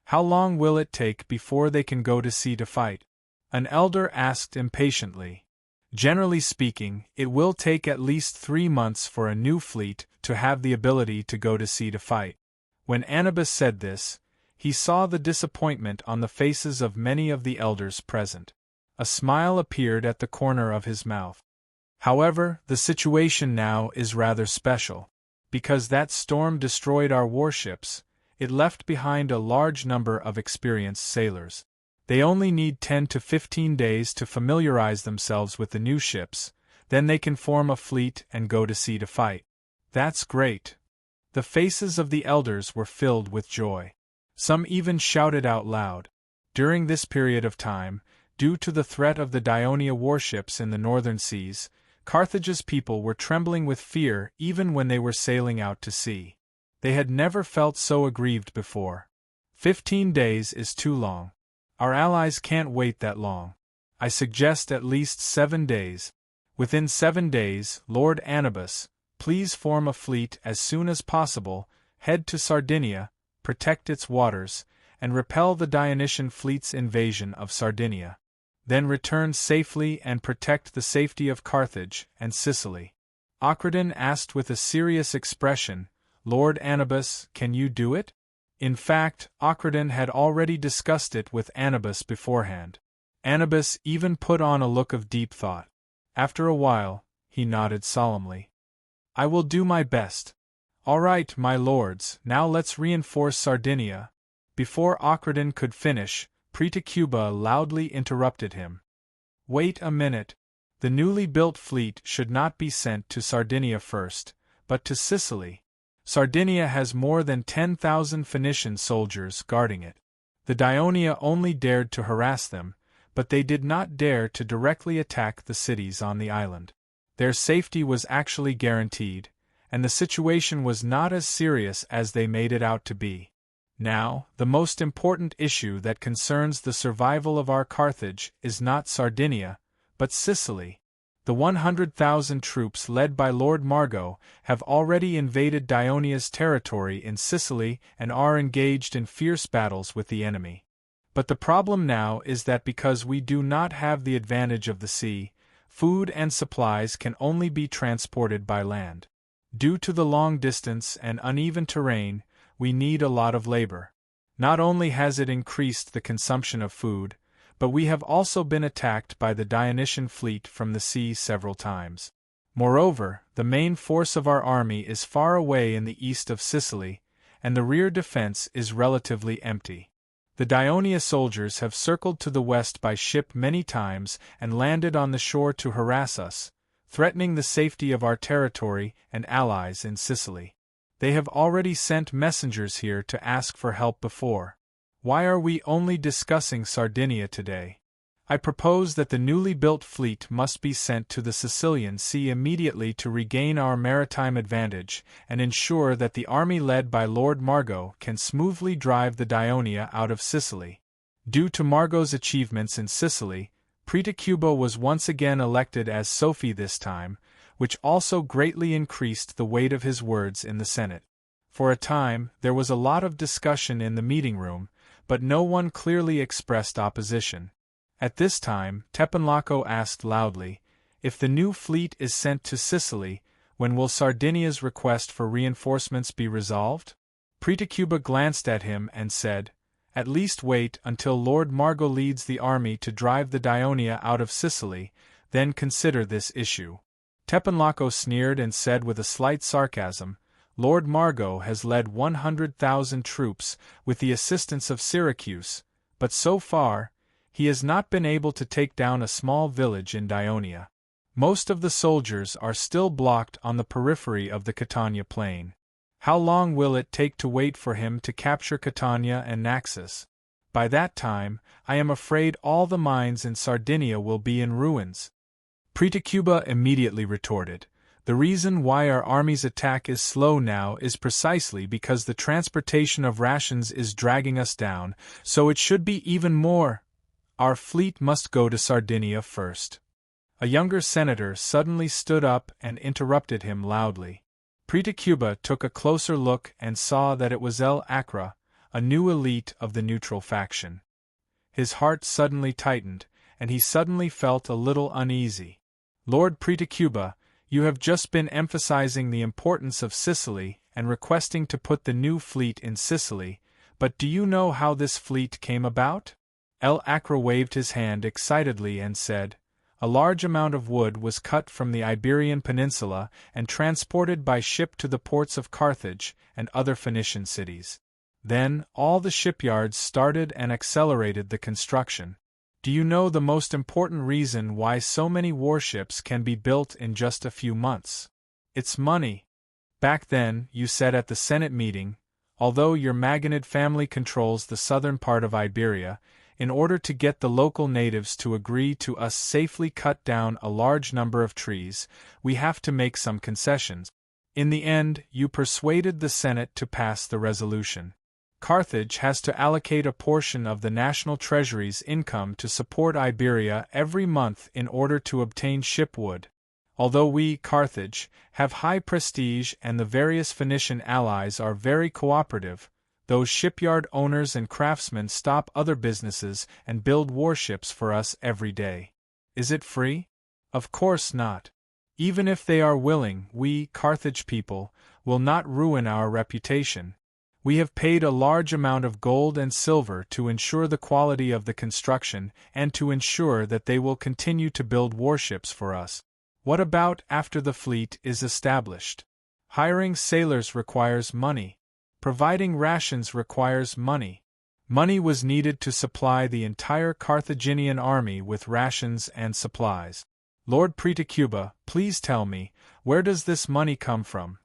How long will it take before they can go to sea to fight?" An elder asked impatiently. Generally speaking, it will take at least 3 months for a new fleet to have the ability to go to sea to fight. When Anubis said this, he saw the disappointment on the faces of many of the elders present. A smile appeared at the corner of his mouth. However, the situation now is rather special. Because that storm destroyed our warships, it left behind a large number of experienced sailors. They only need 10 to 15 days to familiarize themselves with the new ships, then they can form a fleet and go to sea to fight. That's great. The faces of the elders were filled with joy. Some even shouted out loud. During this period of time, due to the threat of the Dionia warships in the northern seas, Carthage's people were trembling with fear even when they were sailing out to sea. They had never felt so aggrieved before. 15 days is too long. Our allies can't wait that long. I suggest at least 7 days. Within 7 days, Lord Anubis, please form a fleet as soon as possible, head to Sardinia, protect its waters, and repel the Dionysian fleet's invasion of Sardinia. Then return safely and protect the safety of Carthage and Sicily. Ocradin asked with a serious expression, Lord Anubis, can you do it? In fact, Ocradin had already discussed it with Anubis beforehand. Anubis even put on a look of deep thought. After a while, he nodded solemnly. I will do my best. All right, my lords, now let's reinforce Sardinia. Before Ocradin could finish, Pretacuba loudly interrupted him. Wait a minute. The newly built fleet should not be sent to Sardinia first, but to Sicily. Sardinia has more than 10,000 Phoenician soldiers guarding it. The Dionia only dared to harass them, but they did not dare to directly attack the cities on the island. Their safety was actually guaranteed, and the situation was not as serious as they made it out to be. Now, the most important issue that concerns the survival of our Carthage is not Sardinia, but Sicily. The 100,000 troops led by Lord Margot have already invaded Dionia's territory in Sicily and are engaged in fierce battles with the enemy. But the problem now is that because we do not have the advantage of the sea, food and supplies can only be transported by land. Due to the long distance and uneven terrain, we need a lot of labor. Not only has it increased the consumption of food, but we have also been attacked by the Dionysian fleet from the sea several times. Moreover, the main force of our army is far away in the east of Sicily, and the rear defense is relatively empty. The Dionia soldiers have circled to the west by ship many times and landed on the shore to harass us, threatening the safety of our territory and allies in Sicily. They have already sent messengers here to ask for help before. Why are we only discussing Sardinia today? I propose that the newly built fleet must be sent to the Sicilian Sea immediately to regain our maritime advantage and ensure that the army led by Lord Margot can smoothly drive the Dionia out of Sicily. Due to Margot's achievements in Sicily, Pretacuba was once again elected as Sophie this time, which also greatly increased the weight of his words in the Senate. For a time, there was a lot of discussion in the meeting room, but no one clearly expressed opposition. At this time, Tepenlaco asked loudly, if the new fleet is sent to Sicily, when will Sardinia's request for reinforcements be resolved? Pretacuba glanced at him and said, at least wait until Lord Margot leads the army to drive the Dionia out of Sicily, then consider this issue. Tepenlaco sneered and said with a slight sarcasm, Lord Margot has led 100,000 troops with the assistance of Syracuse, but so far, he has not been able to take down a small village in Dionia. Most of the soldiers are still blocked on the periphery of the Catania plain. How long will it take to wait for him to capture Catania and Naxos? By that time, I am afraid all the mines in Sardinia will be in ruins. Pretacuba immediately retorted, the reason why our army's attack is slow now is precisely because the transportation of rations is dragging us down, so it should be even more. Our fleet must go to Sardinia first. A younger senator suddenly stood up and interrupted him loudly. Pretacuba took a closer look and saw that it was El Acra, a new elite of the neutral faction. His heart suddenly tightened, and he suddenly felt a little uneasy. Lord Pretacuba, you have just been emphasizing the importance of Sicily and requesting to put the new fleet in Sicily, but do you know how this fleet came about? El Acra waved his hand excitedly and said, a large amount of wood was cut from the Iberian Peninsula and transported by ship to the ports of Carthage and other Phoenician cities. Then, all the shipyards started and accelerated the construction. Do you know the most important reason why so many warships can be built in just a few months? It's money. Back then, you said at the Senate meeting, although your Maginid family controls the southern part of Iberia, in order to get the local natives to agree to us safely cut down a large number of trees, we have to make some concessions. In the end, you persuaded the Senate to pass the resolution. Carthage has to allocate a portion of the national treasury's income to support Iberia every month in order to obtain shipwood. Although we, Carthage, have high prestige and the various Phoenician allies are very cooperative, those shipyard owners and craftsmen stop other businesses and build warships for us every day. Is it free? Of course not. Even if they are willing, we, Carthage people, will not ruin our reputation. We have paid a large amount of gold and silver to ensure the quality of the construction and to ensure that they will continue to build warships for us. What about after the fleet is established? Hiring sailors requires money. Providing rations requires money. Money was needed to supply the entire Carthaginian army with rations and supplies. Lord Pretacuba, please tell me, where does this money come from?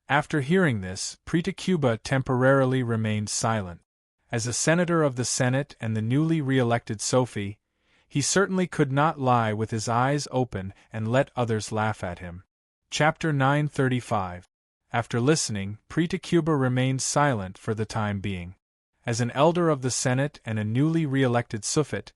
After hearing this, Pretacuba temporarily remained silent. As a senator of the Senate and the newly re-elected Sophie, he certainly could not lie with his eyes open and let others laugh at him. Chapter 935. After listening, Pretacuba remained silent for the time being. As an elder of the Senate and a newly re-elected Suffet,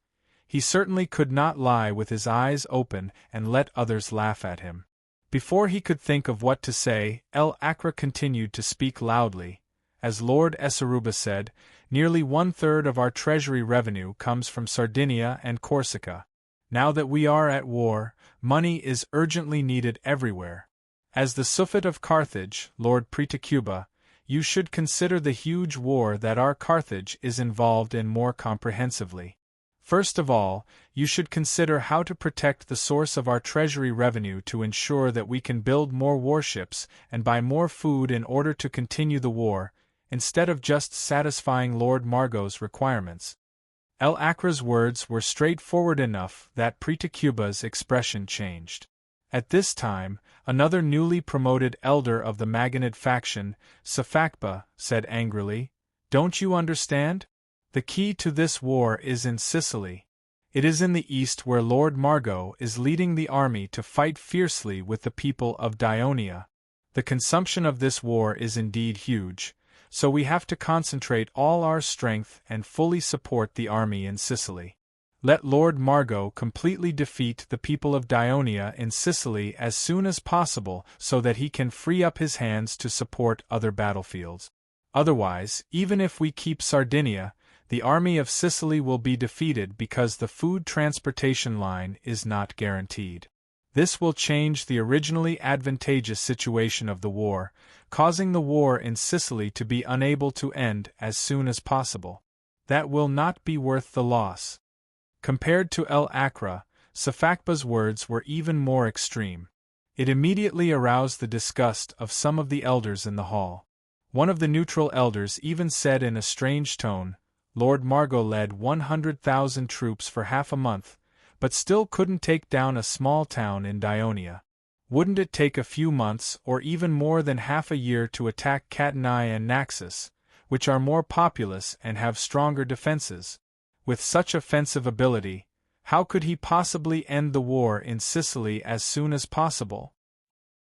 he certainly could not lie with his eyes open and let others laugh at him. Before he could think of what to say, El Acra continued to speak loudly. As Lord Esaruba said, nearly 1/3 of our treasury revenue comes from Sardinia and Corsica. Now that we are at war, money is urgently needed everywhere. As the Suffet of Carthage, Lord Pretacuba, you should consider the huge war that our Carthage is involved in more comprehensively. First of all, you should consider how to protect the source of our treasury revenue to ensure that we can build more warships and buy more food in order to continue the war, instead of just satisfying Lord Margot's requirements. El Acra's words were straightforward enough that Pretacuba's expression changed. At this time, another newly promoted elder of the Maginid faction, Safakba, said angrily, "Don't you understand? The key to this war is in Sicily. It is in the east where Lord Margot is leading the army to fight fiercely with the people of Dionia. The consumption of this war is indeed huge, so we have to concentrate all our strength and fully support the army in Sicily. Let Lord Margot completely defeat the people of Dionia in Sicily as soon as possible so that he can free up his hands to support other battlefields. Otherwise, even if we keep Sardinia, the army of Sicily will be defeated because the food transportation line is not guaranteed. This will change the originally advantageous situation of the war, causing the war in Sicily to be unable to end as soon as possible. That will not be worth the loss." Compared to El Acra, Safakba's words were even more extreme. It immediately aroused the disgust of some of the elders in the hall. One of the neutral elders even said in a strange tone, "Lord Margot led 100,000 troops for half a month, but still couldn't take down a small town in Dionia. Wouldn't it take a few months or even more than half a year to attack Catanai and Naxos, which are more populous and have stronger defenses? With such offensive ability, how could he possibly end the war in Sicily as soon as possible?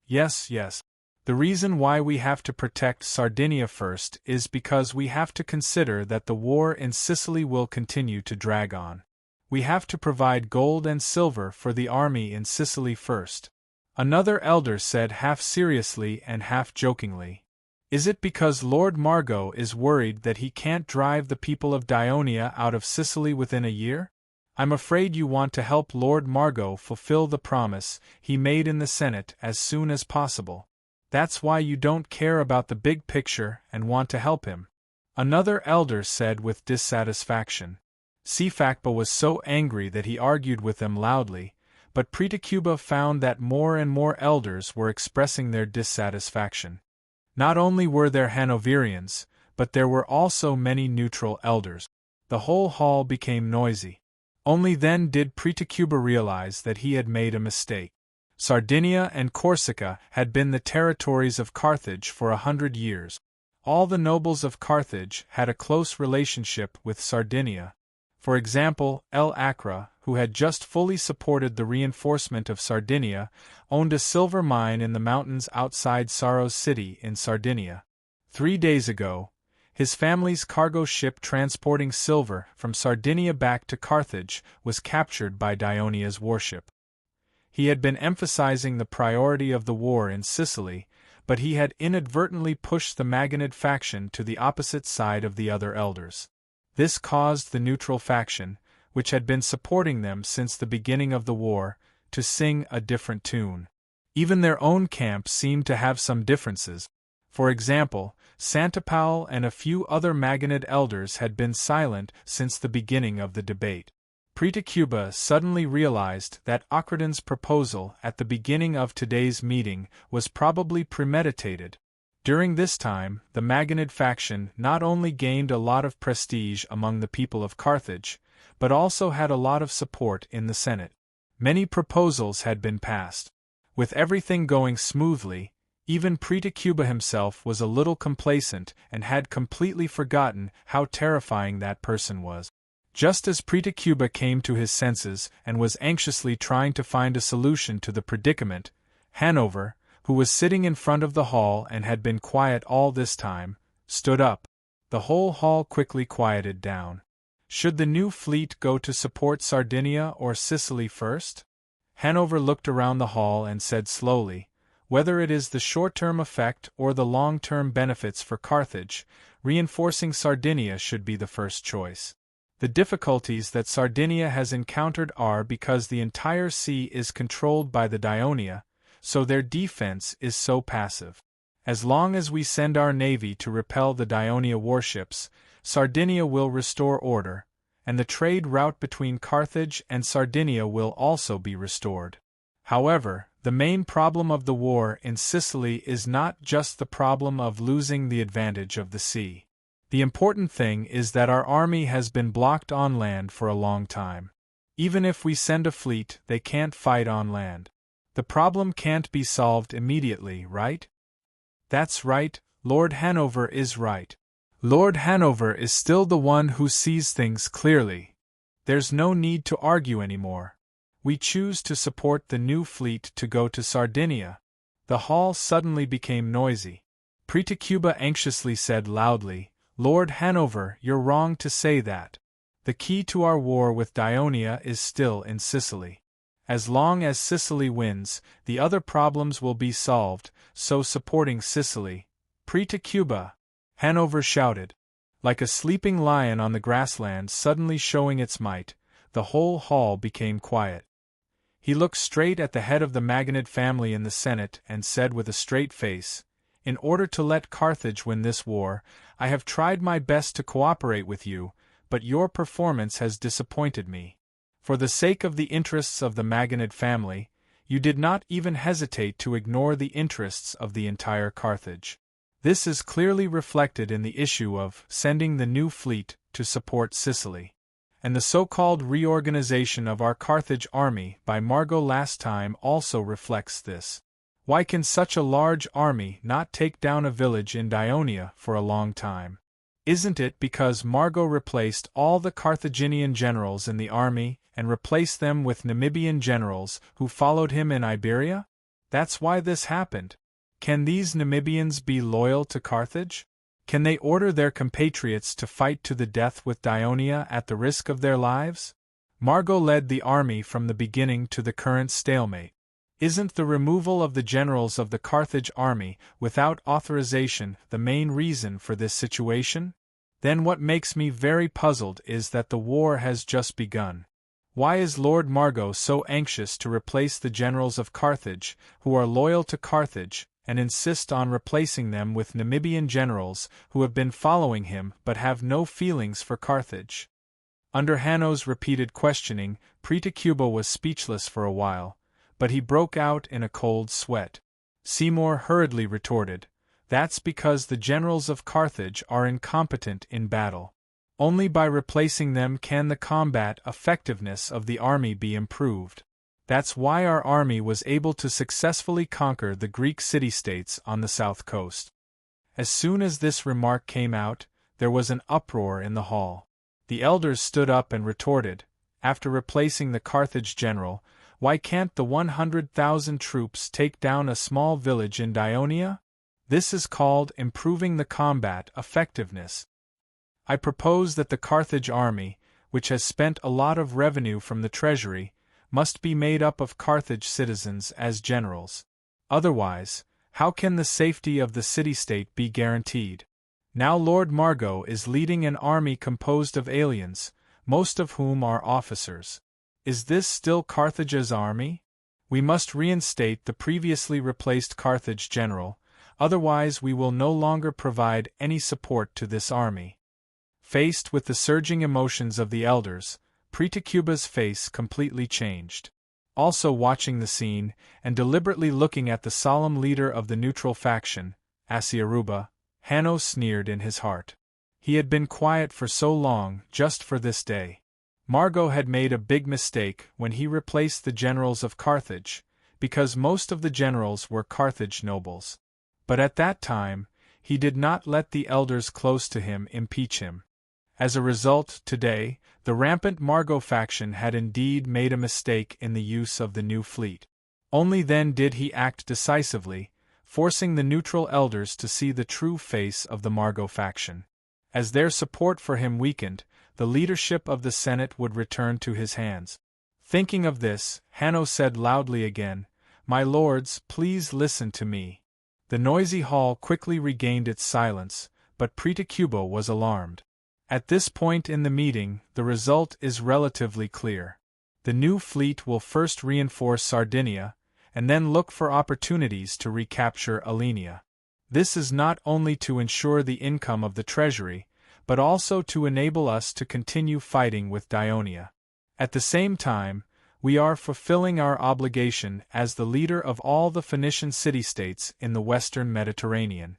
Yes. The reason why we have to protect Sardinia first is because we have to consider that the war in Sicily will continue to drag on. We have to provide gold and silver for the army in Sicily first." Another elder said half seriously and half jokingly, "Is it because Lord Margot is worried that he can't drive the people of Dionia out of Sicily within a year? I'm afraid you want to help Lord Margot fulfill the promise he made in the Senate as soon as possible. That's why you don't care about the big picture and want to help him," another elder said with dissatisfaction. Sifakba was so angry that he argued with them loudly, but Pritacuba found that more and more elders were expressing their dissatisfaction. Not only were there Hanoverians, but there were also many neutral elders. The whole hall became noisy. Only then did Pritacuba realize that he had made a mistake. Sardinia and Corsica had been the territories of Carthage for 100 years. All the nobles of Carthage had a close relationship with Sardinia. For example, El Acra, who had just fully supported the reinforcement of Sardinia, owned a silver mine in the mountains outside Saros city in Sardinia. 3 days ago, his family's cargo ship transporting silver from Sardinia back to Carthage was captured by Dionia's warship. He had been emphasizing the priority of the war in Sicily, but he had inadvertently pushed the Maganid faction to the opposite side of the other elders. This caused the neutral faction, which had been supporting them since the beginning of the war, to sing a different tune. Even their own camp seemed to have some differences. For example, Santapal and a few other Maganid elders had been silent since the beginning of the debate. Pritacuba suddenly realized that Akradin's proposal at the beginning of today's meeting was probably premeditated. During this time, the Maganid faction not only gained a lot of prestige among the people of Carthage, but also had a lot of support in the Senate. Many proposals had been passed. With everything going smoothly, even Pritacuba himself was a little complacent and had completely forgotten how terrifying that person was. Just as Pritacuba came to his senses and was anxiously trying to find a solution to the predicament, Hanover, who was sitting in front of the hall and had been quiet all this time, stood up. The whole hall quickly quieted down. Should the new fleet go to support Sardinia or Sicily first? Hanover looked around the hall and said slowly, "Whether it is the short-term effect or the long-term benefits for Carthage, reinforcing Sardinia should be the first choice. The difficulties that Sardinia has encountered are because the entire sea is controlled by the Dionia, so their defense is so passive. As long as we send our navy to repel the Dionia warships, Sardinia will restore order, and the trade route between Carthage and Sardinia will also be restored. However, the main problem of the war in Sicily is not just the problem of losing the advantage of the sea. The important thing is that our army has been blocked on land for a long time. Even if we send a fleet, they can't fight on land. The problem can't be solved immediately, right?" "That's right, Lord Hanover is right. Lord Hanover is still the one who sees things clearly. There's no need to argue anymore. We choose to support the new fleet to go to Sardinia." The hall suddenly became noisy. Pritacuba anxiously said loudly, "Lord Hanover, you're wrong to say that. The key to our war with Dionia is still in Sicily. As long as Sicily wins, the other problems will be solved, so supporting Sicily." "Pritacuba!" Hanover shouted. Like a sleeping lion on the grassland suddenly showing its might, the whole hall became quiet. He looked straight at the head of the Maganid family in the Senate and said with a straight face, "In order to let Carthage win this war, I have tried my best to cooperate with you, but your performance has disappointed me. For the sake of the interests of the Maganid family, you did not even hesitate to ignore the interests of the entire Carthage. This is clearly reflected in the issue of sending the new fleet to support Sicily. And the so-called reorganization of our Carthage army by Margot last time also reflects this. Why can such a large army not take down a village in Dionia for a long time? Isn't it because Margot replaced all the Carthaginian generals in the army and replaced them with Namibian generals who followed him in Iberia? That's why this happened. Can these Namibians be loyal to Carthage? Can they order their compatriots to fight to the death with Dionia at the risk of their lives? Margot led the army from the beginning to the current stalemate. Isn't the removal of the generals of the Carthage army without authorization the main reason for this situation? Then what makes me very puzzled is that the war has just begun. Why is Lord Margot so anxious to replace the generals of Carthage, who are loyal to Carthage, and insist on replacing them with Namibian generals who have been following him but have no feelings for Carthage? Under Hanno's repeated questioning, Preta Cuba was speechless for a while, but he broke out in a cold sweat. Seymour hurriedly retorted, "That's because the generals of Carthage are incompetent in battle. Only by replacing them can the combat effectiveness of the army be improved. That's why our army was able to successfully conquer the Greek city-states on the south coast." As soon as this remark came out, there was an uproar in the hall. The elders stood up and retorted, after replacing the Carthage general, "Why can't the 100,000 troops take down a small village in Dionia? This is called improving the combat effectiveness. I propose that the Carthage army, which has spent a lot of revenue from the treasury, must be made up of Carthage citizens as generals. Otherwise, how can the safety of the city-state be guaranteed? Now Lord Margot is leading an army composed of aliens, most of whom are officers. Is this still Carthage's army? We must reinstate the previously replaced Carthage general, otherwise we will no longer provide any support to this army." Faced with the surging emotions of the elders, Preta Cuba's face completely changed. Also watching the scene, and deliberately looking at the solemn leader of the neutral faction, Asiaruba, Hanno sneered in his heart. He had been quiet for so long just for this day. Margot had made a big mistake when he replaced the generals of Carthage, because most of the generals were Carthage nobles. But at that time, he did not let the elders close to him impeach him. As a result, today, the rampant Margot faction had indeed made a mistake in the use of the new fleet. Only then did he act decisively, forcing the neutral elders to see the true face of the Margot faction. As their support for him weakened, the leadership of the Senate would return to his hands. Thinking of this, Hanno said loudly again, "My lords, please listen to me." The noisy hall quickly regained its silence, but Preta Cuba was alarmed. At this point in the meeting, the result is relatively clear. The new fleet will first reinforce Sardinia, and then look for opportunities to recapture Alenia. This is not only to ensure the income of the treasury, but also to enable us to continue fighting with Dionia. At the same time, we are fulfilling our obligation as the leader of all the Phoenician city-states in the western Mediterranean.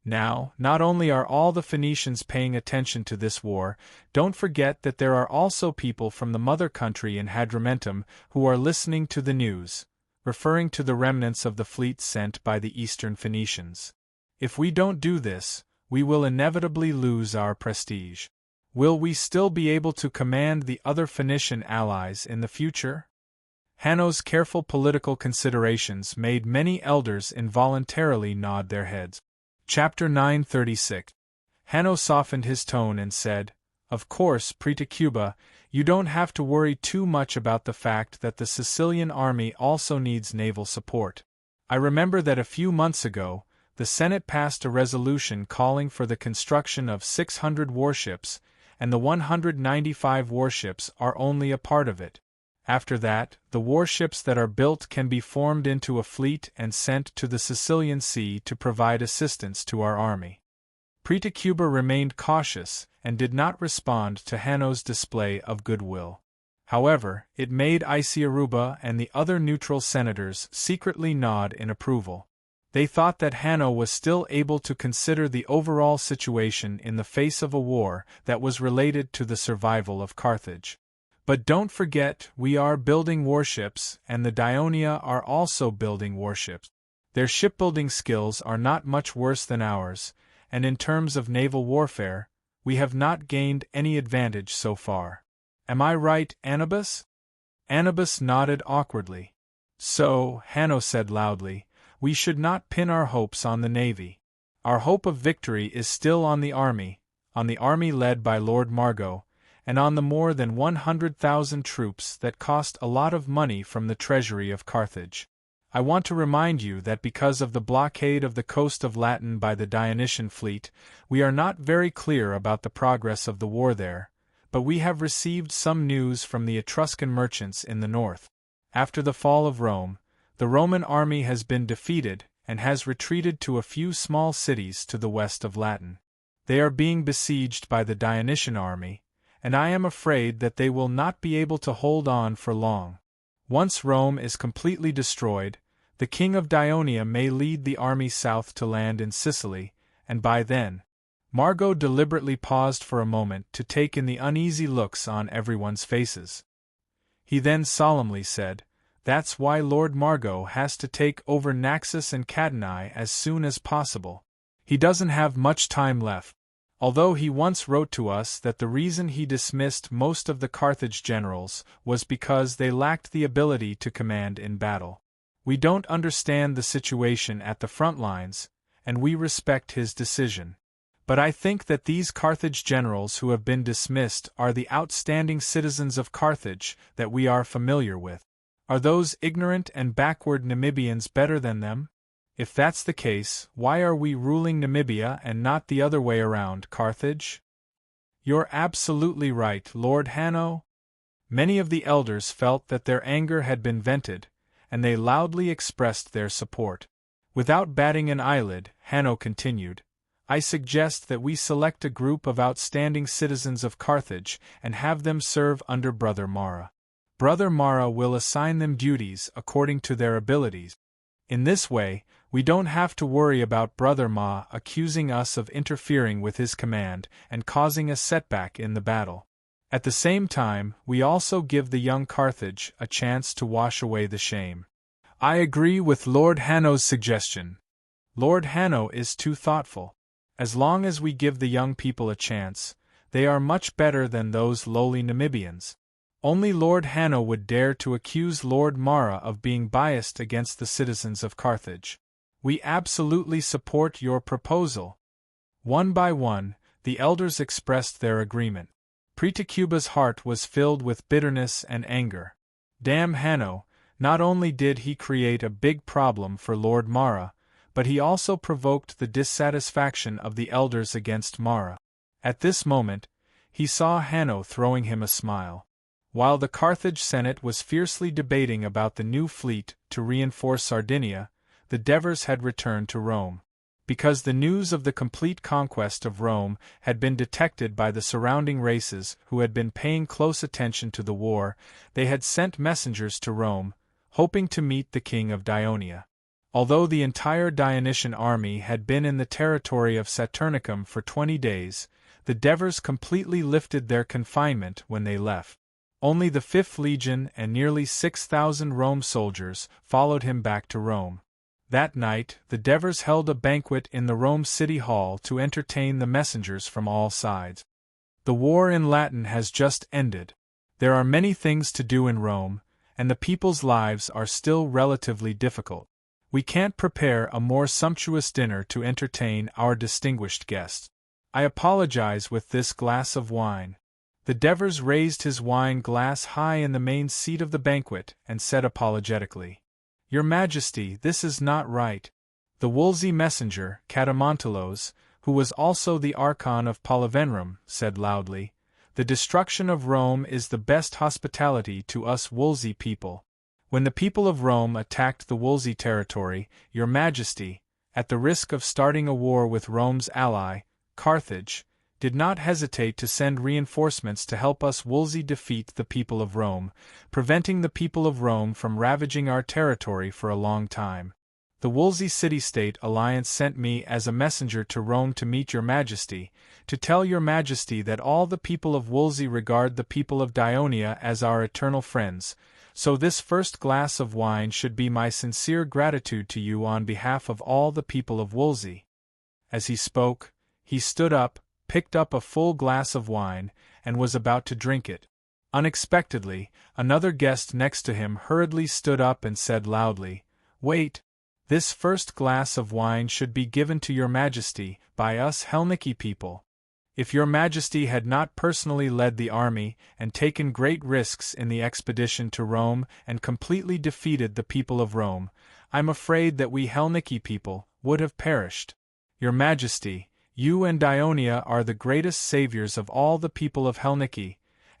Now, not only are all the Phoenicians paying attention to this war, don't forget that there are also people from the mother country in Hadrumetum who are listening to the news, referring to the remnants of the fleet sent by the eastern Phoenicians. If we don't do this, we will inevitably lose our prestige. Will we still be able to command the other Phoenician allies in the future? Hanno's careful political considerations made many elders involuntarily nod their heads. Chapter 936. Hanno softened his tone and said, "Of course, Preta Cuba, you don't have to worry too much about the fact that the Sicilian army also needs naval support. I remember that a few months ago, the Senate passed a resolution calling for the construction of 600 warships, and the 195 warships are only a part of it. After that, the warships that are built can be formed into a fleet and sent to the Sicilian Sea to provide assistance to our army." Preta Cuba remained cautious and did not respond to Hanno's display of goodwill. However, it made Isiaruba and the other neutral senators secretly nod in approval. They thought that Hanno was still able to consider the overall situation in the face of a war that was related to the survival of Carthage. But don't forget, we are building warships, and the Dionia are also building warships. Their shipbuilding skills are not much worse than ours, and in terms of naval warfare, we have not gained any advantage so far. Am I right, Anubis? Anubis nodded awkwardly. So, Hanno said loudly, we should not pin our hopes on the navy. Our hope of victory is still on the army led by Lord Margot, and on the more than 100,000 troops that cost a lot of money from the treasury of Carthage. I want to remind you that because of the blockade of the coast of Latin by the Dionysian fleet, we are not very clear about the progress of the war there, but we have received some news from the Etruscan merchants in the north. After the fall of Rome, the Roman army has been defeated and has retreated to a few small cities to the west of Latin. They are being besieged by the Dionysian army, and I am afraid that they will not be able to hold on for long. Once Rome is completely destroyed, the king of Dionia may lead the army south to land in Sicily, and by then— Margot deliberately paused for a moment to take in the uneasy looks on everyone's faces. He then solemnly said, "That's why Lord Margot has to take over Naxos and Catanai as soon as possible. He doesn't have much time left. Although he once wrote to us that the reason he dismissed most of the Carthage generals was because they lacked the ability to command in battle. We don't understand the situation at the front lines, and we respect his decision. But I think that these Carthage generals who have been dismissed are the outstanding citizens of Carthage that we are familiar with. Are those ignorant and backward Namibians better than them? If that's the case, why are we ruling Namibia and not the other way around, Carthage?" "You're absolutely right, Lord Hanno." Many of the elders felt that their anger had been vented, and they loudly expressed their support. Without batting an eyelid, Hanno continued, "I suggest that we select a group of outstanding citizens of Carthage and have them serve under Brother Mara. Brother Mara will assign them duties according to their abilities. In this way, we don't have to worry about Brother Ma accusing us of interfering with his command and causing a setback in the battle. At the same time, we also give the young Carthage a chance to wash away the shame." "I agree with Lord Hanno's suggestion. Lord Hanno is too thoughtful. As long as we give the young people a chance, they are much better than those lowly Namibians. Only Lord Hanno would dare to accuse Lord Mara of being biased against the citizens of Carthage. We absolutely support your proposal." One by one, the elders expressed their agreement. Pretacuba's heart was filled with bitterness and anger. Damn Hanno, not only did he create a big problem for Lord Mara, but he also provoked the dissatisfaction of the elders against Mara. At this moment, he saw Hanno throwing him a smile. While the Carthage Senate was fiercely debating about the new fleet to reinforce Sardinia, the Devers had returned to Rome. Because the news of the complete conquest of Rome had been detected by the surrounding races who had been paying close attention to the war, they had sent messengers to Rome, hoping to meet the king of Dionia. Although the entire Dionysian army had been in the territory of Saturnicum for 20 days, the Devers completely lifted their confinement when they left. Only the 5th Legion and nearly 6,000 Rome soldiers followed him back to Rome. That night, the Devers held a banquet in the Rome City Hall to entertain the messengers from all sides. The war in Latin has just ended. There are many things to do in Rome, and the people's lives are still relatively difficult. We can't prepare a more sumptuous dinner to entertain our distinguished guests. I apologize with this glass of wine." The Devers raised his wine glass high in the main seat of the banquet and said apologetically, "Your Majesty, this is not right." The Wolsey messenger, Catamontelos, who was also the Archon of Polivenrum, said loudly, "The destruction of Rome is the best hospitality to us Wolsey people. When the people of Rome attacked the Wolsey territory, Your Majesty, at the risk of starting a war with Rome's ally, Carthage, did not hesitate to send reinforcements to help us Wolsey defeat the people of Rome, preventing the people of Rome from ravaging our territory for a long time. The Wolsey City-State Alliance sent me as a messenger to Rome to meet Your Majesty, to tell Your Majesty that all the people of Wolsey regard the people of Dionia as our eternal friends, so this first glass of wine should be my sincere gratitude to you on behalf of all the people of Wolsey." As he spoke, he stood up, picked up a full glass of wine, and was about to drink it. Unexpectedly, another guest next to him hurriedly stood up and said loudly, "Wait! This first glass of wine should be given to Your Majesty by us Helniki people. If Your Majesty had not personally led the army and taken great risks in the expedition to Rome and completely defeated the people of Rome, I'm afraid that we Helniki people would have perished. Your Majesty, you and Dionia are the greatest saviors of all the people of Helniki,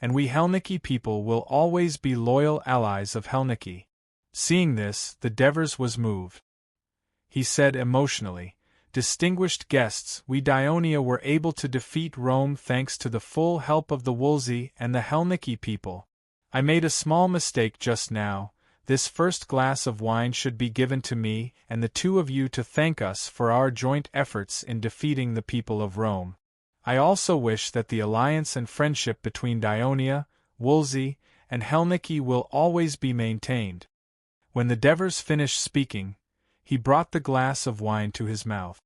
and we Helniki people will always be loyal allies of Helniki." Seeing this, the Devers was moved. He said emotionally, "Distinguished guests, we Dionia were able to defeat Rome thanks to the full help of the Wolsey and the Helniki people. I made a small mistake just now. This first glass of wine should be given to me and the two of you to thank us for our joint efforts in defeating the people of Rome. I also wish that the alliance and friendship between Dionia, Wolsey, and Helniki will always be maintained." When the Devers finished speaking, he brought the glass of wine to his mouth.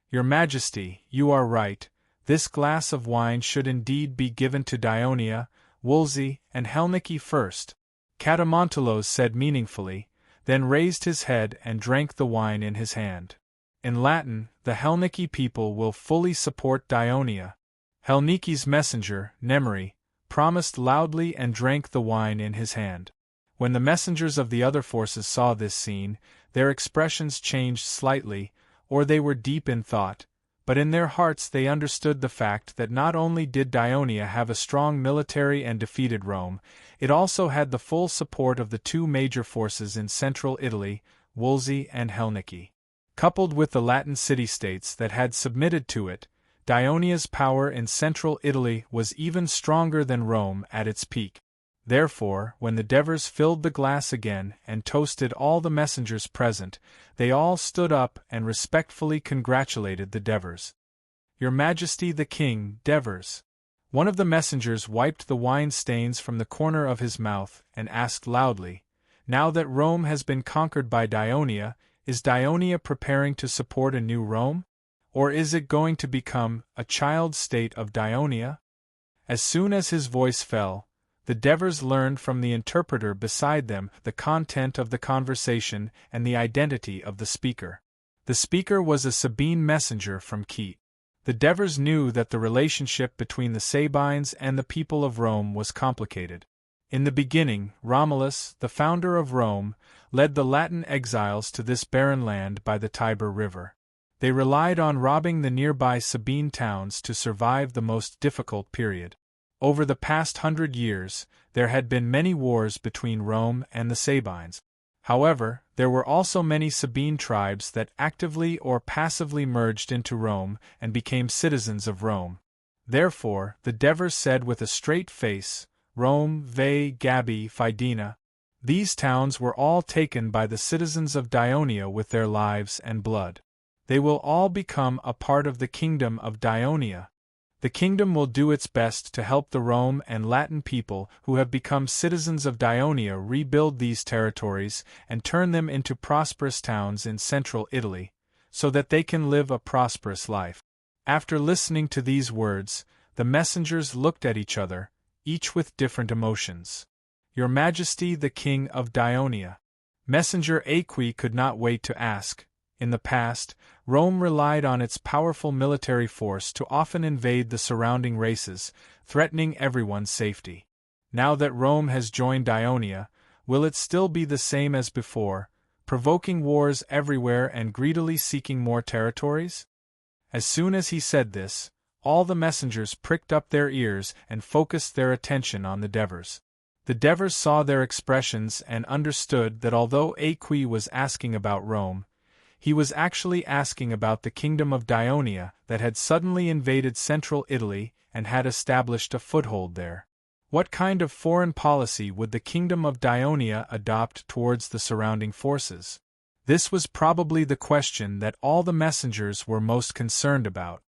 "Your Majesty, you are right. This glass of wine should indeed be given to Dionia, Wolsey, and Helniki first," Catamontelos said meaningfully, then raised his head and drank the wine in his hand. In Latin, the Helniki people will fully support Dionia. Helniki's messenger, Nemri, promised loudly and drank the wine in his hand. When the messengers of the other forces saw this scene, their expressions changed slightly, or they were deep in thought, but in their hearts they understood the fact that not only did Dionia have a strong military and defeated Rome, it also had the full support of the two major forces in central Italy, Wolsey and Helniki. Coupled with the Latin city-states that had submitted to it, Dionia's power in central Italy was even stronger than Rome at its peak. Therefore, when the Devers filled the glass again and toasted all the messengers present, they all stood up and respectfully congratulated the Devers. "Your Majesty the King, Devers." One of the messengers wiped the wine stains from the corner of his mouth and asked loudly, "Now that Rome has been conquered by Dionia, is Dionia preparing to support a new Rome? Or is it going to become a child state of Dionia?" As soon as his voice fell, the Devers learned from the interpreter beside them the content of the conversation and the identity of the speaker. The speaker was a Sabine messenger from Crete. The Devers knew that the relationship between the Sabines and the people of Rome was complicated. In the beginning, Romulus, the founder of Rome, led the Latin exiles to this barren land by the Tiber River. They relied on robbing the nearby Sabine towns to survive the most difficult period. Over the past 100 years, there had been many wars between Rome and the Sabines. However, there were also many Sabine tribes that actively or passively merged into Rome and became citizens of Rome. Therefore, the Devers said with a straight face, "Rome, Veii, Gabii, Fidena." These towns were all taken by the citizens of Dionia with their lives and blood. They will all become a part of the kingdom of Dionia. The kingdom will do its best to help the Rome and Latin people who have become citizens of Dionia rebuild these territories and turn them into prosperous towns in central Italy, so that they can live a prosperous life. After listening to these words, the messengers looked at each other, each with different emotions. "Your Majesty the King of Dionia." Messenger Aqui could not wait to ask. In the past, Rome relied on its powerful military force to often invade the surrounding races, threatening everyone's safety. Now that Rome has joined Dionia, will it still be the same as before, provoking wars everywhere and greedily seeking more territories? As soon as he said this, all the messengers pricked up their ears and focused their attention on the Devers. The Devers saw their expressions and understood that although Aqui was asking about Rome, he was actually asking about the kingdom of Dionia that had suddenly invaded central Italy and had established a foothold there. What kind of foreign policy would the kingdom of Dionia adopt towards the surrounding forces? This was probably the question that all the messengers were most concerned about.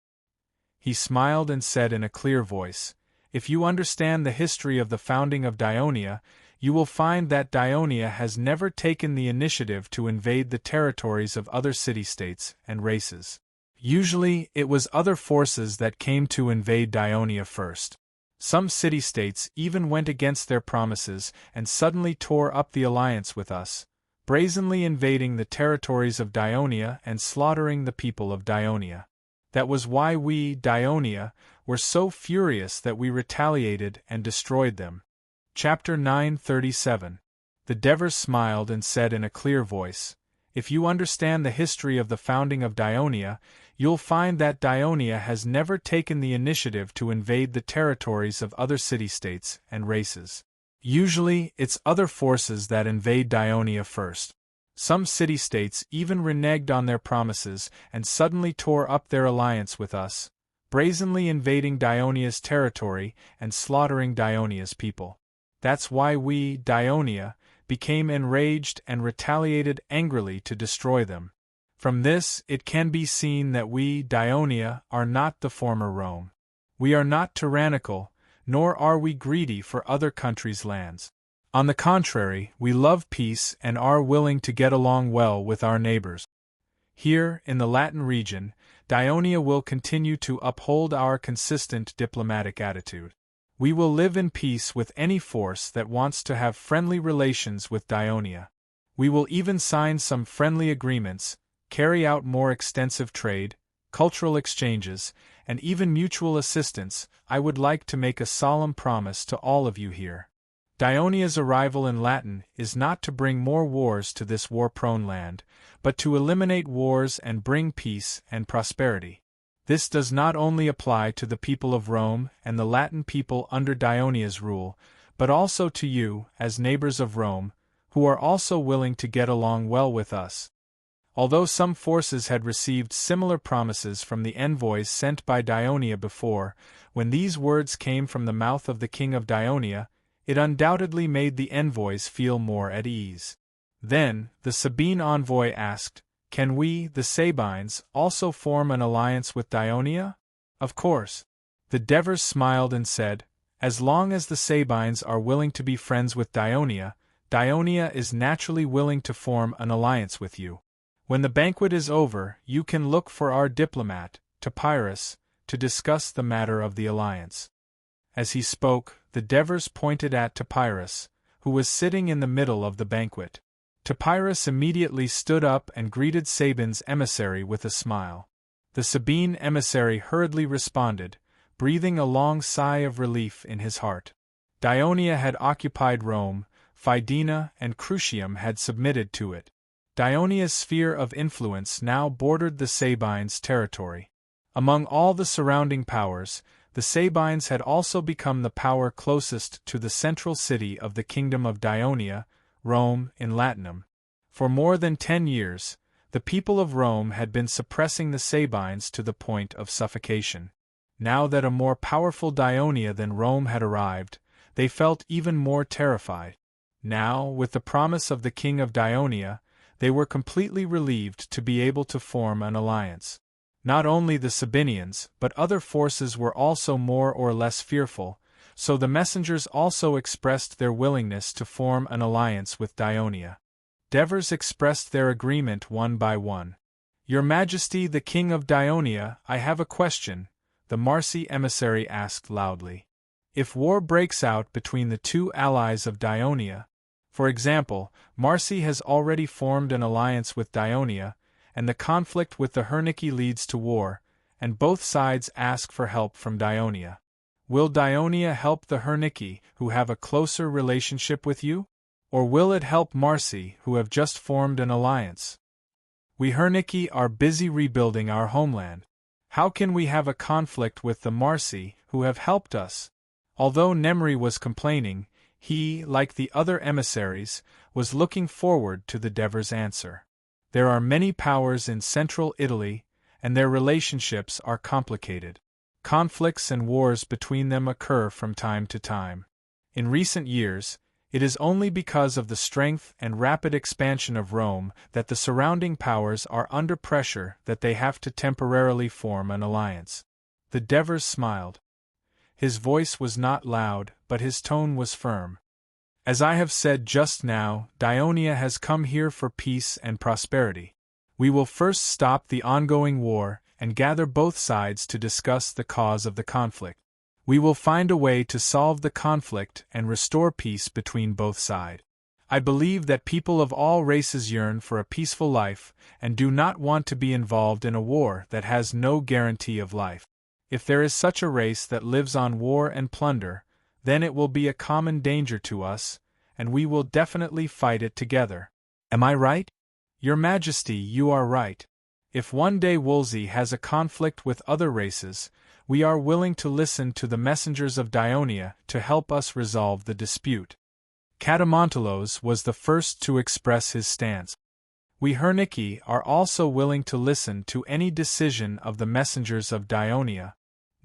He smiled and said in a clear voice, "If you understand the history of the founding of Dionia, you will find that Dionia has never taken the initiative to invade the territories of other city-states and races. Usually, it was other forces that came to invade Dionia first. Some city-states even went against their promises and suddenly tore up the alliance with us, brazenly invading the territories of Dionia and slaughtering the people of Dionia. That was why we, Dionia, were so furious that we retaliated and destroyed them." Chapter 937. The Devers smiled and said in a clear voice, "If you understand the history of the founding of Dionia, you'll find that Dionia has never taken the initiative to invade the territories of other city-states and races. Usually, it's other forces that invade Dionia first. Some city-states even reneged on their promises and suddenly tore up their alliance with us, brazenly invading Dionia's territory and slaughtering Dionia's people. That's why we, Dionia, became enraged and retaliated angrily to destroy them. From this, it can be seen that we, Dionia, are not the former Rome. We are not tyrannical, nor are we greedy for other countries' lands. On the contrary, we love peace and are willing to get along well with our neighbors. Here, in the Latin region, Dionia will continue to uphold our consistent diplomatic attitude. We will live in peace with any force that wants to have friendly relations with Dionia. We will even sign some friendly agreements, carry out more extensive trade, cultural exchanges, and even mutual assistance. I would like to make a solemn promise to all of you here. Dionia's arrival in Latin is not to bring more wars to this war-prone land, but to eliminate wars and bring peace and prosperity. This does not only apply to the people of Rome and the Latin people under Dionia's rule, but also to you, as neighbors of Rome, who are also willing to get along well with us. Although some forces had received similar promises from the envoys sent by Dionia before, when these words came from the mouth of the king of Dionia, it undoubtedly made the envoys feel more at ease. Then, the Sabine envoy asked, "Can we, the Sabines, also form an alliance with Dionia?" "Of course." The Devers smiled and said, "As long as the Sabines are willing to be friends with Dionia, Dionia is naturally willing to form an alliance with you. When the banquet is over, you can look for our diplomat, Topyrus, to discuss the matter of the alliance." As he spoke, the Devers pointed at Topyrus, who was sitting in the middle of the banquet. Topyrus immediately stood up and greeted Sabine's emissary with a smile. The Sabine emissary hurriedly responded, breathing a long sigh of relief in his heart. Dionia had occupied Rome, Fidena and Crucium had submitted to it. Dionia's sphere of influence now bordered the Sabines' territory. Among all the surrounding powers, the Sabines had also become the power closest to the central city of the Kingdom of Dionia, Rome in Latinum. For more than 10 years, the people of Rome had been suppressing the Sabines to the point of suffocation. Now that a more powerful Dionia than Rome had arrived, they felt even more terrified. Now, with the promise of the king of Dionia, they were completely relieved to be able to form an alliance. Not only the Sabinians, but other forces were also more or less fearful, so the messengers also expressed their willingness to form an alliance with Dionia. Devers expressed their agreement one by one. "Your Majesty the King of Dionia, I have a question," the Marsi emissary asked loudly. "If war breaks out between the two allies of Dionia, for example, Marsi has already formed an alliance with Dionia, and the conflict with the Hernici leads to war, and both sides ask for help from Dionia. Will Dionia help the Hernici, who have a closer relationship with you? Or will it help Marsi, who have just formed an alliance? We Hernici are busy rebuilding our homeland. How can we have a conflict with the Marsi, who have helped us?" Although Nemri was complaining, he, like the other emissaries, was looking forward to the Devers' answer. There are many powers in central Italy, and their relationships are complicated. Conflicts and wars between them occur from time to time. In recent years, it is only because of the strength and rapid expansion of Rome that the surrounding powers are under pressure that they have to temporarily form an alliance. The Devers smiled. His voice was not loud, but his tone was firm. "As I have said just now, Dionia has come here for peace and prosperity. We will first stop the ongoing war and gather both sides to discuss the cause of the conflict. We will find a way to solve the conflict and restore peace between both sides. I believe that people of all races yearn for a peaceful life and do not want to be involved in a war that has no guarantee of life. If there is such a race that lives on war and plunder, then it will be a common danger to us, and we will definitely fight it together. Am I right?" "Your Majesty, you are right. If one day Wolsey has a conflict with other races, we are willing to listen to the messengers of Dionia to help us resolve the dispute. Catamontelos was the first to express his stance. We Herniki are also willing to listen to any decision of the messengers of Dionia.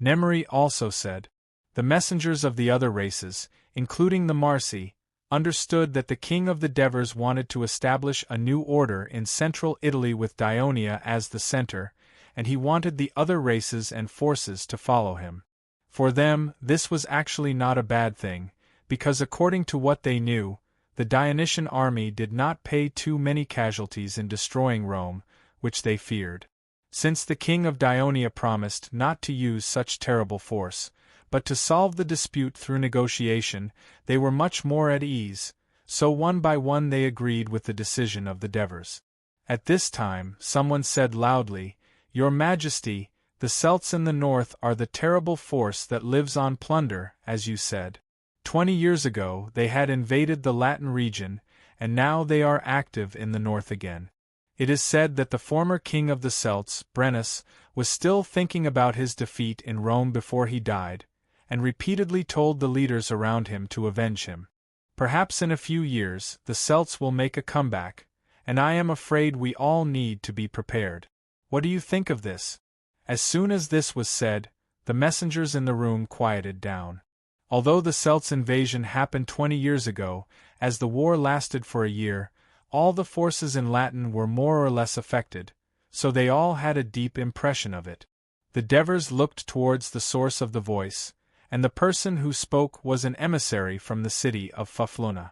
Nemery also said. The messengers of the other races, including the Marsi, understood that the king of the Devers wanted to establish a new order in central Italy with Dionia as the center, and he wanted the other races and forces to follow him. For them, this was actually not a bad thing, because according to what they knew, the Dionysian army did not pay too many casualties in destroying Rome, which they feared. Since the king of Dionia promised not to use such terrible force, but to solve the dispute through negotiation, they were much more at ease, so one by one they agreed with the decision of the Devers. At this time, someone said loudly, "Your Majesty, the Celts in the north are the terrible force that lives on plunder, as you said. 20 years ago they had invaded the Latin region, and now they are active in the north again. It is said that the former king of the Celts, Brennus, was still thinking about his defeat in Rome before he died, and repeatedly told the leaders around him to avenge him. Perhaps in a few years the Celts will make a comeback, and I am afraid we all need to be prepared. What do you think of this?" As soon as this was said, the messengers in the room quieted down. Although the Celts' invasion happened 20 years ago, as the war lasted for a year, all the forces in Latin were more or less affected, so they all had a deep impression of it. The Devers looked towards the source of the voice, and the person who spoke was an emissary from the city of Fafluna.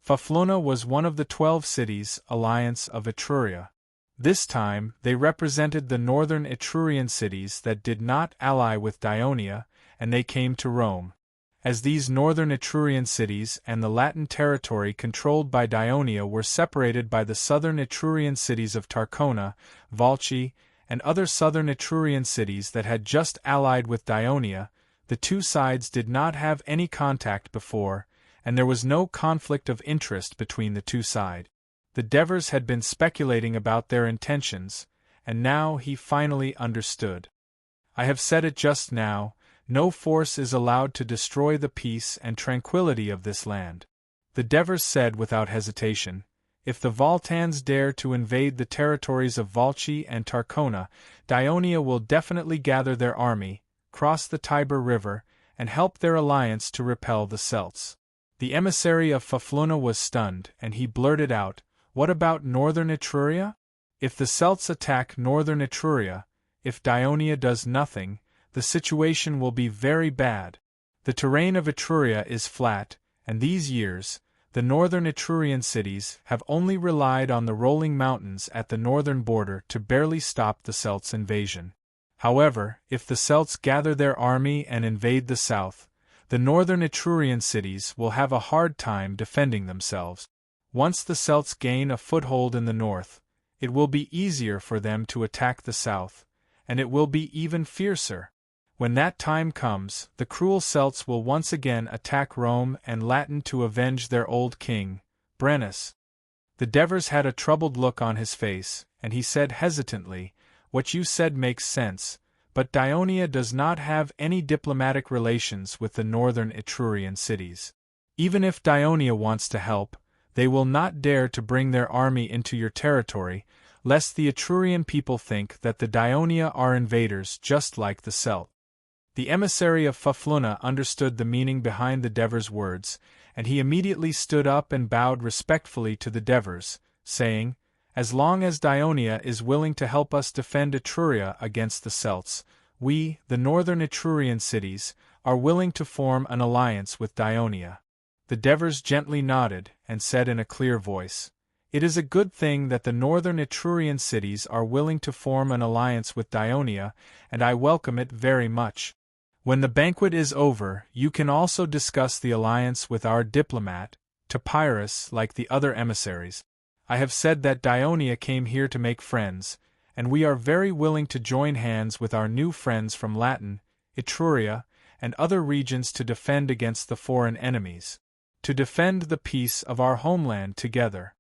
Fafluna was one of the 12 cities, alliance of Etruria. This time, they represented the northern Etrurian cities that did not ally with Dionia, and they came to Rome. As these northern Etrurian cities and the Latin territory controlled by Dionia were separated by the southern Etrurian cities of Tarcona, Valchi, and other southern Etrurian cities that had just allied with Dionia, the two sides did not have any contact before, and there was no conflict of interest between the two sides. The Devers had been speculating about their intentions, and now he finally understood. I have said it just now, no force is allowed to destroy the peace and tranquility of this land. The Devers said without hesitation, if the Voltans dare to invade the territories of Valchi and Tarcona, Dionia will definitely gather their army, cross the Tiber River, and help their alliance to repel the Celts. The emissary of Fafluna was stunned, and he blurted out, "What about northern Etruria? If the Celts attack northern Etruria, if Dionia does nothing, the situation will be very bad. The terrain of Etruria is flat, and these years, the northern Etrurian cities have only relied on the rolling mountains at the northern border to barely stop the Celts' invasion. However, if the Celts gather their army and invade the south, the northern Etrurian cities will have a hard time defending themselves. Once the Celts gain a foothold in the north, it will be easier for them to attack the south, and it will be even fiercer. When that time comes, the cruel Celts will once again attack Rome and Latin to avenge their old king, Brennus." The Devers had a troubled look on his face, and he said hesitantly, "What you said makes sense, but Dionia does not have any diplomatic relations with the northern Etrurian cities. Even if Dionia wants to help, they will not dare to bring their army into your territory, lest the Etrurian people think that the Dionia are invaders just like the Celt." The emissary of Fafluna understood the meaning behind the Devers' words, and he immediately stood up and bowed respectfully to the Devers, saying, "As long as Dionia is willing to help us defend Etruria against the Celts, we, the northern Etrurian cities, are willing to form an alliance with Dionia." The Devers gently nodded, and said in a clear voice, "It is a good thing that the northern Etrurian cities are willing to form an alliance with Dionia, and I welcome it very much. When the banquet is over, you can also discuss the alliance with our diplomat, Topyrus, like the other emissaries. I have said that Dionia came here to make friends, and we are very willing to join hands with our new friends from Latin, Etruria, and other regions to defend against the foreign enemies, to defend the peace of our homeland together."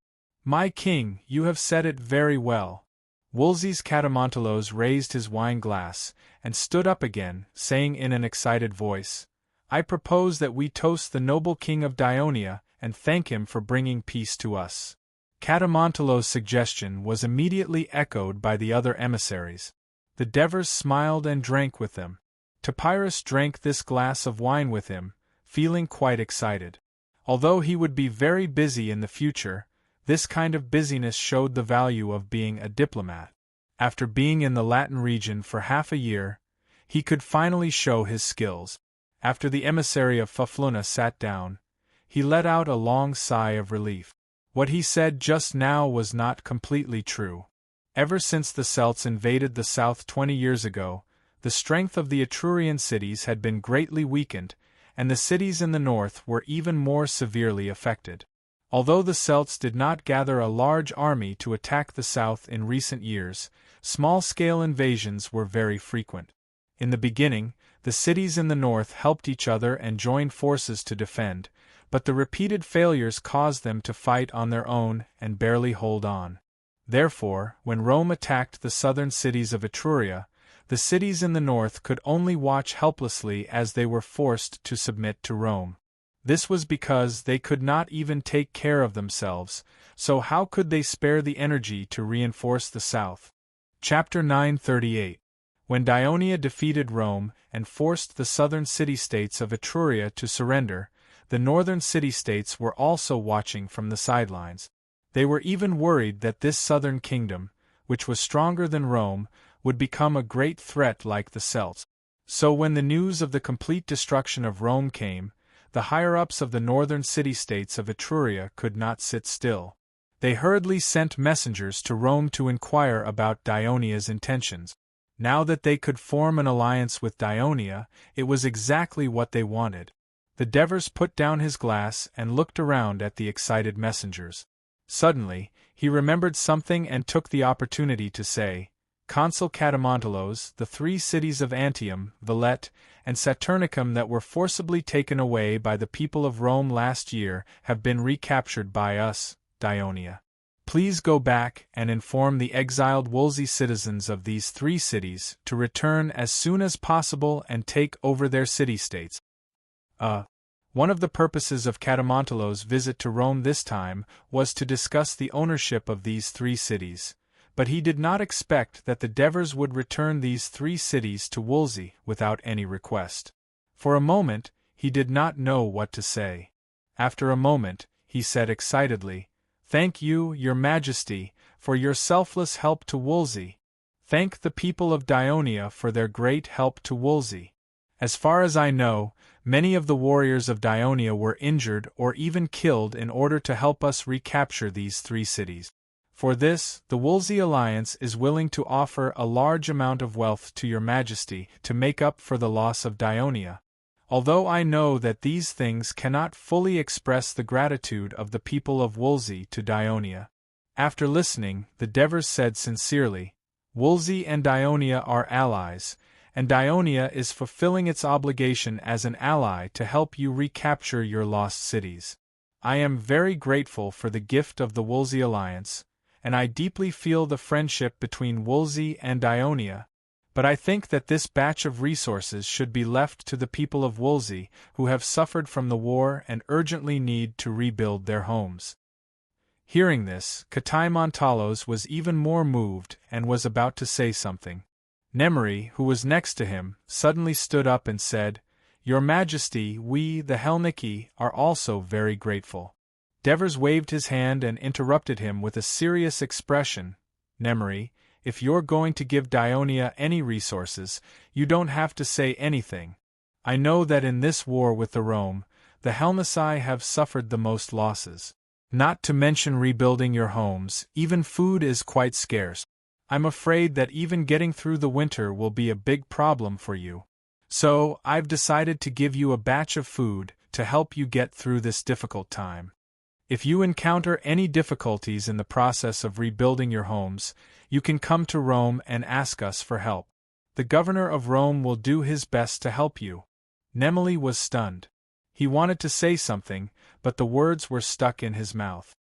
"My king, you have said it very well. Wolsey's Catamontelos raised his wine glass, and stood up again, saying in an excited voice, "I propose that we toast the noble king of Dionia, and thank him for bringing peace to us." Catamontelos' suggestion was immediately echoed by the other emissaries. The Devers smiled and drank with them. Topyrus drank this glass of wine with him, feeling quite excited. Although he would be very busy in the future, this kind of busyness showed the value of being a diplomat. After being in the Latin region for half a year, he could finally show his skills. After the emissary of Fafluna sat down, he let out a long sigh of relief. What he said just now was not completely true. Ever since the Celts invaded the south 20 years ago, the strength of the Etrurian cities had been greatly weakened, and the cities in the north were even more severely affected. Although the Celts did not gather a large army to attack the south in recent years, small-scale invasions were very frequent. In the beginning, the cities in the north helped each other and joined forces to defend, but the repeated failures caused them to fight on their own and barely hold on. Therefore, when Rome attacked the southern cities of Etruria, the cities in the north could only watch helplessly as they were forced to submit to Rome. This was because they could not even take care of themselves, so how could they spare the energy to reinforce the south? Chapter 938. When Dionia defeated Rome and forced the southern city-states of Etruria to surrender, the northern city-states were also watching from the sidelines. They were even worried that this southern kingdom, which was stronger than Rome, would become a great threat like the Celts. So when the news of the complete destruction of Rome came, the higher-ups of the northern city-states of Etruria could not sit still. They hurriedly sent messengers to Rome to inquire about Dionia's intentions. Now that they could form an alliance with Dionia, it was exactly what they wanted. The Devers put down his glass and looked around at the excited messengers. Suddenly, he remembered something and took the opportunity to say, "Consul Catamontelos, the 3 cities of Antium, Villette, and Saturnicum that were forcibly taken away by the people of Rome last year have been recaptured by us, Dionia. Please go back and inform the exiled Wolsey citizens of these 3 cities to return as soon as possible and take over their city-states." One of the purposes of Catamontelos' visit to Rome this time was to discuss the ownership of these 3 cities. But he did not expect that the Devers would return these 3 cities to Wolsey without any request. For a moment, he did not know what to say. After a moment, he said excitedly, "Thank you, your Majesty, for your selfless help to Wolsey. Thank the people of Dionia for their great help to Wolsey. As far as I know, many of the warriors of Dionia were injured or even killed in order to help us recapture these 3 cities. For this, the Wolsey Alliance is willing to offer a large amount of wealth to your Majesty to make up for the loss of Dionia. Although I know that these things cannot fully express the gratitude of the people of Wolsey to Dionia." After listening, the Devers said sincerely, "Wolsey and Dionia are allies, and Dionia is fulfilling its obligation as an ally to help you recapture your lost cities. I am very grateful for the gift of the Wolsey Alliance, and I deeply feel the friendship between Wolsey and Dionia, but I think that this batch of resources should be left to the people of Wolsey who have suffered from the war and urgently need to rebuild their homes." Hearing this, Catamontelos was even more moved and was about to say something. Nemery, who was next to him, suddenly stood up and said, "Your Majesty, we, the Helniki, are also very grateful." Devers waved his hand and interrupted him with a serious expression. "Nemery, if you're going to give Dionia any resources, you don't have to say anything. I know that in this war with the Rome, the Helnici have suffered the most losses. Not to mention rebuilding your homes, even food is quite scarce. I'm afraid that even getting through the winter will be a big problem for you. So, I've decided to give you a batch of food to help you get through this difficult time. If you encounter any difficulties in the process of rebuilding your homes, you can come to Rome and ask us for help. The governor of Rome will do his best to help you." Nemery was stunned. He wanted to say something, but the words were stuck in his mouth.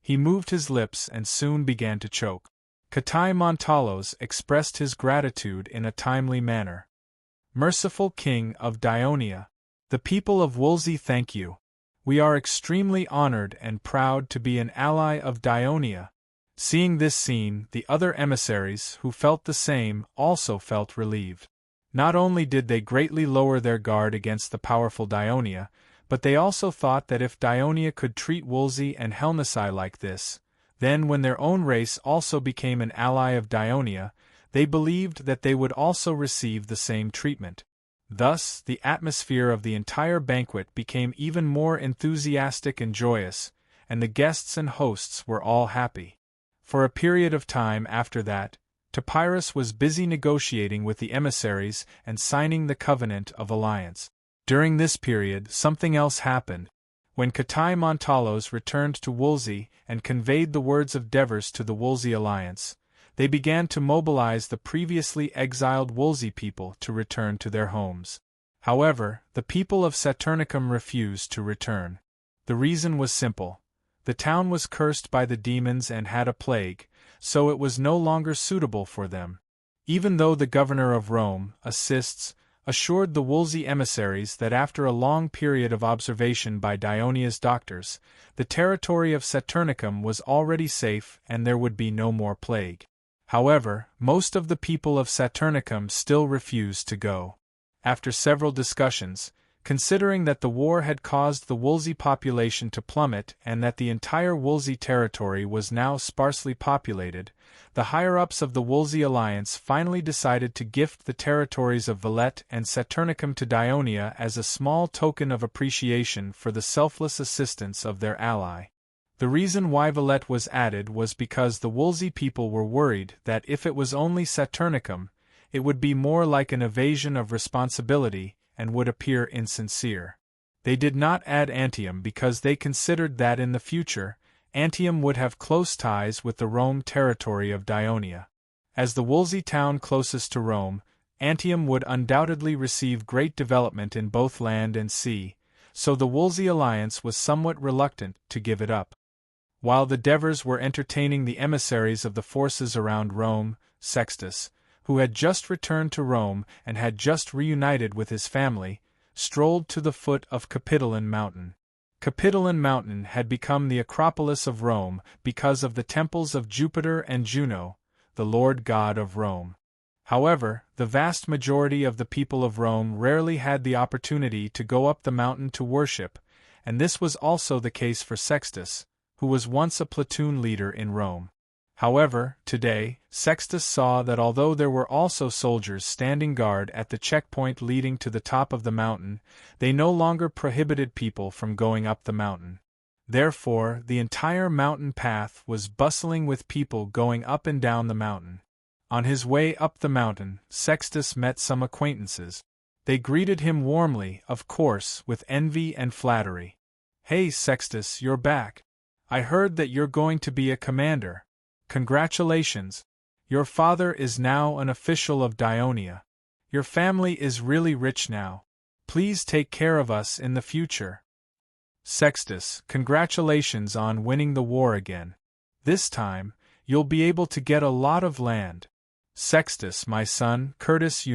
He moved his lips and soon began to choke. Katai Montalos expressed his gratitude in a timely manner. Merciful King of Dionia, the people of Woolsey thank you. We are extremely honored and proud to be an ally of Dionia. Seeing this scene, the other emissaries, who felt the same, also felt relieved. Not only did they greatly lower their guard against the powerful Dionia, but they also thought that if Dionia could treat Woolsey and Helnasai like this, then when their own race also became an ally of Dionia, they believed that they would also receive the same treatment. Thus, the atmosphere of the entire banquet became even more enthusiastic and joyous, and the guests and hosts were all happy. For a period of time after that, Topyrus was busy negotiating with the emissaries and signing the Covenant of Alliance. During this period, something else happened. When Katai Montalos returned to Woolsey and conveyed the words of Devers to the Woolsey Alliance, they began to mobilize the previously exiled Woolsey people to return to their homes. However, the people of Saturnicum refused to return. The reason was simple. The town was cursed by the demons and had a plague, so it was no longer suitable for them. Even though the governor of Rome, assured the Woolsey emissaries that after a long period of observation by Dionia's doctors, the territory of Saturnicum was already safe and there would be no more plague. However, most of the people of Saturnicum still refused to go. After several discussions, considering that the war had caused the Woolsey population to plummet and that the entire Woolsey territory was now sparsely populated, the higher-ups of the Woolsey Alliance finally decided to gift the territories of Valette and Saturnicum to Dionia as a small token of appreciation for the selfless assistance of their ally. The reason why Valette was added was because the Woolsey people were worried that if it was only Saturnicum, it would be more like an evasion of responsibility and would appear insincere. They did not add Antium because they considered that in the future, Antium would have close ties with the Rome territory of Dionia. As the Woolsey town closest to Rome, Antium would undoubtedly receive great development in both land and sea, so the Woolsey alliance was somewhat reluctant to give it up. While the Devers were entertaining the emissaries of the forces around Rome, Sextus, who had just returned to Rome and had just reunited with his family, strolled to the foot of Capitoline Mountain. Capitoline Mountain had become the Acropolis of Rome because of the temples of Jupiter and Juno, the Lord God of Rome. However, the vast majority of the people of Rome rarely had the opportunity to go up the mountain to worship, and this was also the case for Sextus, who was once a platoon leader in Rome. However, today, Sextus saw that although there were also soldiers standing guard at the checkpoint leading to the top of the mountain, they no longer prohibited people from going up the mountain. Therefore, the entire mountain path was bustling with people going up and down the mountain. On his way up the mountain, Sextus met some acquaintances. They greeted him warmly, of course, with envy and flattery. "Hey Sextus, you're back. I heard that you're going to be a commander. Congratulations. Your father is now an official of Dionia. Your family is really rich now. Please take care of us in the future." Sextus, congratulations on winning the war again. This time, you'll be able to get a lot of land. Sextus, my son, Curtis,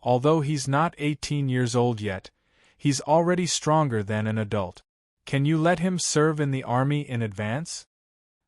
although he's not 18 years old yet, he's already stronger than an adult. Can you let him serve in the army in advance?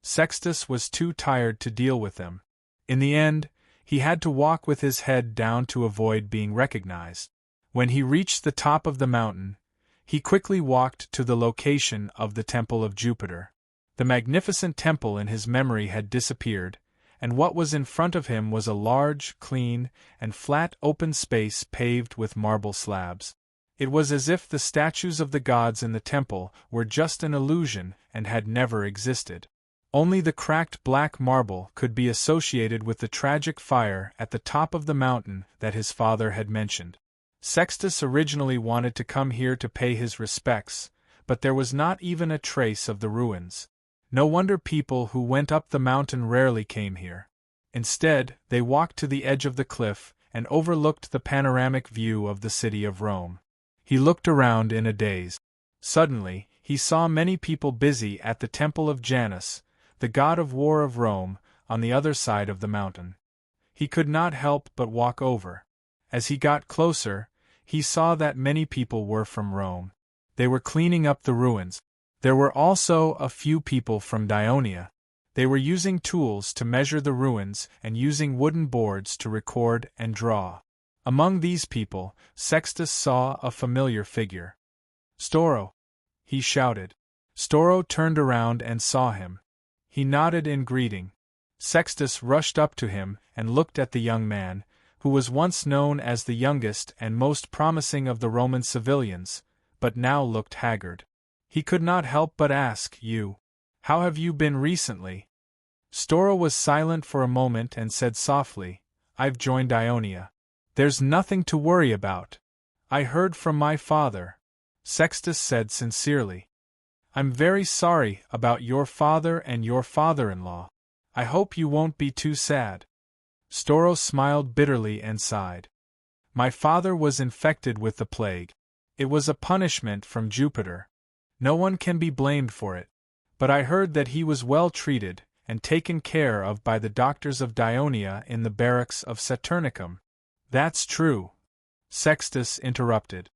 Sextus was too tired to deal with them. In the end, he had to walk with his head down to avoid being recognized. When he reached the top of the mountain, he quickly walked to the location of the Temple of Jupiter. The magnificent temple in his memory had disappeared, and what was in front of him was a large, clean, and flat open space paved with marble slabs. It was as if the statues of the gods in the temple were just an illusion and had never existed. Only the cracked black marble could be associated with the tragic fire at the top of the mountain that his father had mentioned. Sextus originally wanted to come here to pay his respects, but there was not even a trace of the ruins. No wonder people who went up the mountain rarely came here. Instead, they walked to the edge of the cliff and overlooked the panoramic view of the city of Rome. He looked around in a daze. Suddenly, he saw many people busy at the temple of Janus, the god of war of Rome, on the other side of the mountain. He could not help but walk over. As he got closer, he saw that many people were from Rome. They were cleaning up the ruins. There were also a few people from Dionia. They were using tools to measure the ruins and using wooden boards to record and draw. Among these people, Sextus saw a familiar figure. "Storo!" he shouted. Storo turned around and saw him. He nodded in greeting. Sextus rushed up to him and looked at the young man, who was once known as the youngest and most promising of the Roman civilians, but now looked haggard. He could not help but ask, "How have you been recently?" Storo was silent for a moment and said softly, "I've joined Ionia. There's nothing to worry about. I heard from my father." Sextus said sincerely, "I'm very sorry about your father and your father-in-law. I hope you won't be too sad." Storo smiled bitterly and sighed. "My father was infected with the plague. It was a punishment from Jupiter. No one can be blamed for it. But I heard that he was well treated and taken care of by the doctors of Dionia in the barracks of Saturnicum." "That's true," Sextus interrupted.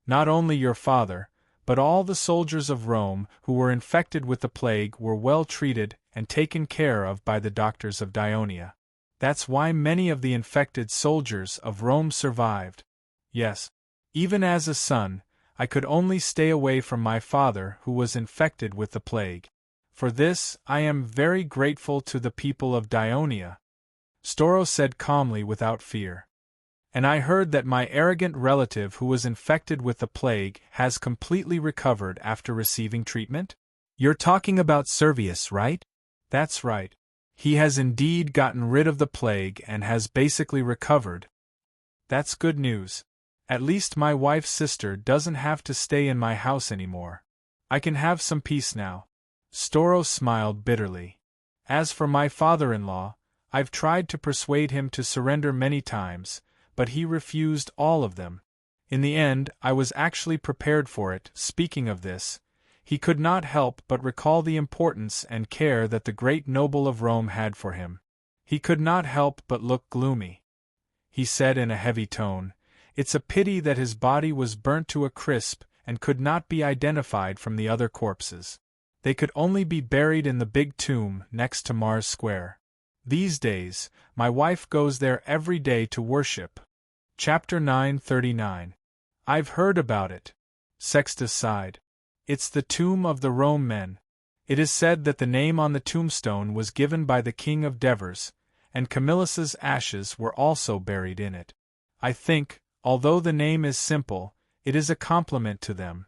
"Not only your father, but all the soldiers of Rome who were infected with the plague were well treated and taken care of by the doctors of Dionia. That's why many of the infected soldiers of Rome survived. Yes, even as a son, I could only stay away from my father who was infected with the plague. For this, I am very grateful to the people of Dionia," Storo said calmly without fear. "And I heard that my arrogant relative who was infected with the plague has completely recovered after receiving treatment?" "You're talking about Servius, right?" "That's right. He has indeed gotten rid of the plague and has basically recovered." "That's good news. At least my wife's sister doesn't have to stay in my house anymore. I can have some peace now." Storo smiled bitterly. "As for my father-in-law, I've tried to persuade him to surrender many times, but he refused all of them. In the end, I was actually prepared for it." Speaking of this, he could not help but recall the importance and care that the great noble of Rome had for him. He could not help but look gloomy. He said in a heavy tone, "It's a pity that his body was burnt to a crisp and could not be identified from the other corpses. They could only be buried in the big tomb next to Mars Square. These days, my wife goes there every day to worship." Chapter 939. "I've heard about it," Sextus sighed. "It's the tomb of the Rome men. It is said that the name on the tombstone was given by the king of Devers, and Camillus's ashes were also buried in it. I think, although the name is simple, it is a compliment to them."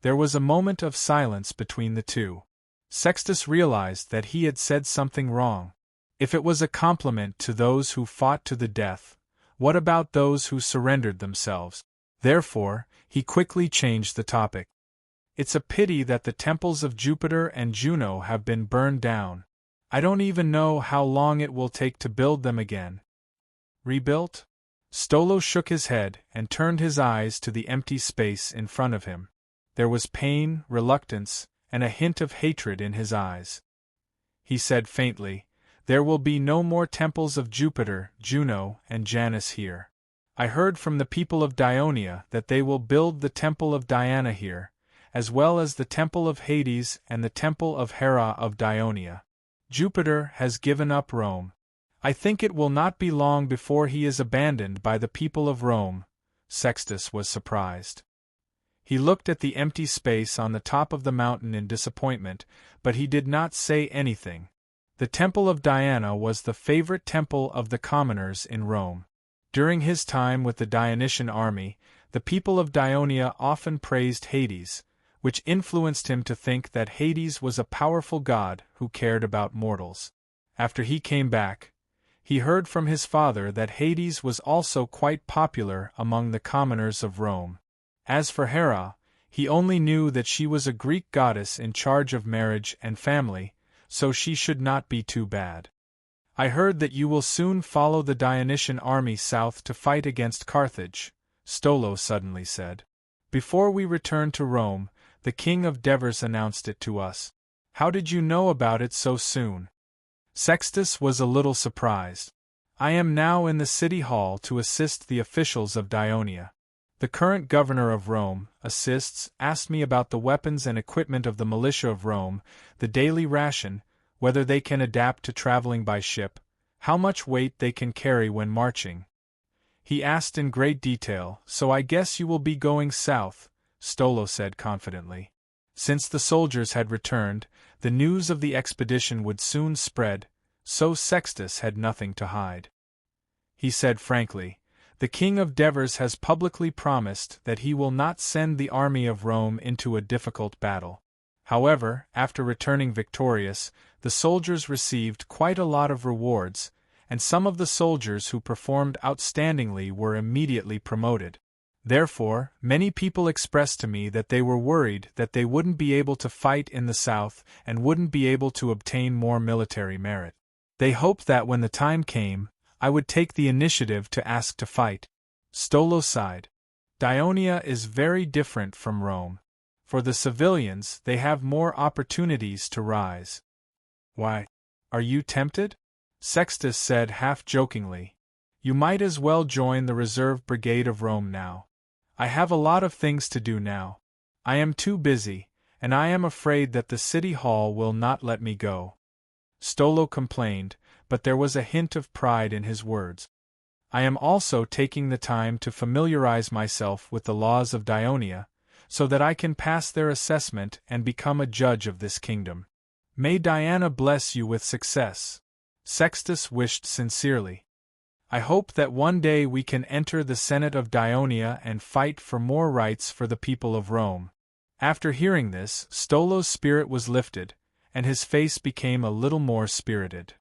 There was a moment of silence between the two. Sextus realized that he had said something wrong. If it was a compliment to those who fought to the death, what about those who surrendered themselves? Therefore, he quickly changed the topic. "It's a pity that the temples of Jupiter and Juno have been burned down. I don't even know how long it will take to build them again." "Rebuilt?" Stolo shook his head and turned his eyes to the empty space in front of him. There was pain, reluctance, and a hint of hatred in his eyes. He said faintly, "There will be no more temples of Jupiter, Juno, and Janus here. I heard from the people of Dionia that they will build the temple of Diana here, as well as the temple of Hades and the temple of Hera of Dionia. Jupiter has given up Rome. I think it will not be long before he is abandoned by the people of Rome." Sextus was surprised. He looked at the empty space on the top of the mountain in disappointment, but he did not say anything. The Temple of Diana was the favorite temple of the commoners in Rome. During his time with the Dionysian army, the people of Dionia often praised Hades, which influenced him to think that Hades was a powerful god who cared about mortals. After he came back, he heard from his father that Hades was also quite popular among the commoners of Rome. As for Hera, he only knew that she was a Greek goddess in charge of marriage and family, so she should not be too bad. "I heard that you will soon follow the Dionysian army south to fight against Carthage," Stolo suddenly said. "Before we returned to Rome, the king of Devers announced it to us. How did you know about it so soon?" Sextus was a little surprised. I am now in the city hall to assist the officials of Dionia. The current governor of Rome asked me about the weapons and equipment of the militia of Rome, the daily ration, whether they can adapt to traveling by ship, how much weight they can carry when marching. He asked in great detail, so I guess you will be going south, Stolo said confidently. Since the soldiers had returned, the news of the expedition would soon spread, so Sextus had nothing to hide. He said frankly, the King of Devers has publicly promised that he will not send the army of Rome into a difficult battle. However, after returning victorious, the soldiers received quite a lot of rewards, and some of the soldiers who performed outstandingly were immediately promoted. Therefore, many people expressed to me that they were worried that they wouldn't be able to fight in the south and wouldn't be able to obtain more military merit. They hoped that when the time came, I would take the initiative to ask to fight. Stolo sighed. Dionia is very different from Rome. For the civilians, they have more opportunities to rise. Why? Are you tempted? Sextus said half-jokingly. You might as well join the reserve brigade of Rome now. I have a lot of things to do now. I am too busy, and I am afraid that the city hall will not let me go. Stolo complained, but there was a hint of pride in his words. I am also taking the time to familiarize myself with the laws of Dionia, so that I can pass their assessment and become a judge of this kingdom. May Diana bless you with success. Sextus wished sincerely. I hope that one day we can enter the Senate of Dionia and fight for more rights for the people of Rome. After hearing this, Stolo's spirit was lifted, and his face became a little more spirited.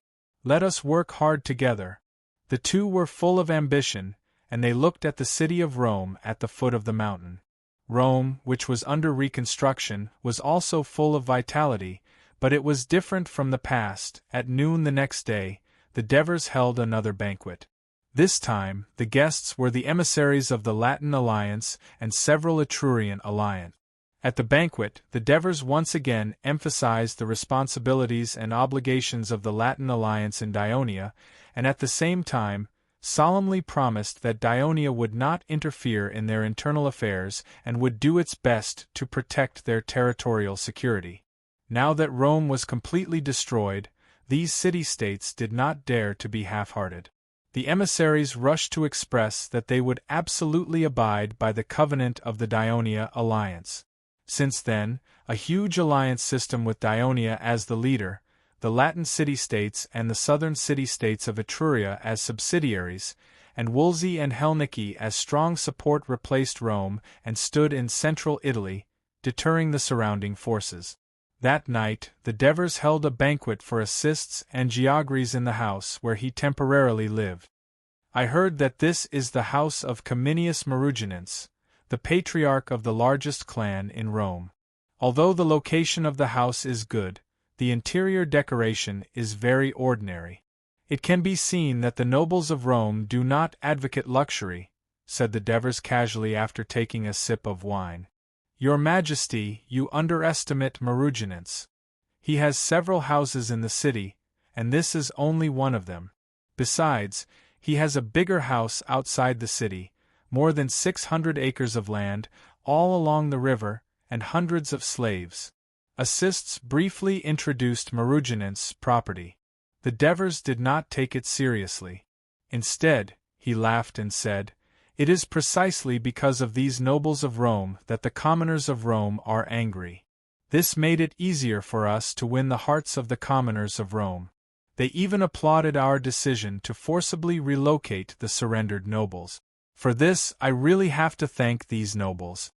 Let us work hard together. The two were full of ambition, and they looked at the city of Rome at the foot of the mountain. Rome, which was under reconstruction, was also full of vitality, but it was different from the past. At noon the next day, the Devers held another banquet. This time, the guests were the emissaries of the Latin Alliance and several Etrurian alliances. At the banquet, the Devers once again emphasized the responsibilities and obligations of the Latin Alliance in Dionia, and at the same time, solemnly promised that Dionia would not interfere in their internal affairs and would do its best to protect their territorial security. Now that Rome was completely destroyed, these city-states did not dare to be half-hearted. The emissaries rushed to express that they would absolutely abide by the covenant of the Dionia alliance. Since then, a huge alliance system with Dionia as the leader, the Latin city-states and the southern city-states of Etruria as subsidiaries, and Wolsey and Helniki as strong support replaced Rome and stood in central Italy, deterring the surrounding forces. That night, the Devers held a banquet for Assists and Geogres in the house where he temporarily lived. I heard that this is the house of Cominius Maruginense, the patriarch of the largest clan in Rome. Although the location of the house is good, the interior decoration is very ordinary. It can be seen that the nobles of Rome do not advocate luxury, said the Devers casually after taking a sip of wine. Your Majesty, you underestimate Maruginense. He has several houses in the city, and this is only one of them. Besides, he has a bigger house outside the city, more than 600 acres of land, all along the river, and hundreds of slaves. Assists briefly introduced Maruginense's property. The Devers did not take it seriously. Instead, he laughed and said, "It is precisely because of these nobles of Rome that the commoners of Rome are angry. This made it easier for us to win the hearts of the commoners of Rome. They even applauded our decision to forcibly relocate the surrendered nobles. For this, I really have to thank these nobles.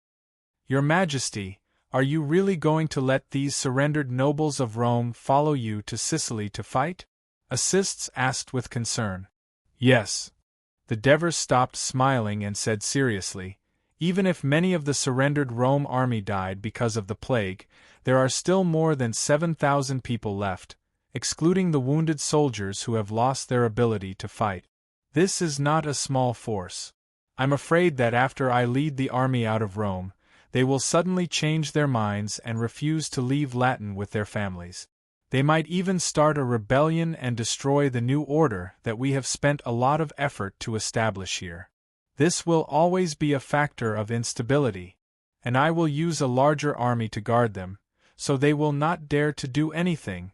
Your Majesty, are you really going to let these surrendered nobles of Rome follow you to Sicily to fight?" Assists asked with concern. Yes. The Devers stopped smiling and said seriously, "Even if many of the surrendered Rome army died because of the plague, there are still more than 7,000 people left, excluding the wounded soldiers who have lost their ability to fight. This is not a small force. I'm afraid that after I lead the army out of Rome, they will suddenly change their minds and refuse to leave Latin with their families. They might even start a rebellion and destroy the new order that we have spent a lot of effort to establish here. This will always be a factor of instability, and I will use a larger army to guard them, so they will not dare to do anything.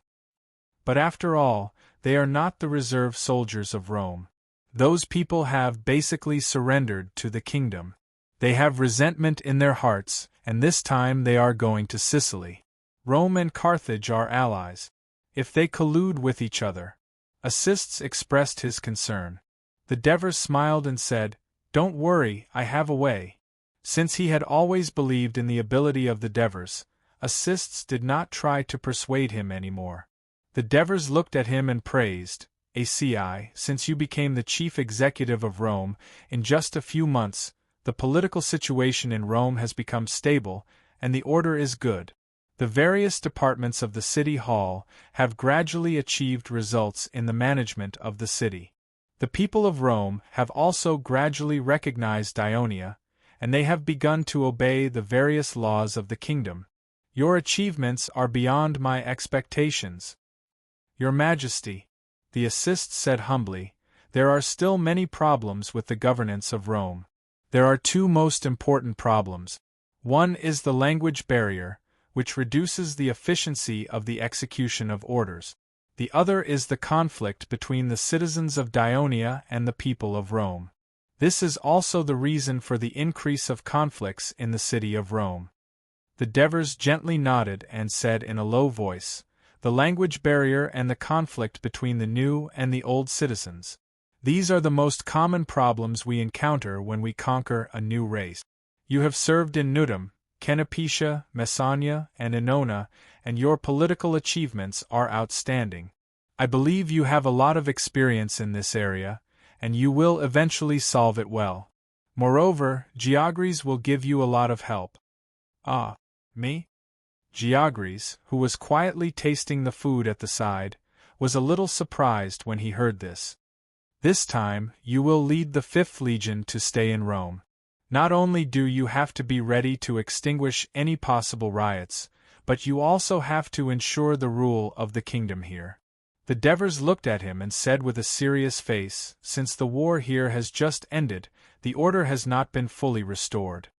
But after all, they are not the reserve soldiers of Rome. Those people have basically surrendered to the kingdom. They have resentment in their hearts, and this time they are going to Sicily. Rome and Carthage are allies. If they collude with each other. Assists expressed his concern. The Devers smiled and said, "Don't worry, I have a way." Since he had always believed in the ability of the Devers, Assists did not try to persuade him anymore. The Devers looked at him and praised, "ACI, since you became the chief executive of Rome, in just a few months, the political situation in Rome has become stable, and the order is good. The various departments of the city hall have gradually achieved results in the management of the city. The people of Rome have also gradually recognized Ionia, and they have begun to obey the various laws of the kingdom. Your achievements are beyond my expectations." "Your Majesty," the assist said humbly, "there are still many problems with the governance of Rome. There are two most important problems. One is the language barrier, which reduces the efficiency of the execution of orders. The other is the conflict between the citizens of Ionia and the people of Rome. This is also the reason for the increase of conflicts in the city of Rome." The Devers gently nodded and said in a low voice, "The language barrier and the conflict between the new and the old citizens. These are the most common problems we encounter when we conquer a new race. You have served in Nudum, Canopetia, Messania, and Ennona, and your political achievements are outstanding. I believe you have a lot of experience in this area, and you will eventually solve it well. Moreover, Geogres will give you a lot of help." "Ah, me?" Geogres, who was quietly tasting the food at the side, was a little surprised when he heard this. "This time, you will lead the 5th Legion to stay in Rome. Not only do you have to be ready to extinguish any possible riots, but you also have to ensure the rule of the kingdom here." The Devers looked at him and said with a serious face, "Since the war here has just ended, the order has not been fully restored.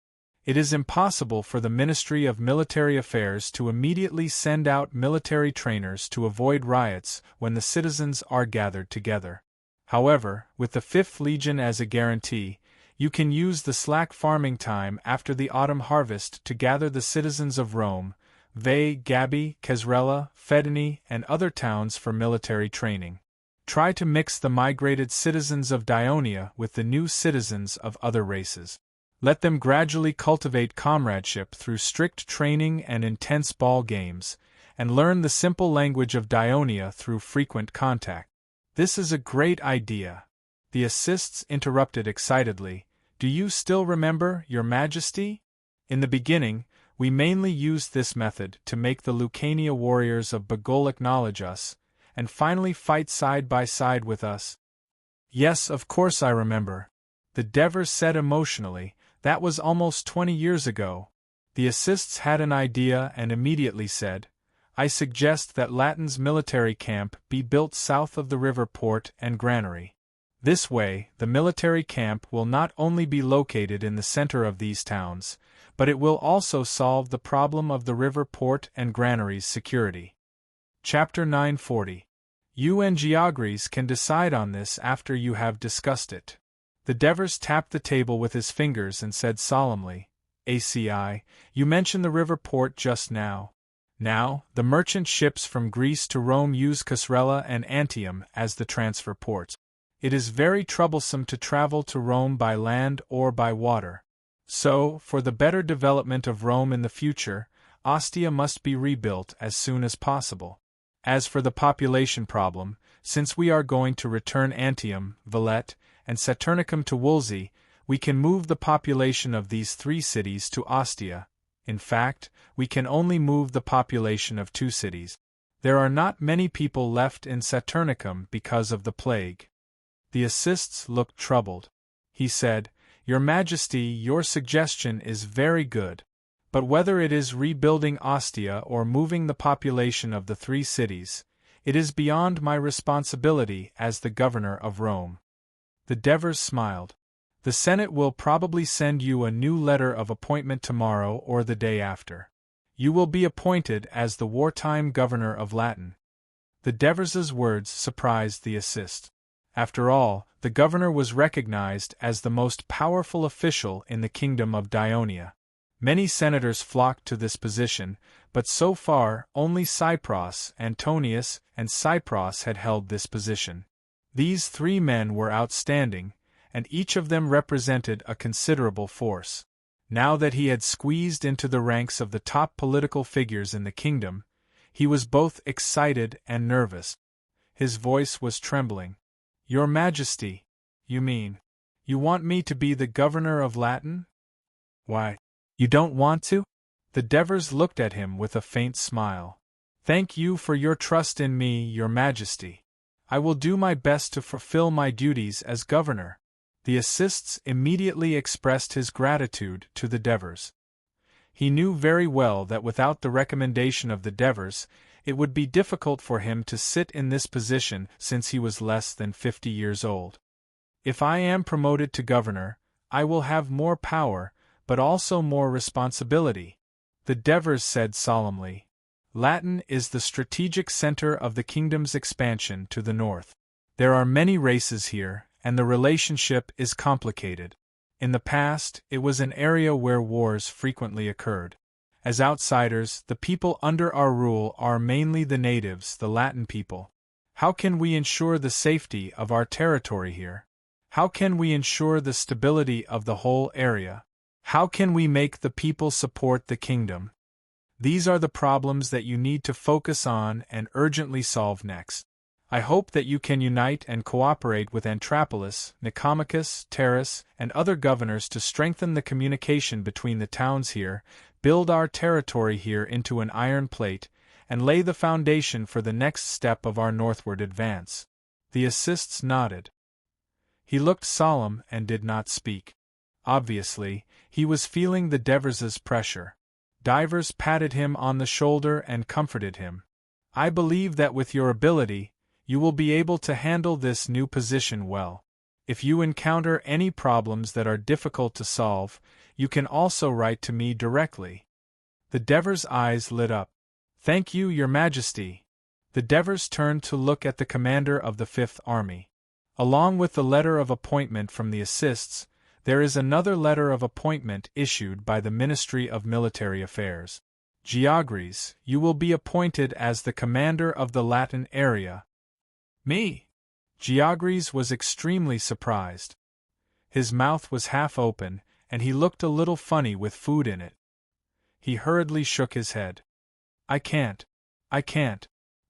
It is impossible for the Ministry of Military Affairs to immediately send out military trainers to avoid riots when the citizens are gathered together. However, with the 5th Legion as a guarantee, you can use the slack farming time after the autumn harvest to gather the citizens of Rome, Veii, Gabii, Casrella, Fedini, and other towns for military training. Try to mix the migrated citizens of Ionia with the new citizens of other races. Let them gradually cultivate comradeship through strict training and intense ball games, and learn the simple language of Ionia through frequent contact." "This is a great idea," the assists interrupted excitedly. "Do you still remember, Your Majesty? In the beginning, we mainly used this method to make the Lucania warriors of Bagol acknowledge us, and finally fight side by side with us." "Yes, of course I remember," the Devers said emotionally. "That was almost 20 years ago." The assists had an idea and immediately said, "I suggest that Latin's military camp be built south of the river port and granary. This way, the military camp will not only be located in the center of these towns, but it will also solve the problem of the river port and granary's security." Chapter 940. You and Geogres can decide on this after you have discussed it. The Devers tapped the table with his fingers and said solemnly, "ACI, you mentioned the river port just now. Now, the merchant ships from Greece to Rome use Casrella and Antium as the transfer ports. It is very troublesome to travel to Rome by land or by water. So, for the better development of Rome in the future, Ostia must be rebuilt as soon as possible. As for the population problem, since we are going to return Antium, Villette, and Saturnicum to Wolsey, we can move the population of these 3 cities to Ostia. In fact, we can only move the population of 2 cities. There are not many people left in Saturnicum because of the plague." The assists looked troubled. He said, "Your Majesty, your suggestion is very good. But whether it is rebuilding Ostia or moving the population of the 3 cities, it is beyond my responsibility as the governor of Rome." The Devers smiled. "The Senate will probably send you a new letter of appointment tomorrow or the day after. You will be appointed as the wartime governor of Latin." The Devers's words surprised the assist. After all, the governor was recognized as the most powerful official in the kingdom of Dionia. Many senators flocked to this position, but so far only Cypros, Antonius, and Cypros had held this position. These 3 men were outstanding, and each of them represented a considerable force. Now that he had squeezed into the ranks of the top political figures in the kingdom, he was both excited and nervous. His voice was trembling. "Your Majesty, you mean, you want me to be the governor of Latin? Why, you don't want to?" The Devers looked at him with a faint smile. "Thank you for your trust in me, Your Majesty. I will do my best to fulfill my duties as governor." The assists immediately expressed his gratitude to the Devers. He knew very well that without the recommendation of the Devers, it would be difficult for him to sit in this position since he was less than 50 years old. "If I am promoted to governor, I will have more power, but also more responsibility," the Devers said solemnly. "Latin is the strategic center of the kingdom's expansion to the north. There are many races here, and the relationship is complicated. In the past, it was an area where wars frequently occurred. As outsiders, the people under our rule are mainly the natives, the Latin people. How can we ensure the safety of our territory here? How can we ensure the stability of the whole area? How can we make the people support the kingdom? These are the problems that you need to focus on and urgently solve next. I hope that you can unite and cooperate with Antrapolis, Nicomachus, Terrace, and other governors to strengthen the communication between the towns here, build our territory here into an iron plate, and lay the foundation for the next step of our northward advance." The assists nodded. He looked solemn and did not speak. Obviously, he was feeling the Devers's pressure. Divers patted him on the shoulder and comforted him. "I believe that with your ability, you will be able to handle this new position well. If you encounter any problems that are difficult to solve, you can also write to me directly." The Devers' eyes lit up. "Thank you, Your Majesty." The Devers turned to look at the commander of the Fifth Army. "Along with the letter of appointment from the assists, there is another letter of appointment issued by the Ministry of Military Affairs. Georges, you will be appointed as the commander of the Latin area." "Me?" Georges was extremely surprised. His mouth was half open, and he looked a little funny with food in it. He hurriedly shook his head. I can't.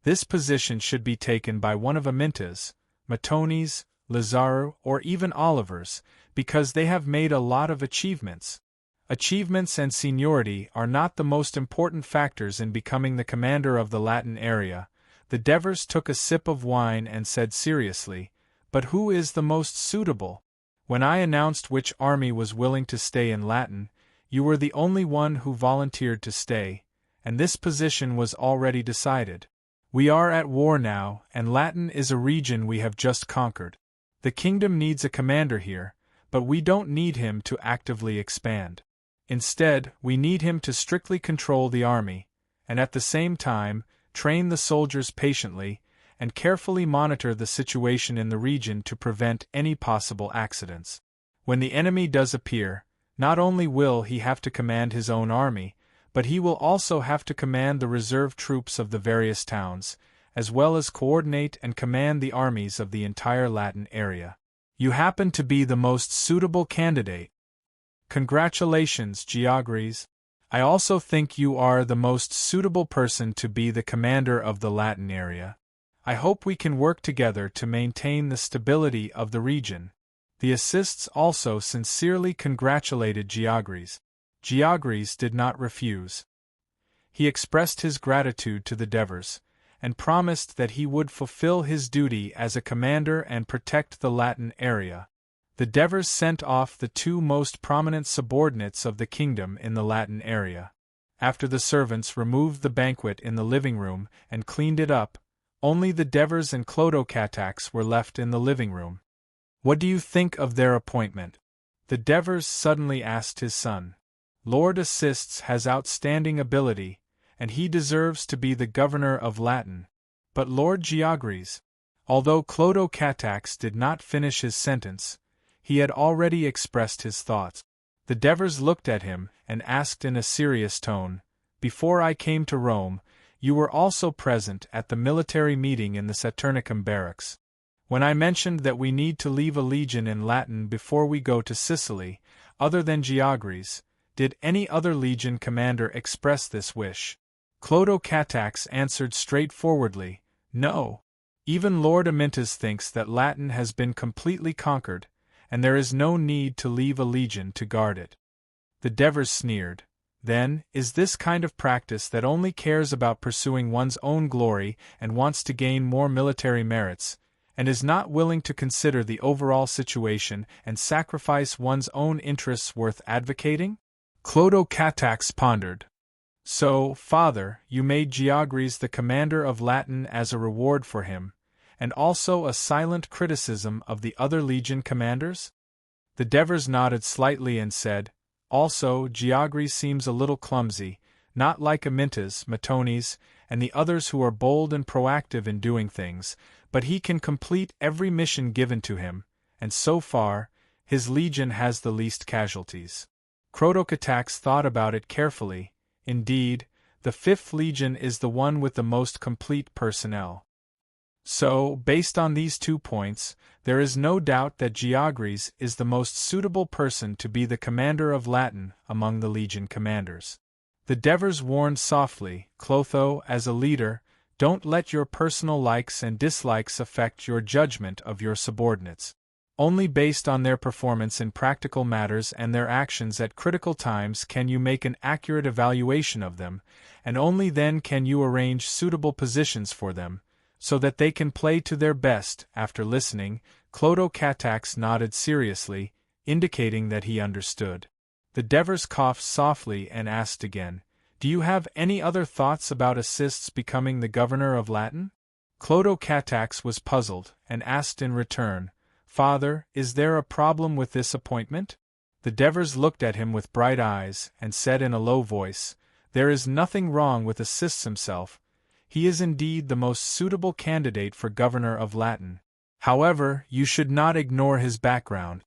This position should be taken by one of Aminta's, Matoni's, Lazaro, or even Oliver's, because they have made a lot of achievements. Achievements and seniority are not the most important factors in becoming the commander of the Latin area." The Devers took a sip of wine and said seriously, "But who is the most suitable? When I announced which army was willing to stay in Latin, you were the only one who volunteered to stay, and this position was already decided. We are at war now, and Latin is a region we have just conquered. The kingdom needs a commander here, but we don't need him to actively expand. Instead, we need him to strictly control the army, and at the same time, train the soldiers patiently, and carefully monitor the situation in the region to prevent any possible accidents. When the enemy does appear, not only will he have to command his own army, but he will also have to command the reserve troops of the various towns, as well as coordinate and command the armies of the entire Latin area. You happen to be the most suitable candidate. Congratulations, Georges. I also think you are the most suitable person to be the commander of the Latin area. I hope we can work together to maintain the stability of the region." The assists also sincerely congratulated Georges. Georges did not refuse. He expressed his gratitude to the Devers, and promised that he would fulfill his duty as a commander and protect the Latin area. The Devers sent off the two most prominent subordinates of the kingdom in the Latin area. After the servants removed the banquet in the living room and cleaned it up, only the Devers and Clodocatax were left in the living room. "What do you think of their appointment?" the Devers suddenly asked his son. "Lord Assists has outstanding ability, and he deserves to be the governor of Latin. But Lord Geogres—" Although Clodocatax did not finish his sentence, he had already expressed his thoughts. The Devers looked at him and asked in a serious tone, "Before I came to Rome, you were also present at the military meeting in the Saturnicum barracks. When I mentioned that we need to leave a legion in Latin before we go to Sicily, other than Geogres, did any other legion commander express this wish?" Clodocatax answered straightforwardly, "No. Even Lord Amyntas thinks that Latin has been completely conquered, and there is no need to leave a legion to guard it." The Devers sneered. "Then, is this kind of practice that only cares about pursuing one's own glory and wants to gain more military merits, and is not willing to consider the overall situation and sacrifice one's own interests worth advocating?" Clodocatax pondered. "So, father, you made Geogres the commander of Latin as a reward for him, and also a silent criticism of the other legion commanders?" The Devers nodded slightly and said, "Also, Geogres seems a little clumsy, not like Amyntas, Matones, and the others who are bold and proactive in doing things, but he can complete every mission given to him, and so far, his legion has the least casualties." Clodocatax thought about it carefully. Indeed, the 5th Legion is the one with the most complete personnel. So, based on these 2 points, there is no doubt that Geogres is the most suitable person to be the commander of Latin among the legion commanders. The Devers warned softly, "Clotho, as a leader, don't let your personal likes and dislikes affect your judgment of your subordinates. Only based on their performance in practical matters and their actions at critical times can you make an accurate evaluation of them, and only then can you arrange suitable positions for them, so that they can play to their best." After listening, Clodocatax nodded seriously, indicating that he understood. The Devers coughed softly and asked again, "Do you have any other thoughts about Assists becoming the governor of Latin?" Clodocatax was puzzled, and asked in return, "Father, is there a problem with this appointment?" The Devers looked at him with bright eyes, and said in a low voice, "There is nothing wrong with Assists himself. He is indeed the most suitable candidate for governor of Latin. However, you should not ignore his background.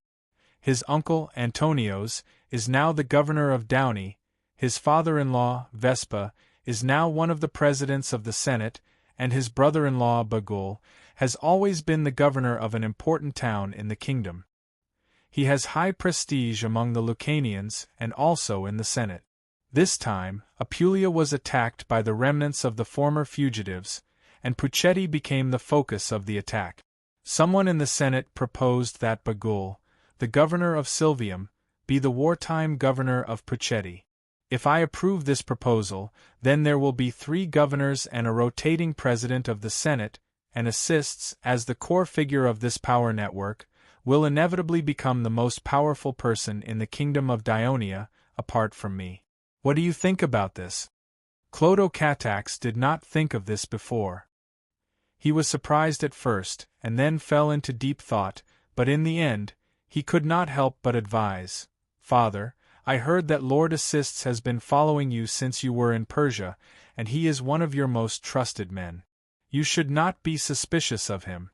His uncle, Antonios, is now the governor of Downey, his father-in-law, Vespa, is now one of the presidents of the Senate, and his brother-in-law, Bagul, has always been the governor of an important town in the kingdom. He has high prestige among the Lucanians and also in the Senate. This time, Apulia was attacked by the remnants of the former fugitives, and Puccetti became the focus of the attack. Someone in the Senate proposed that Bagul, the governor of Silvium, be the wartime governor of Puccetti. If I approve this proposal, then there will be 3 governors and a rotating president of the Senate, and Assists, as the core figure of this power network, will inevitably become the most powerful person in the kingdom of Dionia, apart from me. What do you think about this?" Clodocatax did not think of this before. He was surprised at first, and then fell into deep thought, but in the end, he could not help but advise, "Father, I heard that Lord Assists has been following you since you were in Persia, and he is one of your most trusted men. You should not be suspicious of him."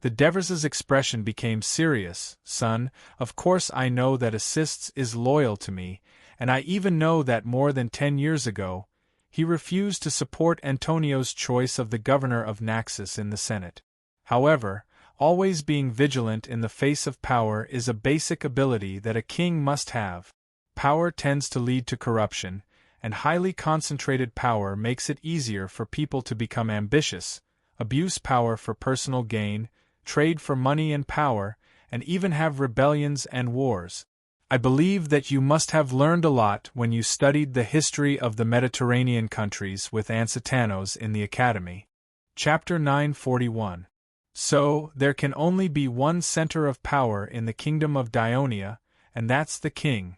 The Devers's expression became serious. "Son, of course I know that Assists is loyal to me, and I even know that more than 10 years ago, he refused to support Antonio's choice of the governor of Naxos in the Senate. However, always being vigilant in the face of power is a basic ability that a king must have. Power tends to lead to corruption, and highly concentrated power makes it easier for people to become ambitious, abuse power for personal gain, trade for money and power, and even have rebellions and wars. I believe that you must have learned a lot when you studied the history of the Mediterranean countries with Ansitanos in the Academy." Chapter 941. So, there can only be one center of power in the kingdom of Dionia, and that's the king.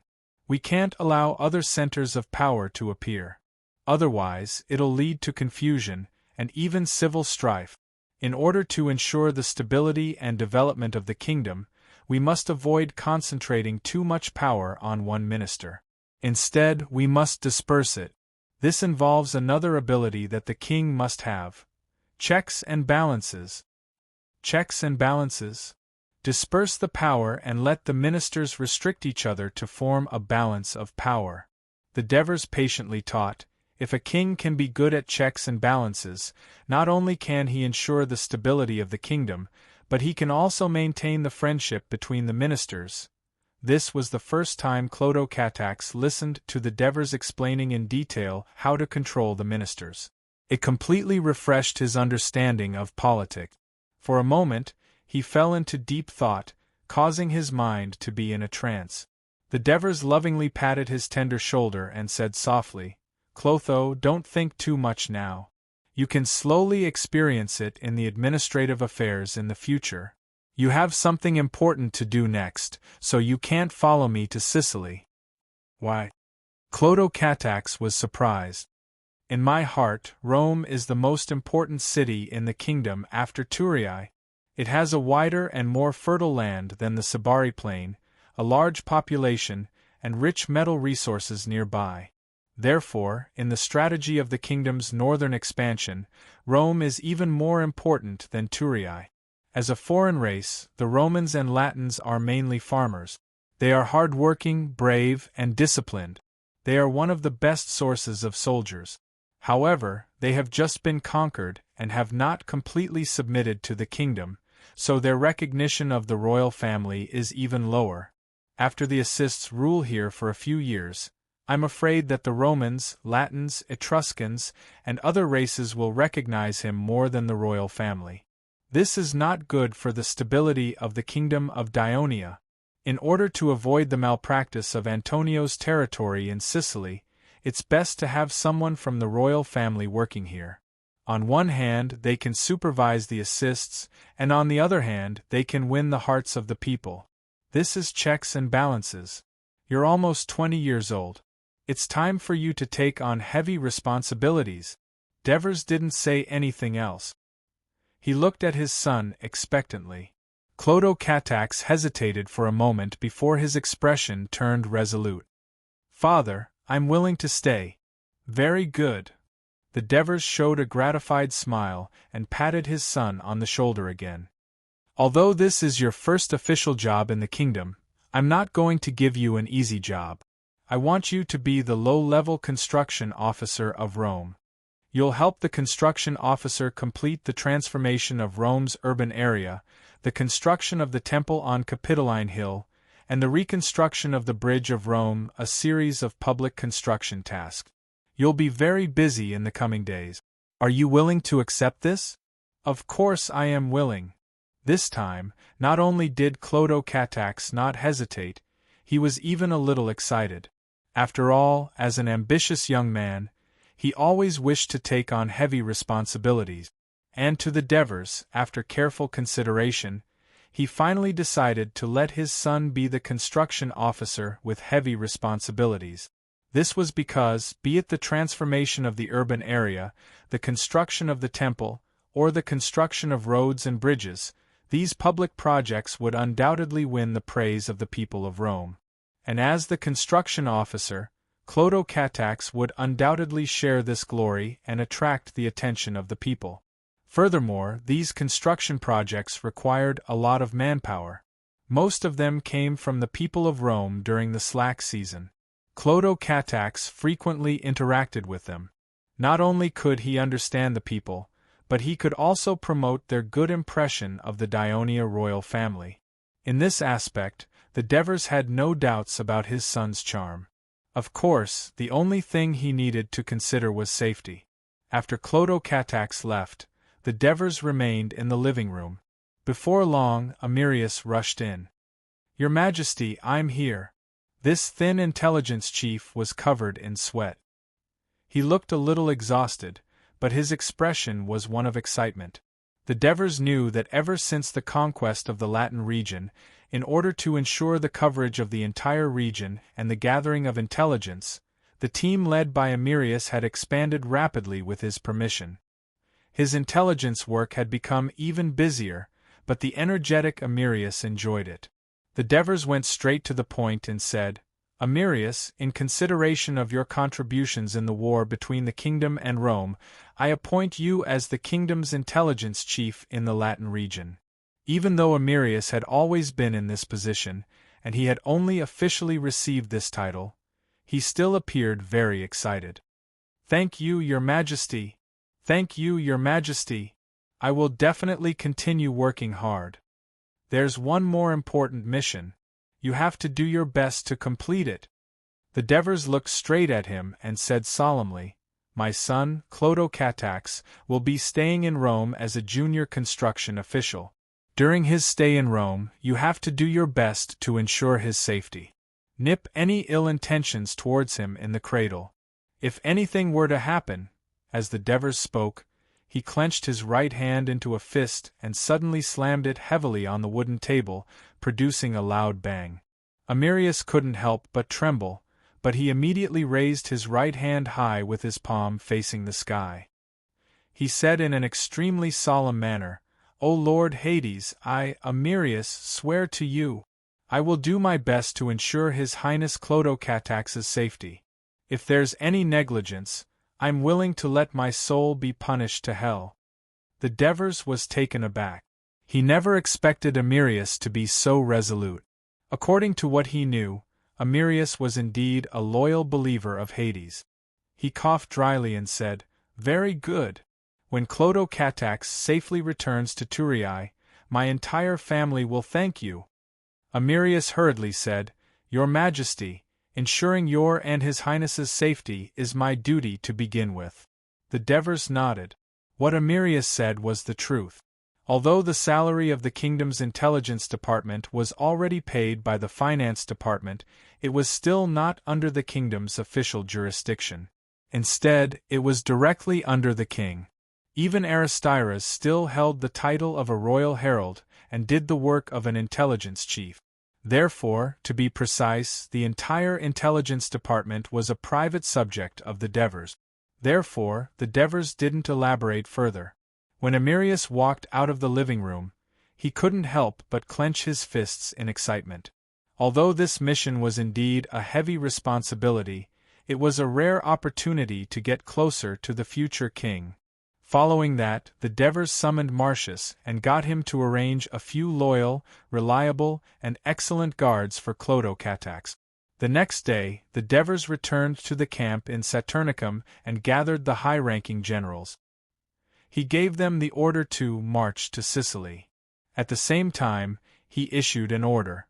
We can't allow other centers of power to appear. Otherwise, it'll lead to confusion, and even civil strife. In order to ensure the stability and development of the kingdom, we must avoid concentrating too much power on one minister. Instead, we must disperse it. This involves another ability that the king must have: checks and balances. Checks and balances. Disperse the power and let the ministers restrict each other to form a balance of power. The Devers patiently taught, if a king can be good at checks and balances, not only can he ensure the stability of the kingdom, but he can also maintain the friendship between the ministers. This was the first time Clodagh Catax listened to the Devers explaining in detail how to control the ministers. It completely refreshed his understanding of politics. For a moment, he fell into deep thought, causing his mind to be in a trance. The Devers lovingly patted his tender shoulder and said softly, "Clotho, don't think too much now. You can slowly experience it in the administrative affairs in the future. You have something important to do next, so you can't follow me to Sicily." "Why?" Clodagh Catax was surprised. "In my heart, Rome is the most important city in the kingdom after Thurii. It has a wider and more fertile land than the Sabari Plain, a large population, and rich metal resources nearby. Therefore, in the strategy of the kingdom's northern expansion, Rome is even more important than Thurii. As a foreign race, the Romans and Latins are mainly farmers. They are hard-working, brave, and disciplined. They are one of the best sources of soldiers. However, they have just been conquered and have not completely submitted to the kingdom, so their recognition of the royal family is even lower. After the Assists rule here for a few years, I'm afraid that the Romans, Latins, Etruscans, and other races will recognize him more than the royal family. This is not good for the stability of the kingdom of Dionia. In order to avoid the malpractice of Antonio's territory in Sicily, it's best to have someone from the royal family working here. On one hand, they can supervise the Assists, and on the other hand, they can win the hearts of the people. This is checks and balances. You're almost 20 years old. It's time for you to take on heavy responsibilities." Devers didn't say anything else. He looked at his son expectantly. Clodagh Catax hesitated for a moment before his expression turned resolute. "Father, I'm willing to stay." "Very good." The Devers showed a gratified smile and patted his son on the shoulder again. "Although this is your first official job in the kingdom, I'm not going to give you an easy job. I want you to be the low-level construction officer of Rome. You'll help the construction officer complete the transformation of Rome's urban area, the construction of the temple on Capitoline Hill, and the reconstruction of the Bridge of Rome, a series of public construction tasks. You'll be very busy in the coming days. Are you willing to accept this?" "Of course I am willing." This time, not only did Clodagh Catax not hesitate, he was even a little excited. After all, as an ambitious young man, he always wished to take on heavy responsibilities. And to the Devers, after careful consideration, he finally decided to let his son be the construction officer with heavy responsibilities. This was because, be it the transformation of the urban area, the construction of the temple, or the construction of roads and bridges, these public projects would undoubtedly win the praise of the people of Rome. And as the construction officer, Clodagh Catax would undoubtedly share this glory and attract the attention of the people. Furthermore, these construction projects required a lot of manpower. Most of them came from the people of Rome during the slack season. Clodagh Catax frequently interacted with them. Not only could he understand the people, but he could also promote their good impression of the Dionia royal family. In this aspect, the Devers had no doubts about his son's charm. Of course, the only thing he needed to consider was safety. After Clodagh Catax left, the Devers remained in the living room. Before long, Amirius rushed in. "Your Majesty, I'm here." This thin intelligence chief was covered in sweat. He looked a little exhausted, but his expression was one of excitement. The Devers knew that ever since the conquest of the Latin region, in order to ensure the coverage of the entire region and the gathering of intelligence, the team led by Amirius had expanded rapidly with his permission. His intelligence work had become even busier, but the energetic Amirius enjoyed it. The Devers went straight to the point and said, "Amirius, in consideration of your contributions in the war between the kingdom and Rome, I appoint you as the kingdom's intelligence chief in the Latin region." Even though Amirius had always been in this position, and he had only officially received this title, he still appeared very excited. "Thank you, Your Majesty! Thank you, Your Majesty! I will definitely continue working hard. There's one more important mission. You have to do your best to complete it." The Devers looked straight at him and said solemnly, "My son, Clodocatax, will be staying in Rome as a junior construction official. During his stay in Rome, you have to do your best to ensure his safety. Nip any ill intentions towards him in the cradle. If anything were to happen," as the Devers spoke, he clenched his right hand into a fist and suddenly slammed it heavily on the wooden table, producing a loud bang. Amirius couldn't help but tremble, but he immediately raised his right hand high with his palm facing the sky. He said in an extremely solemn manner, "O Lord Hades, I, Amirius, swear to you. I will do my best to ensure His Highness Clodocatax's safety. If there's any negligence, I'm willing to let my soul be punished to hell." The Devers was taken aback. He never expected Amirius to be so resolute. According to what he knew, Amirius was indeed a loyal believer of Hades. He coughed dryly and said, "Very good. When Clodocatax safely returns to Thurii, my entire family will thank you." Amirius hurriedly said, "Your Majesty, ensuring your and His Highness's safety is my duty to begin with." The Devers nodded. What Amirius said was the truth. Although the salary of the kingdom's intelligence department was already paid by the finance department, it was still not under the kingdom's official jurisdiction. Instead, it was directly under the king. Even Aristyras still held the title of a royal herald and did the work of an intelligence chief. Therefore, to be precise, the entire intelligence department was a private subject of the Devers. Therefore, the Devers didn't elaborate further. When Amirius walked out of the living room, he couldn't help but clench his fists in excitement. Although this mission was indeed a heavy responsibility, it was a rare opportunity to get closer to the future king. Following that, the Devers summoned Marcius and got him to arrange a few loyal, reliable, and excellent guards for Clodocatax. The next day, the Devers returned to the camp in Saturnicum and gathered the high-ranking generals. He gave them the order to march to Sicily. At the same time, he issued an order.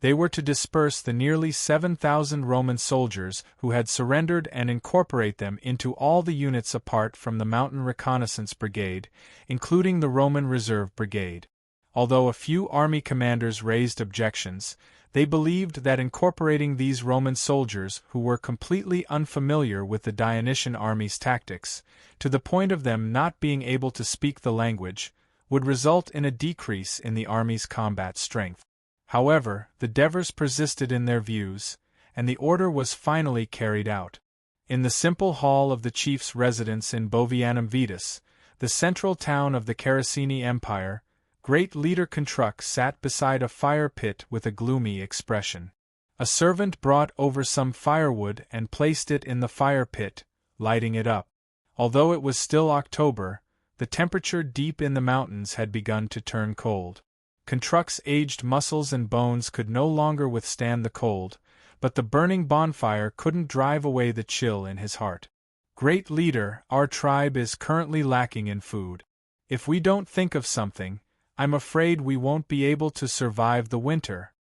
They were to disperse the nearly 7,000 Roman soldiers who had surrendered and incorporate them into all the units apart from the Mountain Reconnaissance Brigade, including the Roman Reserve Brigade. Although a few army commanders raised objections, they believed that incorporating these Roman soldiers who were completely unfamiliar with the Dionysian army's tactics, to the point of them not being able to speak the language, would result in a decrease in the army's combat strength. However, the Devers persisted in their views, and the order was finally carried out. In the simple hall of the chief's residence in Bovianum Vetus, the central town of the Caracini Empire, great leader Contrux sat beside a fire pit with a gloomy expression. A servant brought over some firewood and placed it in the fire pit, lighting it up. Although it was still October, the temperature deep in the mountains had begun to turn cold. Contrux's aged muscles and bones could no longer withstand the cold, but the burning bonfire couldn't drive away the chill in his heart. "Great leader, our tribe is currently lacking in food. If we don't think of something, I'm afraid we won't be able to survive the winter."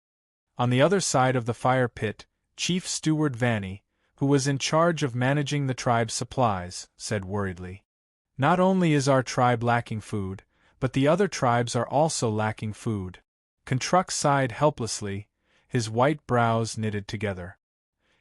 On the other side of the fire pit, Chief Steward Vanni, who was in charge of managing the tribe's supplies, said worriedly, "Not only is our tribe lacking food, but the other tribes are also lacking food." Contrux sighed helplessly, his white brows knitted together.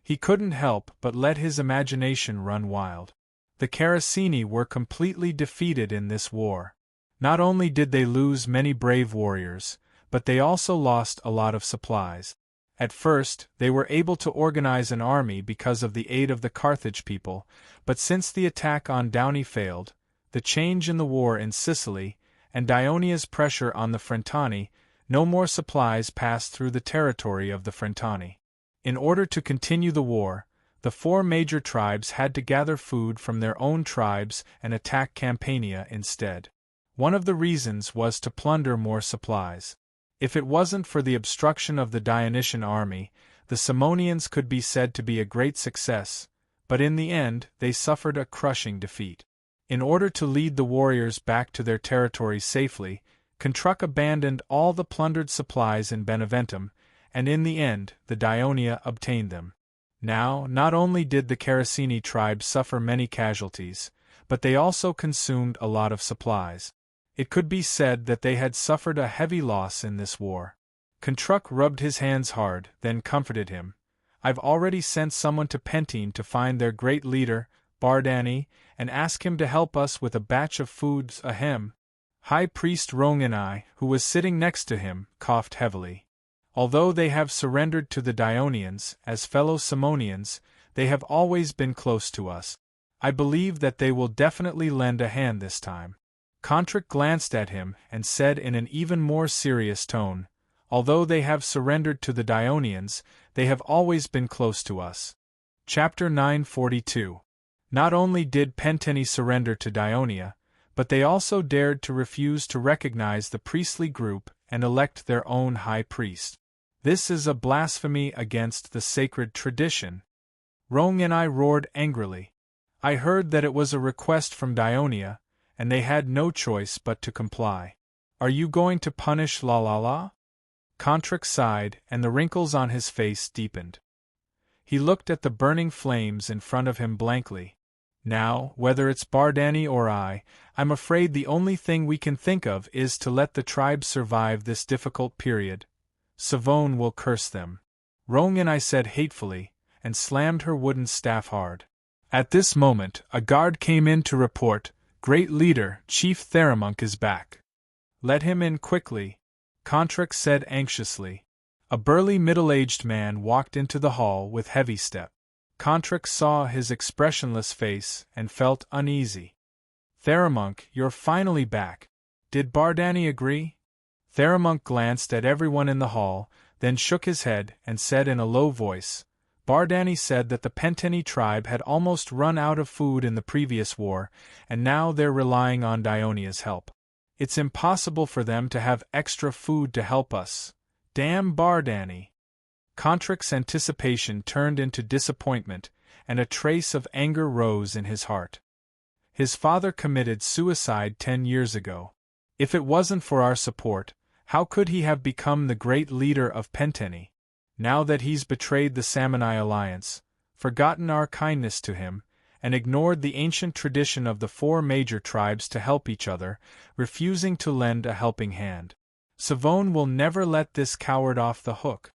He couldn't help but let his imagination run wild. The Caracini were completely defeated in this war. Not only did they lose many brave warriors, but they also lost a lot of supplies. At first, they were able to organize an army because of the aid of the Carthage people, but since the attack on Downey failed, the change in the war in Sicily, and Dionia's pressure on the Frentani, no more supplies passed through the territory of the Frentani. In order to continue the war, the four major tribes had to gather food from their own tribes and attack Campania instead. One of the reasons was to plunder more supplies. If it wasn't for the obstruction of the Dionysian army, the Simonians could be said to be a great success, but in the end they suffered a crushing defeat. In order to lead the warriors back to their territory safely, Contruc abandoned all the plundered supplies in Beneventum, and in the end the Dionia obtained them. Now, not only did the Caracini tribe suffer many casualties, but they also consumed a lot of supplies. It could be said that they had suffered a heavy loss in this war. Contruc rubbed his hands hard, then comforted him. I've already sent someone to Pentine to find their great leader, Bardani, and ask him to help us with a batch of foods. Ahem. High Priest Rongenai, who was sitting next to him, coughed heavily. Although they have surrendered to the Dionians, as fellow Simonians, they have always been close to us. I believe that they will definitely lend a hand this time. Contruc glanced at him and said in an even more serious tone, although they have surrendered to the Dionians, they have always been close to us. Chapter 942. Not only did Pentini surrender to Dionia, but they also dared to refuse to recognize the priestly group and elect their own high priest. This is a blasphemy against the sacred tradition. Rongenai roared angrily. I heard that it was a request from Dionia, and they had no choice but to comply. Are you going to punish La? Contruc sighed, and the wrinkles on his face deepened. He looked at the burning flames in front of him blankly. Now, whether it's Bardani or I'm afraid the only thing we can think of is to let the tribe survive this difficult period. Savone will curse them. Rongenai said hatefully, and slammed her wooden staff hard. At this moment, a guard came in to report, Great leader, Chief Theramunk is back. Let him in quickly, Contruc said anxiously. A burly middle-aged man walked into the hall with heavy step. Contruc saw his expressionless face and felt uneasy. Theramunk, you're finally back. Did Bardani agree? Theramunk glanced at everyone in the hall, then shook his head and said in a low voice, Bardani said that the Pentini tribe had almost run out of food in the previous war, and now they're relying on Dionia's help. It's impossible for them to have extra food to help us. Damn Bardani! Contruc's anticipation turned into disappointment, and a trace of anger rose in his heart. His father committed suicide 10 years ago. If it wasn't for our support, how could he have become the great leader of Pentini? Now that he's betrayed the Samnite alliance, forgotten our kindness to him, and ignored the ancient tradition of the four major tribes to help each other, refusing to lend a helping hand. Savone will never let this coward off the hook.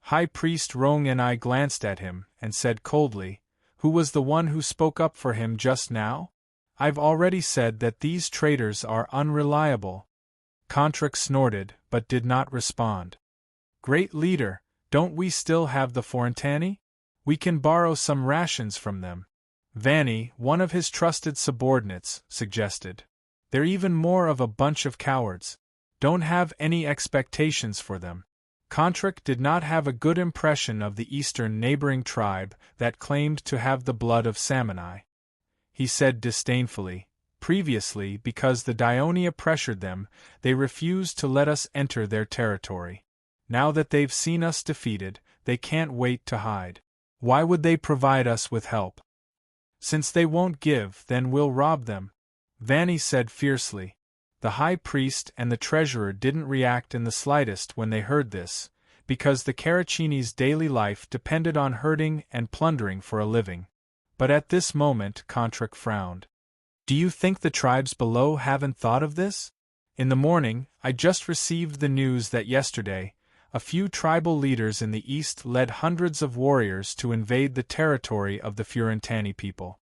High Priest Rongenai glanced at him and said coldly, Who was the one who spoke up for him just now? I've already said that these traitors are unreliable. Contruc snorted, but did not respond. Great leader, don't we still have the Forentani? We can borrow some rations from them. Vanni, one of his trusted subordinates, suggested. They're even more of a bunch of cowards. Don't have any expectations for them. Contruc did not have a good impression of the eastern neighboring tribe that claimed to have the blood of Samnite. He said disdainfully, previously because the Dionia pressured them, they refused to let us enter their territory. Now that they've seen us defeated, they can't wait to hide. Why would they provide us with help? Since they won't give, then we'll rob them, Vanni said fiercely. The high priest and the treasurer didn't react in the slightest when they heard this, because the Caracini's daily life depended on herding and plundering for a living. But at this moment Contruc frowned. Do you think the tribes below haven't thought of this? In the morning, I just received the news that yesterday, a few tribal leaders in the east led hundreds of warriors to invade the territory of the Fiorentani people.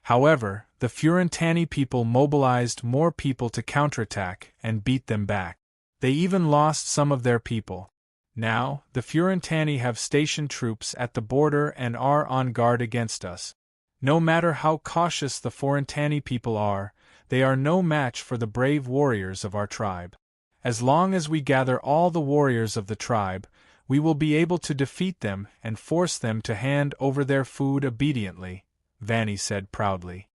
However, the Fiorentani people mobilized more people to counterattack and beat them back. They even lost some of their people. Now, the Fiorentani have stationed troops at the border and are on guard against us. No matter how cautious the Fiorentani people are, they are no match for the brave warriors of our tribe. As long as we gather all the warriors of the tribe, we will be able to defeat them and force them to hand over their food obediently, Vanni said proudly.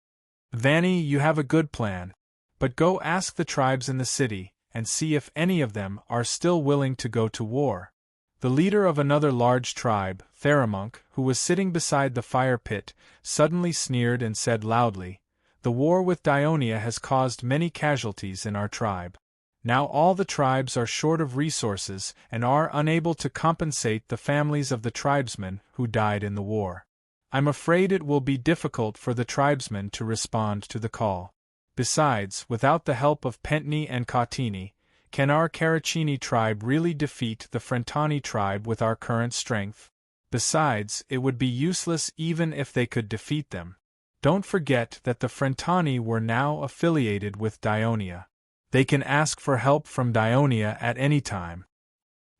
Vanni, you have a good plan. But go ask the tribes in the city, and see if any of them are still willing to go to war. The leader of another large tribe, Theramunk, who was sitting beside the fire pit, suddenly sneered and said loudly, "The war with Dionia has caused many casualties in our tribe. Now all the tribes are short of resources and are unable to compensate the families of the tribesmen who died in the war. I'm afraid it will be difficult for the tribesmen to respond to the call. Besides, without the help of Pentni and Catini, can our Caracini tribe really defeat the Frentani tribe with our current strength? Besides, it would be useless even if they could defeat them. Don't forget that the Frentani were now affiliated with Dionia. They can ask for help from Dionia at any time.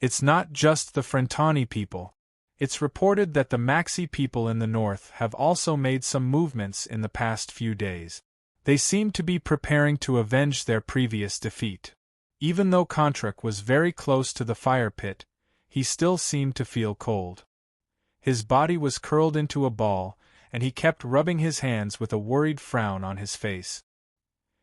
It's not just the Frentani people. It's reported that the Maxi people in the north have also made some movements in the past few days. They seem to be preparing to avenge their previous defeat." Even though Contrak was very close to the fire pit, he still seemed to feel cold. His body was curled into a ball, and he kept rubbing his hands with a worried frown on his face.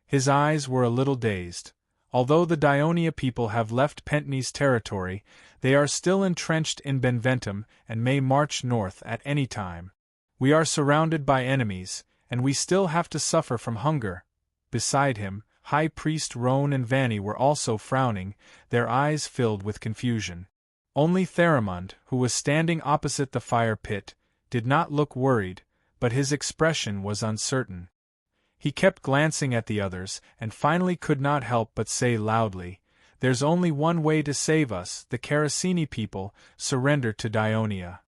His eyes were a little dazed. Although the Dionia people have left Pentni's territory, they are still entrenched in Benventum and may march north at any time. We are surrounded by enemies, and we still have to suffer from hunger. Beside him, High Priest Roan and Vanni were also frowning, their eyes filled with confusion. Only Theramund, who was standing opposite the fire pit, did not look worried, but his expression was uncertain. He kept glancing at the others, and finally could not help but say loudly, "There's only one way to save us, the Caracini people, surrender to Dionia."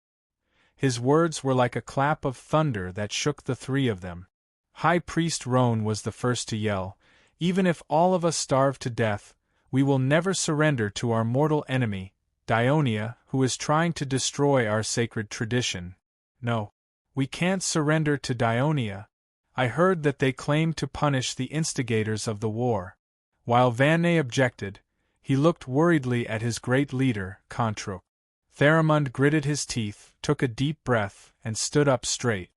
His words were like a clap of thunder that shook the three of them. High Priest Roan was the first to yell, "Even if all of us starve to death, we will never surrender to our mortal enemy, Dionia, who is trying to destroy our sacred tradition. No, we can't surrender to Dionia. I heard that they claim to punish the instigators of the war." While Vanne objected, he looked worriedly at his great leader, Contrak. Theramund gritted his teeth, took a deep breath, and stood up straight.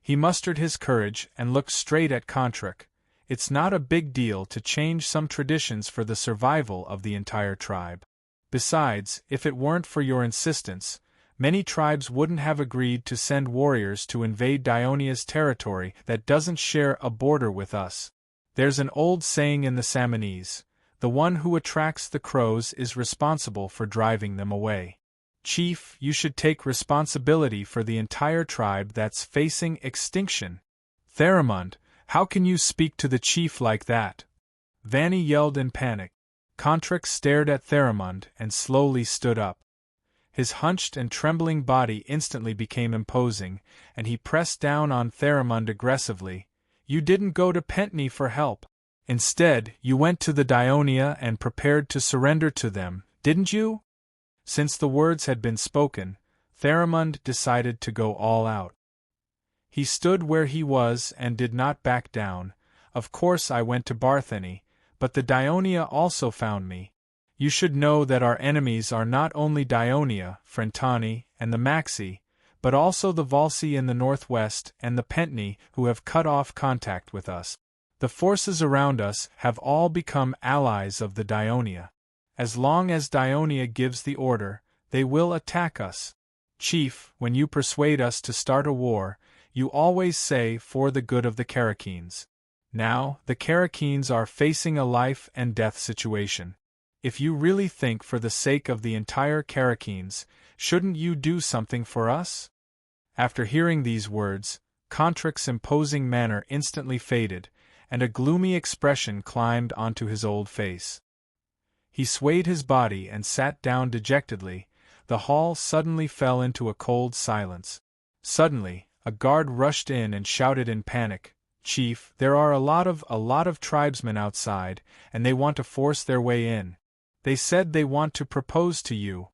He mustered his courage and looked straight at Contrak. "It's not a big deal to change some traditions for the survival of the entire tribe. Besides, if it weren't for your insistence, many tribes wouldn't have agreed to send warriors to invade Dionia's territory that doesn't share a border with us. There's an old saying in the Samanese, 'The one who attracts the crows is responsible for driving them away.' Chief, you should take responsibility for the entire tribe that's facing extinction." "Theramund, how can you speak to the chief like that?" Vanni yelled in panic. Contrak stared at Theramund and slowly stood up. His hunched and trembling body instantly became imposing, and he pressed down on Theramund aggressively. "You didn't go to Pentni for help. Instead, you went to the Dionia and prepared to surrender to them, didn't you?" Since the words had been spoken, Theramund decided to go all out. He stood where he was and did not back down. "Of course I went to Bartheny, but the Dionia also found me. You should know that our enemies are not only Dionia, Frentani, and the Maxi, but also the Volsi in the northwest and the Pentni who have cut off contact with us. The forces around us have all become allies of the Dionia. As long as Dionia gives the order, they will attack us. Chief, when you persuade us to start a war, you always say for the good of the Caracines. Now, the Caracines are facing a life and death situation. If you really think for the sake of the entire Caracines, shouldn't you do something for us?" After hearing these words, Contrak's imposing manner instantly faded, and a gloomy expression climbed onto his old face. He swayed his body and sat down dejectedly. The hall suddenly fell into a cold silence. Suddenly, A guard rushed in and shouted in panic, "Chief, there are a lot of tribesmen outside, and they want to force their way in. They said they want to propose to you."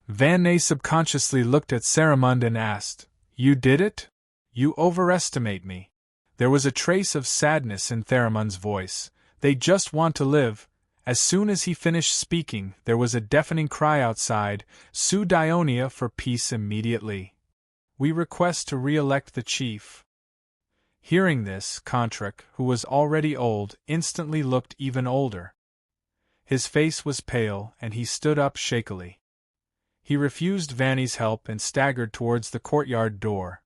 Van Ney subconsciously looked at Saramund and asked, "You did it? You overestimate me." There was a trace of sadness in Theramund's voice. "They just want to live." As soon as he finished speaking, there was a deafening cry outside, "Sue Dionia for peace immediately. We request to re-elect the chief." Hearing this, Contrak, who was already old, instantly looked even older. His face was pale, and he stood up shakily. He refused Vanny's help and staggered towards the courtyard door.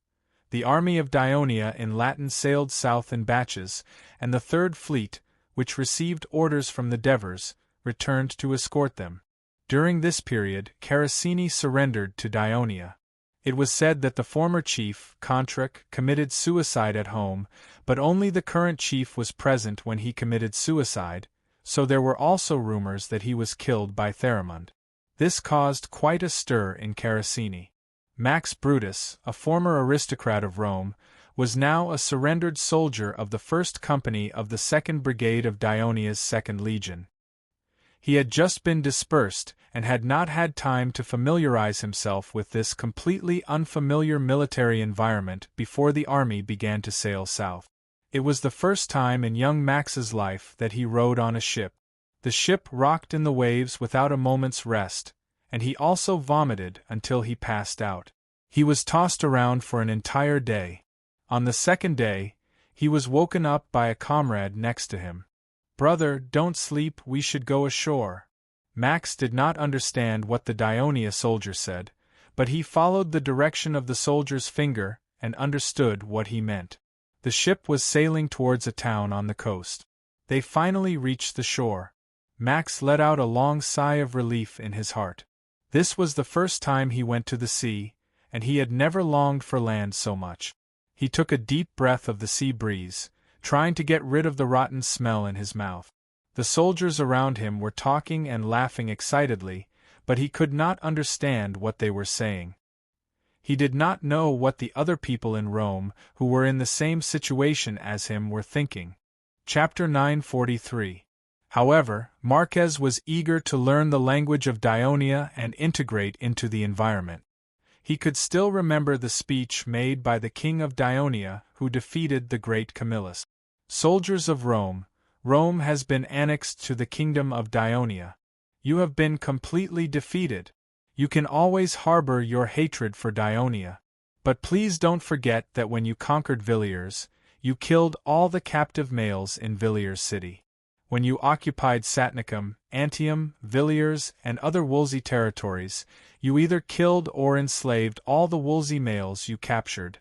The army of Dionia in Latin sailed south in batches, and the Third Fleet, which received orders from the Devers, returned to escort them. During this period, Caracini surrendered to Dionia. It was said that the former chief, Contrak, committed suicide at home, but only the current chief was present when he committed suicide, so there were also rumors that he was killed by Theramund. This caused quite a stir in Caracini. Max Brutus, a former aristocrat of Rome, was now a surrendered soldier of the 1st Company of the 2nd Brigade of Dionia's 2nd Legion. He had just been dispersed, and had not had time to familiarize himself with this completely unfamiliar military environment before the army began to sail south. It was the first time in young Max's life that he rode on a ship. The ship rocked in the waves without a moment's rest, and he also vomited until he passed out. He was tossed around for an entire day. On the second day, he was woken up by a comrade next to him. "Brother, don't sleep, we should go ashore." Max did not understand what the Dionia soldier said, but he followed the direction of the soldier's finger and understood what he meant. The ship was sailing towards a town on the coast. They finally reached the shore. Max let out a long sigh of relief in his heart. This was the first time he went to the sea, and he had never longed for land so much. He took a deep breath of the sea breeze, trying to get rid of the rotten smell in his mouth. The soldiers around him were talking and laughing excitedly, but he could not understand what they were saying. He did not know what the other people in Rome, who were in the same situation as him, were thinking. Chapter 943. However, Marquez was eager to learn the language of Dionia and integrate into the environment. He could still remember the speech made by the king of Dionia who defeated the great Camillus. "Soldiers of Rome, Rome has been annexed to the kingdom of Dionia. You have been completely defeated. You can always harbor your hatred for Dionia. But please don't forget that when you conquered Villiers, you killed all the captive males in Villiers city. When you occupied Satnicum, Antium, Villiers, and other Wolsey territories, you either killed or enslaved all the Wolsey males you captured.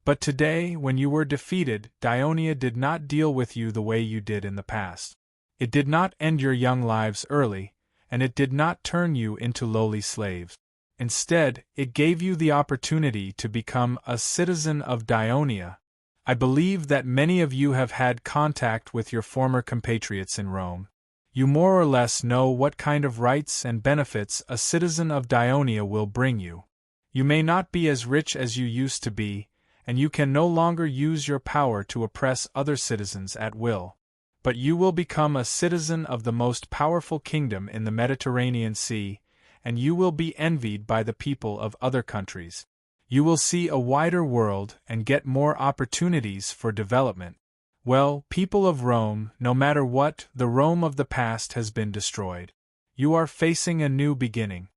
But today, when you were defeated, Dionia did not deal with you the way you did in the past. It did not end your young lives early, and it did not turn you into lowly slaves. Instead, it gave you the opportunity to become a citizen of Dionia. I believe that many of you have had contact with your former compatriots in Rome. You more or less know what kind of rights and benefits a citizen of Dionia will bring you. You may not be as rich as you used to be, and you can no longer use your power to oppress other citizens at will. But you will become a citizen of the most powerful kingdom in the Mediterranean Sea, and you will be envied by the people of other countries. You will see a wider world and get more opportunities for development. Well, people of Rome, no matter what, the Rome of the past has been destroyed. You are facing a new beginning.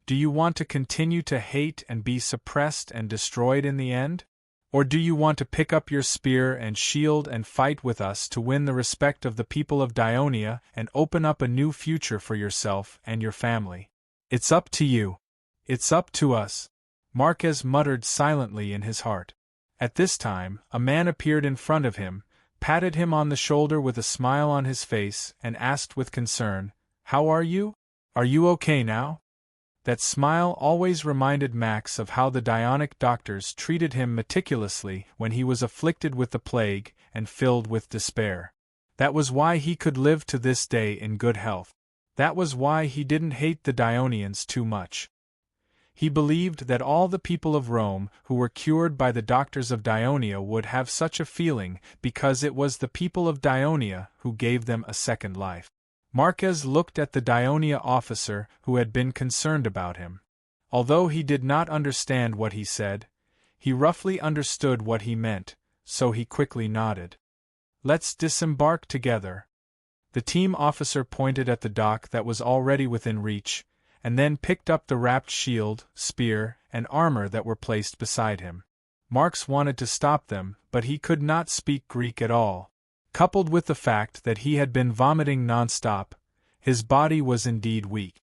Do you want to continue to hate and be suppressed and destroyed in the end? Or do you want to pick up your spear and shield and fight with us to win the respect of the people of Dionia and open up a new future for yourself and your family? It's up to you. It's up to us. Marquez muttered silently in his heart. At this time, a man appeared in front of him, patted him on the shoulder with a smile on his face, and asked with concern, "How are you? Are you okay now?" That smile always reminded Max of how the Dionic doctors treated him meticulously when he was afflicted with the plague and filled with despair. That was why he could live to this day in good health. That was why he didn't hate the Dionians too much. He believed that all the people of Rome who were cured by the doctors of Dionia would have such a feeling because it was the people of Dionia who gave them a second life. Marquez looked at the Dionia officer who had been concerned about him. Although he did not understand what he said, he roughly understood what he meant, so he quickly nodded. "Let's disembark together." The team officer pointed at the dock that was already within reach, and then picked up the wrapped shield, spear, and armor that were placed beside him. Marx wanted to stop them, but he could not speak Greek at all. Coupled with the fact that he had been vomiting non-stop, his body was indeed weak.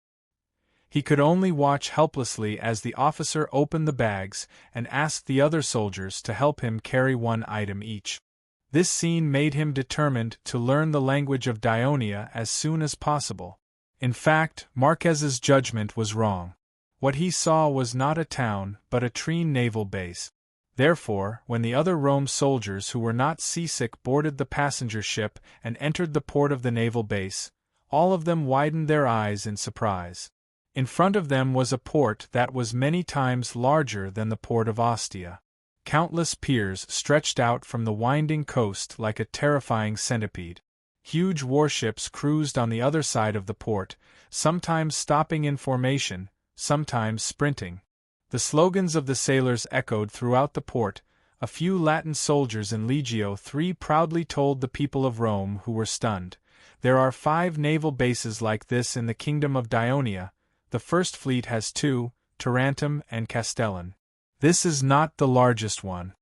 He could only watch helplessly as the officer opened the bags and asked the other soldiers to help him carry one item each. This scene made him determined to learn the language of Dionia as soon as possible. In fact, Marquez's judgment was wrong. What he saw was not a town, but a Trine naval base. Therefore, when the other Rome soldiers who were not seasick boarded the passenger ship and entered the port of the naval base, all of them widened their eyes in surprise. In front of them was a port that was many times larger than the port of Ostia. Countless piers stretched out from the winding coast like a terrifying centipede. Huge warships cruised on the other side of the port, sometimes stopping in formation, sometimes sprinting. The slogans of the sailors echoed throughout the port. A few Latin soldiers in Legio III proudly told the people of Rome who were stunned, "There are 5 naval bases like this in the kingdom of Dionia. The first fleet has 2, Tarentum and Castellan. This is not the largest one."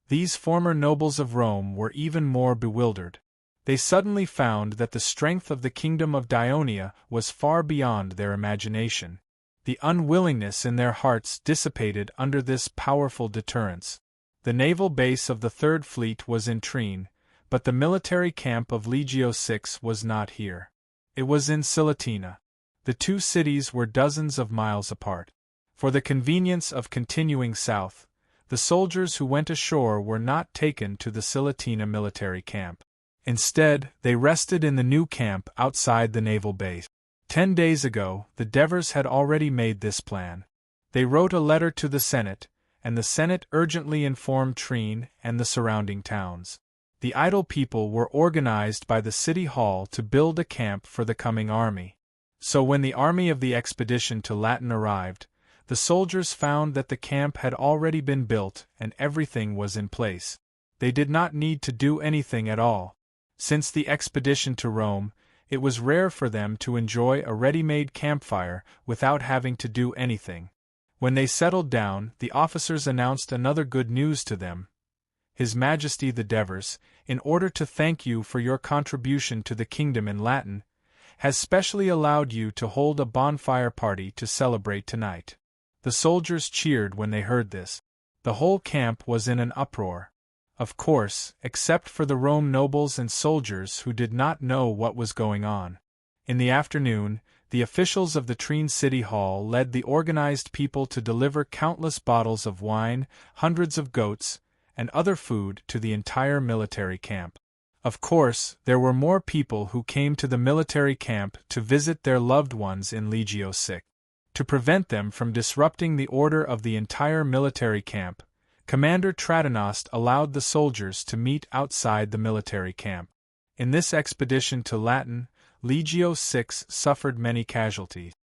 These former nobles of Rome were even more bewildered. They suddenly found that the strength of the kingdom of Dionia was far beyond their imagination. The unwillingness in their hearts dissipated under this powerful deterrence. The naval base of the Third Fleet was in Trine, but the military camp of Legio VI was not here. It was in Silatina. The two cities were dozens of miles apart. For the convenience of continuing south, the soldiers who went ashore were not taken to the Silatina military camp. Instead, they rested in the new camp outside the naval base. 10 days ago, the Devers had already made this plan. They wrote a letter to the Senate, and the Senate urgently informed Trine and the surrounding towns. The idle people were organized by the city hall to build a camp for the coming army. So when the army of the expedition to Latin arrived, the soldiers found that the camp had already been built and everything was in place. They did not need to do anything at all. Since the expedition to Rome, it was rare for them to enjoy a ready-made campfire without having to do anything. When they settled down, the officers announced another good news to them. His Majesty the Devers, in order to thank you for your contribution to the kingdom in Latin, has specially allowed you to hold a bonfire party to celebrate tonight. The soldiers cheered when they heard this. The whole camp was in an uproar. Of course, except for the Rome nobles and soldiers who did not know what was going on. In the afternoon, the officials of the Trine City Hall led the organized people to deliver countless bottles of wine, hundreds of goats, and other food to the entire military camp. Of course, there were more people who came to the military camp to visit their loved ones in Legio VI. To prevent them from disrupting the order of the entire military camp, Commander Tradanost allowed the soldiers to meet outside the military camp. In this expedition to Latin, Legio VI suffered many casualties.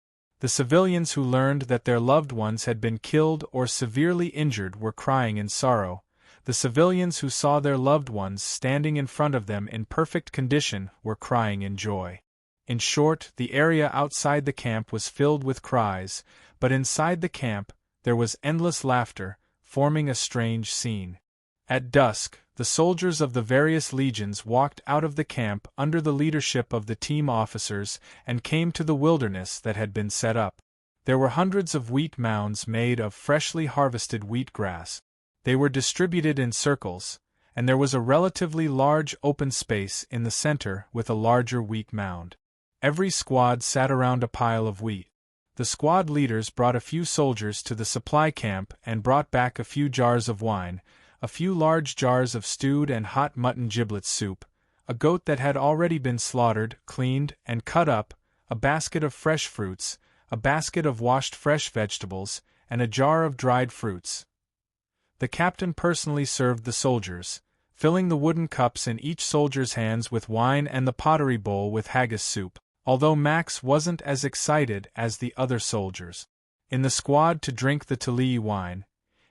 The civilians who learned that their loved ones had been killed or severely injured were crying in sorrow. The civilians who saw their loved ones standing in front of them in perfect condition were crying in joy. In short, the area outside the camp was filled with cries, but inside the camp, there was endless laughter, forming a strange scene. At dusk, the soldiers of the various legions walked out of the camp under the leadership of the team officers and came to the wilderness that had been set up. There were hundreds of wheat mounds made of freshly harvested wheatgrass. They were distributed in circles, and there was a relatively large open space in the center with a larger wheat mound. Every squad sat around a pile of wheat. The squad leaders brought a few soldiers to the supply camp and brought back a few jars of wine, a few large jars of stewed and hot mutton giblets soup, a goat that had already been slaughtered, cleaned, and cut up, a basket of fresh fruits, a basket of washed fresh vegetables, and a jar of dried fruits. The captain personally served the soldiers, filling the wooden cups in each soldier's hands with wine and the pottery bowl with haggis soup, although Max wasn't as excited as the other soldiers in the squad to drink the Talii wine.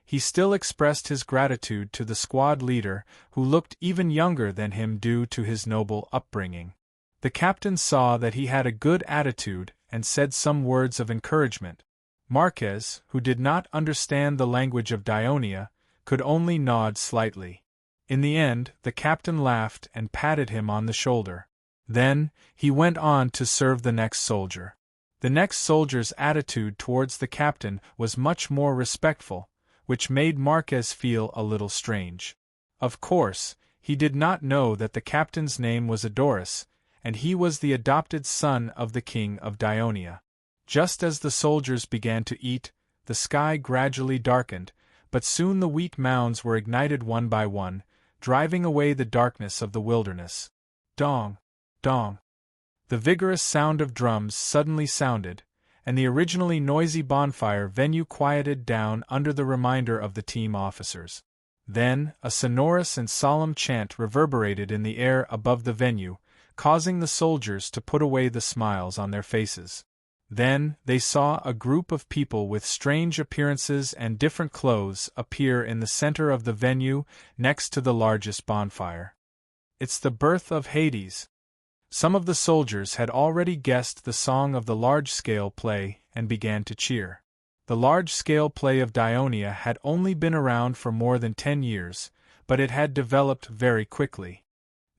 He still expressed his gratitude to the squad leader, who looked even younger than him due to his noble upbringing. The captain saw that he had a good attitude and said some words of encouragement. Marquez, who did not understand the language of Dionia, could only nod slightly. In the end, the captain laughed and patted him on the shoulder. Then, he went on to serve the next soldier. The next soldier's attitude towards the captain was much more respectful, which made Marquez feel a little strange. Of course, he did not know that the captain's name was Adoris, and he was the adopted son of the king of Dionia. Just as the soldiers began to eat, the sky gradually darkened, but soon the wheat mounds were ignited one by one, driving away the darkness of the wilderness. Dong! Dong! The vigorous sound of drums suddenly sounded, and the originally noisy bonfire venue quieted down under the reminder of the team officers. Then, a sonorous and solemn chant reverberated in the air above the venue, causing the soldiers to put away the smiles on their faces. Then, they saw a group of people with strange appearances and different clothes appear in the center of the venue, next to the largest bonfire. It's the birth of Hades. Some of the soldiers had already guessed the song of the large-scale play and began to cheer. The large-scale play of Dionia had only been around for more than 10 years, but it had developed very quickly.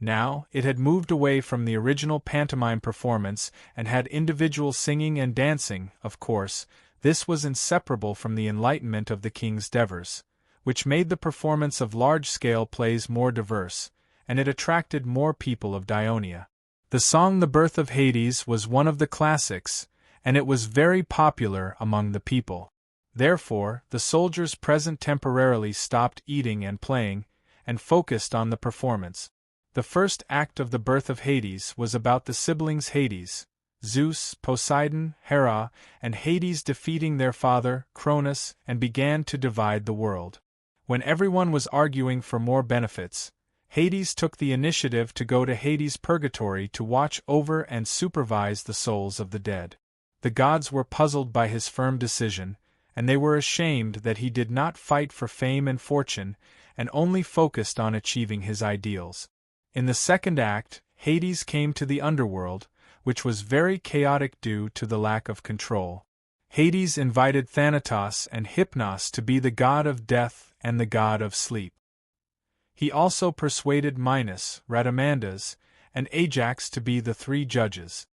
Now, it had moved away from the original pantomime performance and had individual singing and dancing. Of course, this was inseparable from the enlightenment of the king's Devers, which made the performance of large-scale plays more diverse, and it attracted more people of Dionia. The song The Birth of Hades was one of the classics, and it was very popular among the people. Therefore, the soldiers present temporarily stopped eating and playing, and focused on the performance. The first act of The Birth of Hades was about the siblings Hades, Zeus, Poseidon, Hera, and Hades defeating their father, Cronus, and began to divide the world. When everyone was arguing for more benefits, Hades took the initiative to go to Hades' purgatory to watch over and supervise the souls of the dead. The gods were puzzled by his firm decision, and they were ashamed that he did not fight for fame and fortune, and only focused on achieving his ideals. In the second act, Hades came to the underworld, which was very chaotic due to the lack of control. Hades invited Thanatos and Hypnos to be the god of death and the god of sleep. He also persuaded Minos, Radamandas, and Ajax to be the 3 judges.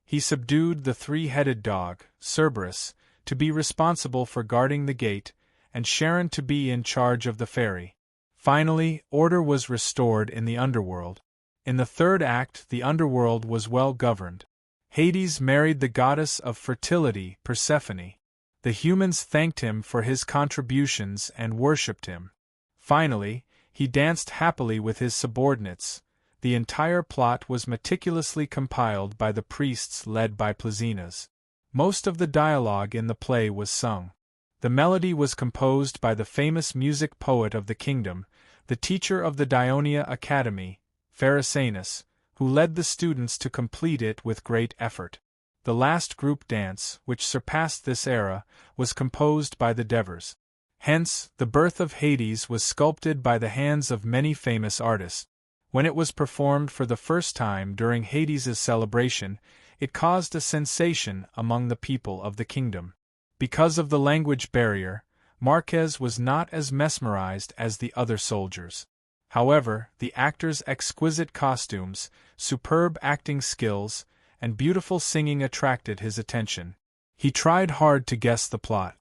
He subdued the 3-headed dog, Cerberus, to be responsible for guarding the gate, and Charon to be in charge of the ferry. Finally, order was restored in the underworld. In the third act, the underworld was well governed. Hades married the goddess of fertility, Persephone. The humans thanked him for his contributions and worshipped him. Finally, he danced happily with his subordinates. The entire plot was meticulously compiled by the priests led by Plesinas. Most of the dialogue in the play was sung. The melody was composed by the famous music poet of the kingdom, the teacher of the Dionia Academy, Pharisanus, who led the students to complete it with great effort. The last group dance, which surpassed this era, was composed by the Devers. Hence, The Birth of Hades was sculpted by the hands of many famous artists. When it was performed for the first time during Hades' celebration, it caused a sensation among the people of the kingdom. Because of the language barrier, Marquez was not as mesmerized as the other soldiers. However, the actors' exquisite costumes, superb acting skills, and beautiful singing attracted his attention. He tried hard to guess the plot.